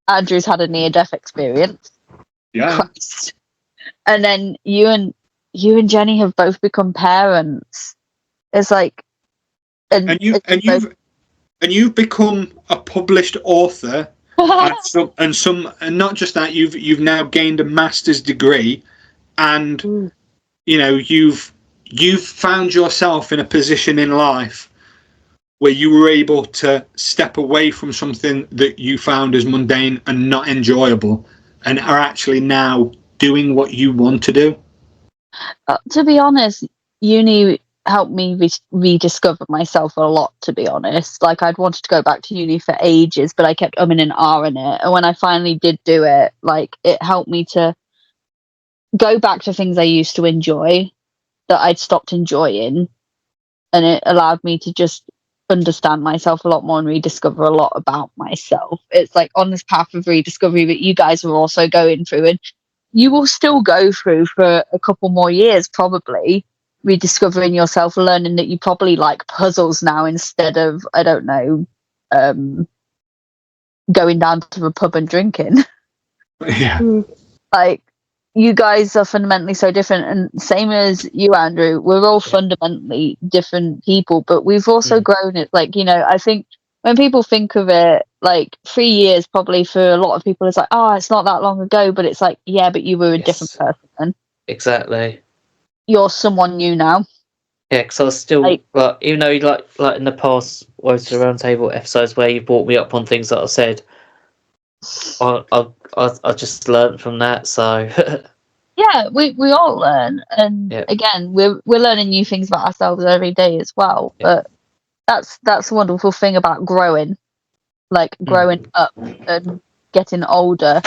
[SPEAKER 3] Andrew's had a near-death experience.
[SPEAKER 1] Yeah.
[SPEAKER 3] Christ. And then you and Jenny have both become parents. It's like, and
[SPEAKER 1] you've become a published author, and not just that, you've now gained a master's degree, and you know, you've found yourself in a position in life where you were able to step away from something that you found as mundane and not enjoyable, and are actually now doing what you want to do.
[SPEAKER 3] To be honest, uni helped me rediscover myself a lot, to be honest. Like, I'd wanted to go back to uni for ages, but I kept umming and ahhing it. And when I finally did do it, like, it helped me to go back to things I used to enjoy that I'd stopped enjoying. And it allowed me to just understand myself a lot more and rediscover a lot about myself. It's like on this path of rediscovery that you guys are also going through, and you will still go through for a couple more years, probably, rediscovering yourself, learning that you probably like puzzles now instead of, I don't know, going down to the pub and drinking.
[SPEAKER 1] Yeah.
[SPEAKER 3] Like, you guys are fundamentally so different, and same as you, Andrew, we're all fundamentally different people, but we've also grown it. Like, you know, I think when people think of it, like 3 years probably for a lot of people, it's like, oh, it's not that long ago, but it's like, yeah, but you were a different person.
[SPEAKER 2] Exactly.
[SPEAKER 3] You're someone new now.
[SPEAKER 2] Yeah, because I was still, like, even though like in the past WOTA Roundtable episodes where you brought me up on things that I said, I just learned from that, so...
[SPEAKER 3] Yeah, we all learn, and
[SPEAKER 2] Yeah.
[SPEAKER 3] again, we're learning new things about ourselves every day as well.
[SPEAKER 2] Yeah.
[SPEAKER 3] But that's a wonderful thing about growing, like growing up and getting older.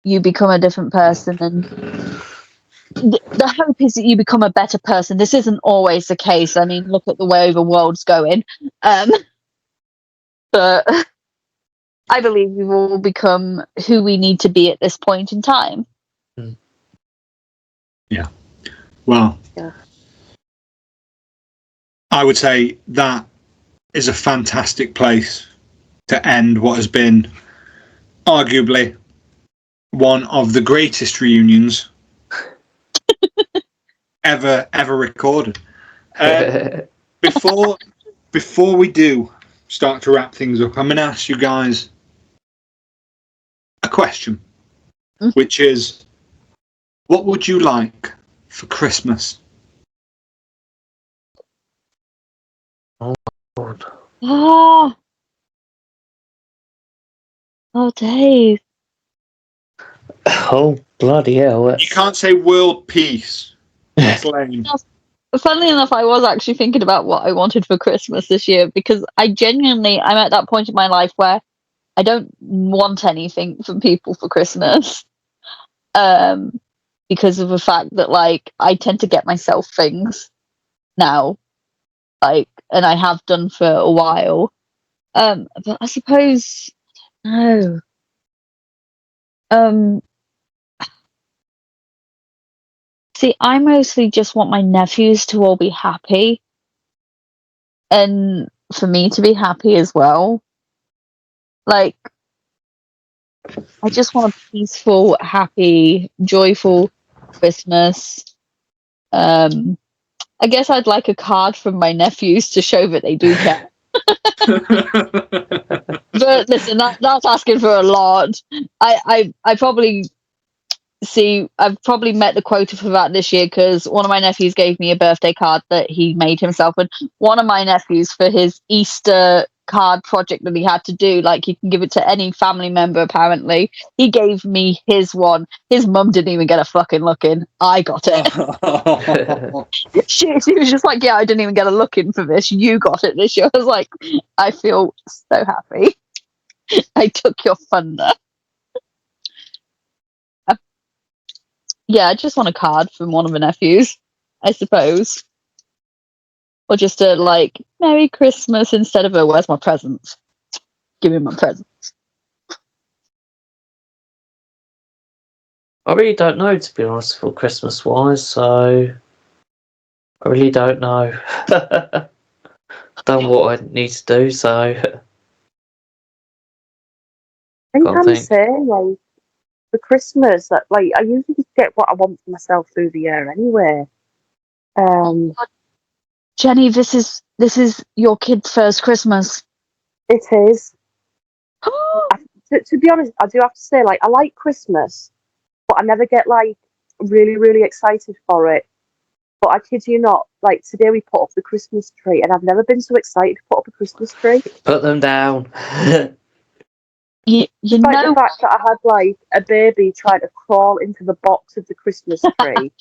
[SPEAKER 3] You become a different person, and the hope is that you become a better person. This isn't always the case. I mean, look at the way the world's going. But I believe we've all become who we need to be at this point in time.
[SPEAKER 1] Well,
[SPEAKER 4] Yeah.
[SPEAKER 1] I would say that is a fantastic place to end what has been arguably one of the greatest reunions ever recorded. Before we do start to wrap things up, I'm going to ask you guys a question, which is, what would you like for Christmas?
[SPEAKER 3] Oh, Dave.
[SPEAKER 2] Oh, bloody hell.
[SPEAKER 1] You can't say world peace. That's lame.
[SPEAKER 3] Funnily enough, I was actually thinking about what I wanted for Christmas this year, because I'm at that point in my life where I don't want anything from people for Christmas. Because of the fact that, like, I tend to get myself things now, like, and I have done for a while. But I suppose, no. See, I mostly just want my nephews to all be happy, and for me to be happy as well. Like, I just want a peaceful, happy, joyful Christmas. I guess I'd like a card from my nephews to show that they do care. But listen, that's asking for a lot. I probably I've probably met the quota for that this year, because one of my nephews gave me a birthday card that he made himself, and one of my nephews, for his Easter card project that he had to do, like, you can give it to any family member apparently, he gave me his one. His mum didn't even get a fucking look in. I got it. she was just like, yeah, I didn't even get a look in for this, you got it this year. I was like, I feel so happy. I took your thunder. Yeah, I just want a card from one of the nephews, I suppose. Or just a, like, Merry Christmas instead of a, where's my presents? Give me my presents.
[SPEAKER 2] I really don't know, to be honest, for Christmas wise, so I really don't know. I've done what I need to do, so
[SPEAKER 4] I think
[SPEAKER 2] can't
[SPEAKER 4] I'm
[SPEAKER 2] think.
[SPEAKER 4] saying, like, for Christmas, that, like, I usually just get what I want for myself through the year anyway.
[SPEAKER 3] Jenny, this is your kid's first Christmas.
[SPEAKER 4] It is. To be honest, I do have to say, like, I like Christmas, but I never get, like, really, really excited for it. But I kid you not, like, today we put up the Christmas tree, and I've never been so excited to put up a Christmas tree.
[SPEAKER 2] Put them down.
[SPEAKER 3] You
[SPEAKER 4] Despite
[SPEAKER 3] know,
[SPEAKER 4] the fact that I had, like, a baby trying to crawl into the box of the Christmas tree,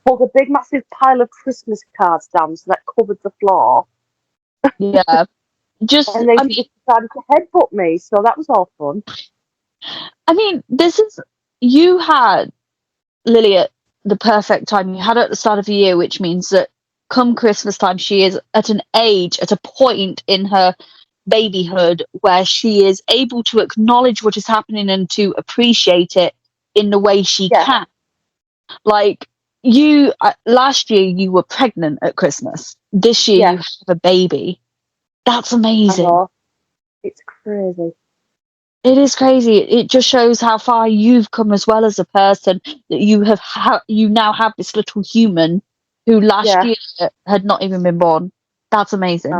[SPEAKER 4] pulled a big massive pile of Christmas cards down so that covered the floor,
[SPEAKER 3] yeah. Just,
[SPEAKER 4] and then
[SPEAKER 3] I
[SPEAKER 4] she
[SPEAKER 3] mean,
[SPEAKER 4] decided to headbutt me, so that was all fun.
[SPEAKER 3] you had Lily at the perfect time. You had her at the start of the year, which means that come Christmas time, she is at an age, at a point in her babyhood where she is able to acknowledge what is happening and to appreciate it in the way she can. Like, you, last year you were pregnant at Christmas. This year you have a baby. That's amazing.
[SPEAKER 4] It's crazy.
[SPEAKER 3] It is crazy. It just shows how far you've come as well as a person, that you have you now have this little human who last year had not even been born. That's amazing.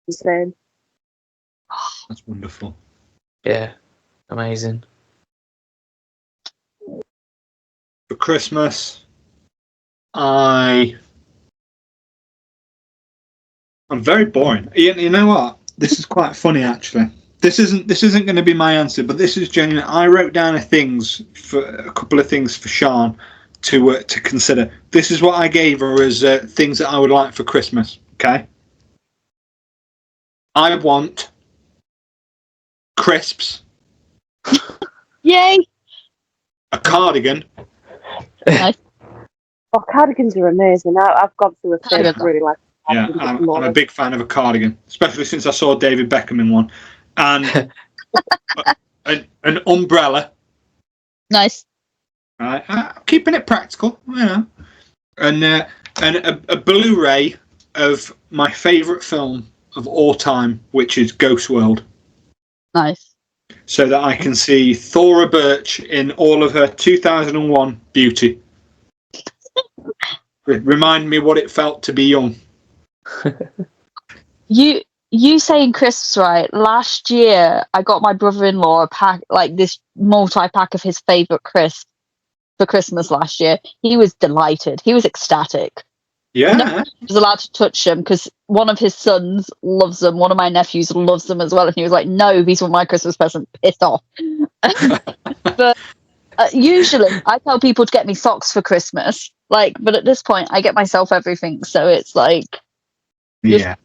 [SPEAKER 4] Insane.
[SPEAKER 1] That's wonderful.
[SPEAKER 2] Yeah, amazing.
[SPEAKER 1] For Christmas, I'm very boring. You know what? This is quite funny, actually. this isn't going to be my answer, but this is genuine. I wrote down a couple of things for Sean to consider. This is what I gave her as things that I would like for Christmas. Okay. I want crisps,
[SPEAKER 3] Yay!
[SPEAKER 1] a cardigan.
[SPEAKER 3] Nice.
[SPEAKER 4] Oh, cardigans are amazing. I've gone through a phase
[SPEAKER 3] Cardigan.
[SPEAKER 4] of really like.
[SPEAKER 1] Yeah, I'm a big fan of a cardigan, especially since I saw David Beckham in one, and an umbrella.
[SPEAKER 3] Nice.
[SPEAKER 1] Right, keeping it practical, you know, and a Blu-ray of my favourite film of all time, which is Ghost World,
[SPEAKER 3] Nice.
[SPEAKER 1] so that I can see Thora Birch in all of her 2001 beauty. Remind me what it felt to be young.
[SPEAKER 3] You saying crisps, right? Last year, I got my brother-in-law a pack, like this multi-pack of his favourite crisps for Christmas last year. He was delighted. He was ecstatic.
[SPEAKER 1] Yeah.
[SPEAKER 3] No, he was allowed to touch them because one of his sons loves them. One of my nephews loves them as well. And he was like, no, these were my Christmas present. Pissed off. But usually I tell people to get me socks for Christmas. But at this point, I get myself everything. So it's like...
[SPEAKER 1] Yeah.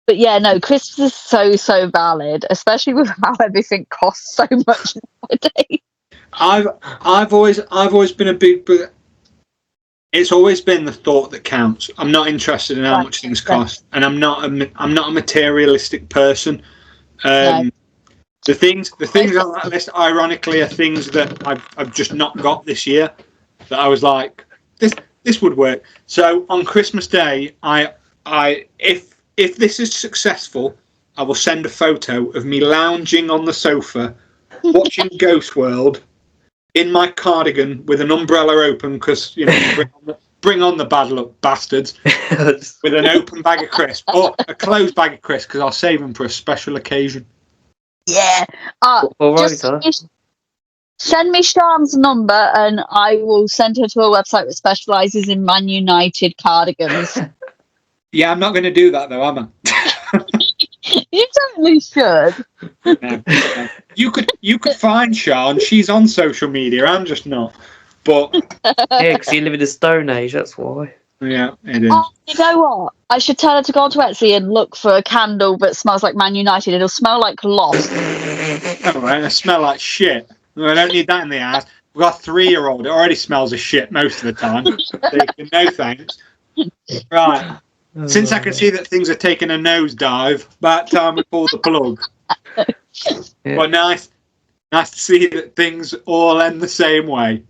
[SPEAKER 3] But yeah, no, crisps is so valid, especially with how everything costs so much nowadays.
[SPEAKER 1] I've always been a big, but it's always been the thought that counts. I'm not interested in how much things cost, and I'm not a materialistic person.
[SPEAKER 3] No.
[SPEAKER 1] The things on that list, ironically, are things that I've just not got this year. That I was like, this would work. So on Christmas Day, if this is successful, I will send a photo of me lounging on the sofa, watching Ghost World, in my cardigan with an umbrella open because bring on the bad luck bastards, with an open bag of crisps or a closed bag of crisps because I'll save them for a special occasion.
[SPEAKER 3] Yeah. Just send me Sean's number and I will send her to a website that specialises in Man United cardigans.
[SPEAKER 1] Yeah, I'm not going to do that though, am I?
[SPEAKER 3] You totally should.
[SPEAKER 1] No. You could find Sean. She's on social media. I'm just not. But
[SPEAKER 2] Yeah, because you live in the Stone Age, that's why.
[SPEAKER 1] yeah, it is.
[SPEAKER 3] Oh, you know what? I should tell her to go onto Etsy and look for a candle that smells like Man United. It'll smell like Lost.
[SPEAKER 1] All right, I smell like shit. I don't need that in the house. We've got a 3-year-old. It already smells of shit most of the time. No thanks. Right. Since I can see that things are taking a nosedive, about time we pull the plug.
[SPEAKER 2] Yeah.
[SPEAKER 1] But nice to see that things all end the same way.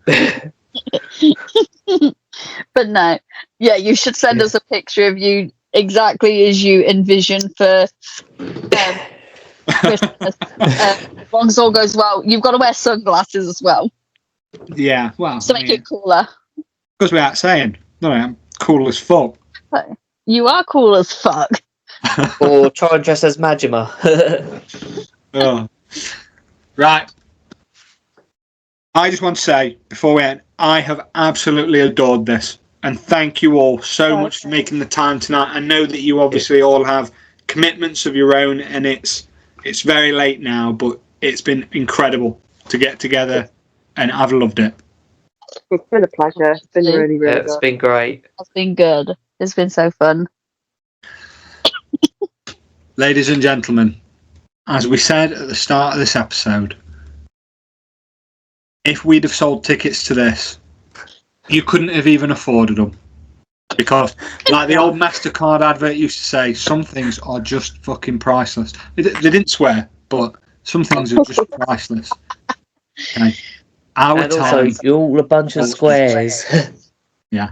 [SPEAKER 3] But no, yeah, you should send us a picture of you exactly as you envision for Christmas. As long as all goes well, you've got to wear sunglasses as well
[SPEAKER 1] Yeah, well,
[SPEAKER 3] to make it cooler.
[SPEAKER 1] Goes without saying. No, I'm cool as fuck.
[SPEAKER 3] You are cool as fuck.
[SPEAKER 2] Or try and dress as Majima.
[SPEAKER 1] Oh. Right. I just want to say, before we end, I have absolutely adored this. And thank you all so much for making the time tonight. I know that you obviously all have commitments of your own, and it's very late now, but it's been incredible to get together, and I've loved it.
[SPEAKER 4] It's been a pleasure. It's been really, really
[SPEAKER 2] It's
[SPEAKER 4] good.
[SPEAKER 2] been great.
[SPEAKER 3] It's been good. It's been so fun.
[SPEAKER 1] Ladies and gentlemen, as we said at the start of this episode, if we'd have sold tickets to this, you couldn't have even afforded them. Because, like the old MasterCard advert used to say, some things are just fucking priceless. They didn't swear, but some things are just priceless. Okay. Our
[SPEAKER 2] And also,
[SPEAKER 1] time.
[SPEAKER 2] you're all a bunch of squares.
[SPEAKER 1] Yeah.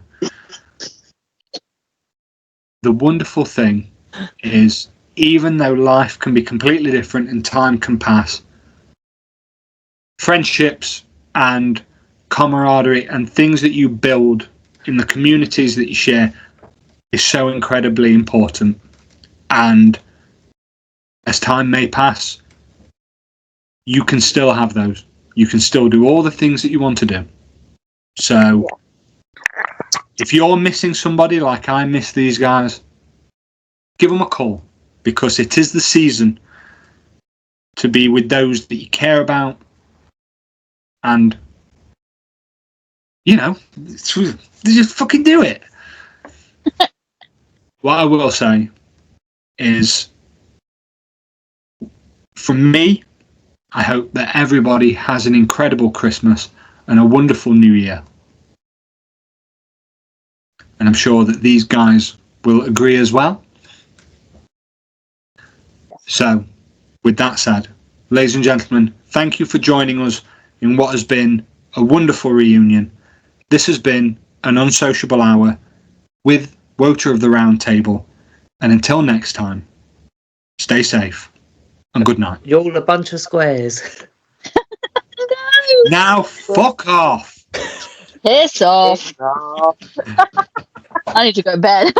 [SPEAKER 1] The wonderful thing is, even though life can be completely different and time can pass, friendships and camaraderie and things that you build in the communities that you share is so incredibly important. And as time may pass, you can still have those. You can still do all the things that you want to do. So if you're missing somebody like I miss these guys, give them a call, because it is the season to be with those that you care about, and just fucking do it. What I will say is, from me, I hope that everybody has an incredible Christmas and a wonderful New Year. And I'm sure that these guys will agree as well. So, with that said, ladies and gentlemen, thank you for joining us in what has been a wonderful reunion. This has been an Unsociable Hour with WOTA of the Roundtable. And until next time, stay safe and good night.
[SPEAKER 2] You're all a bunch of squares.
[SPEAKER 1] Now, fuck off.
[SPEAKER 3] Piss off. I need to go to bed.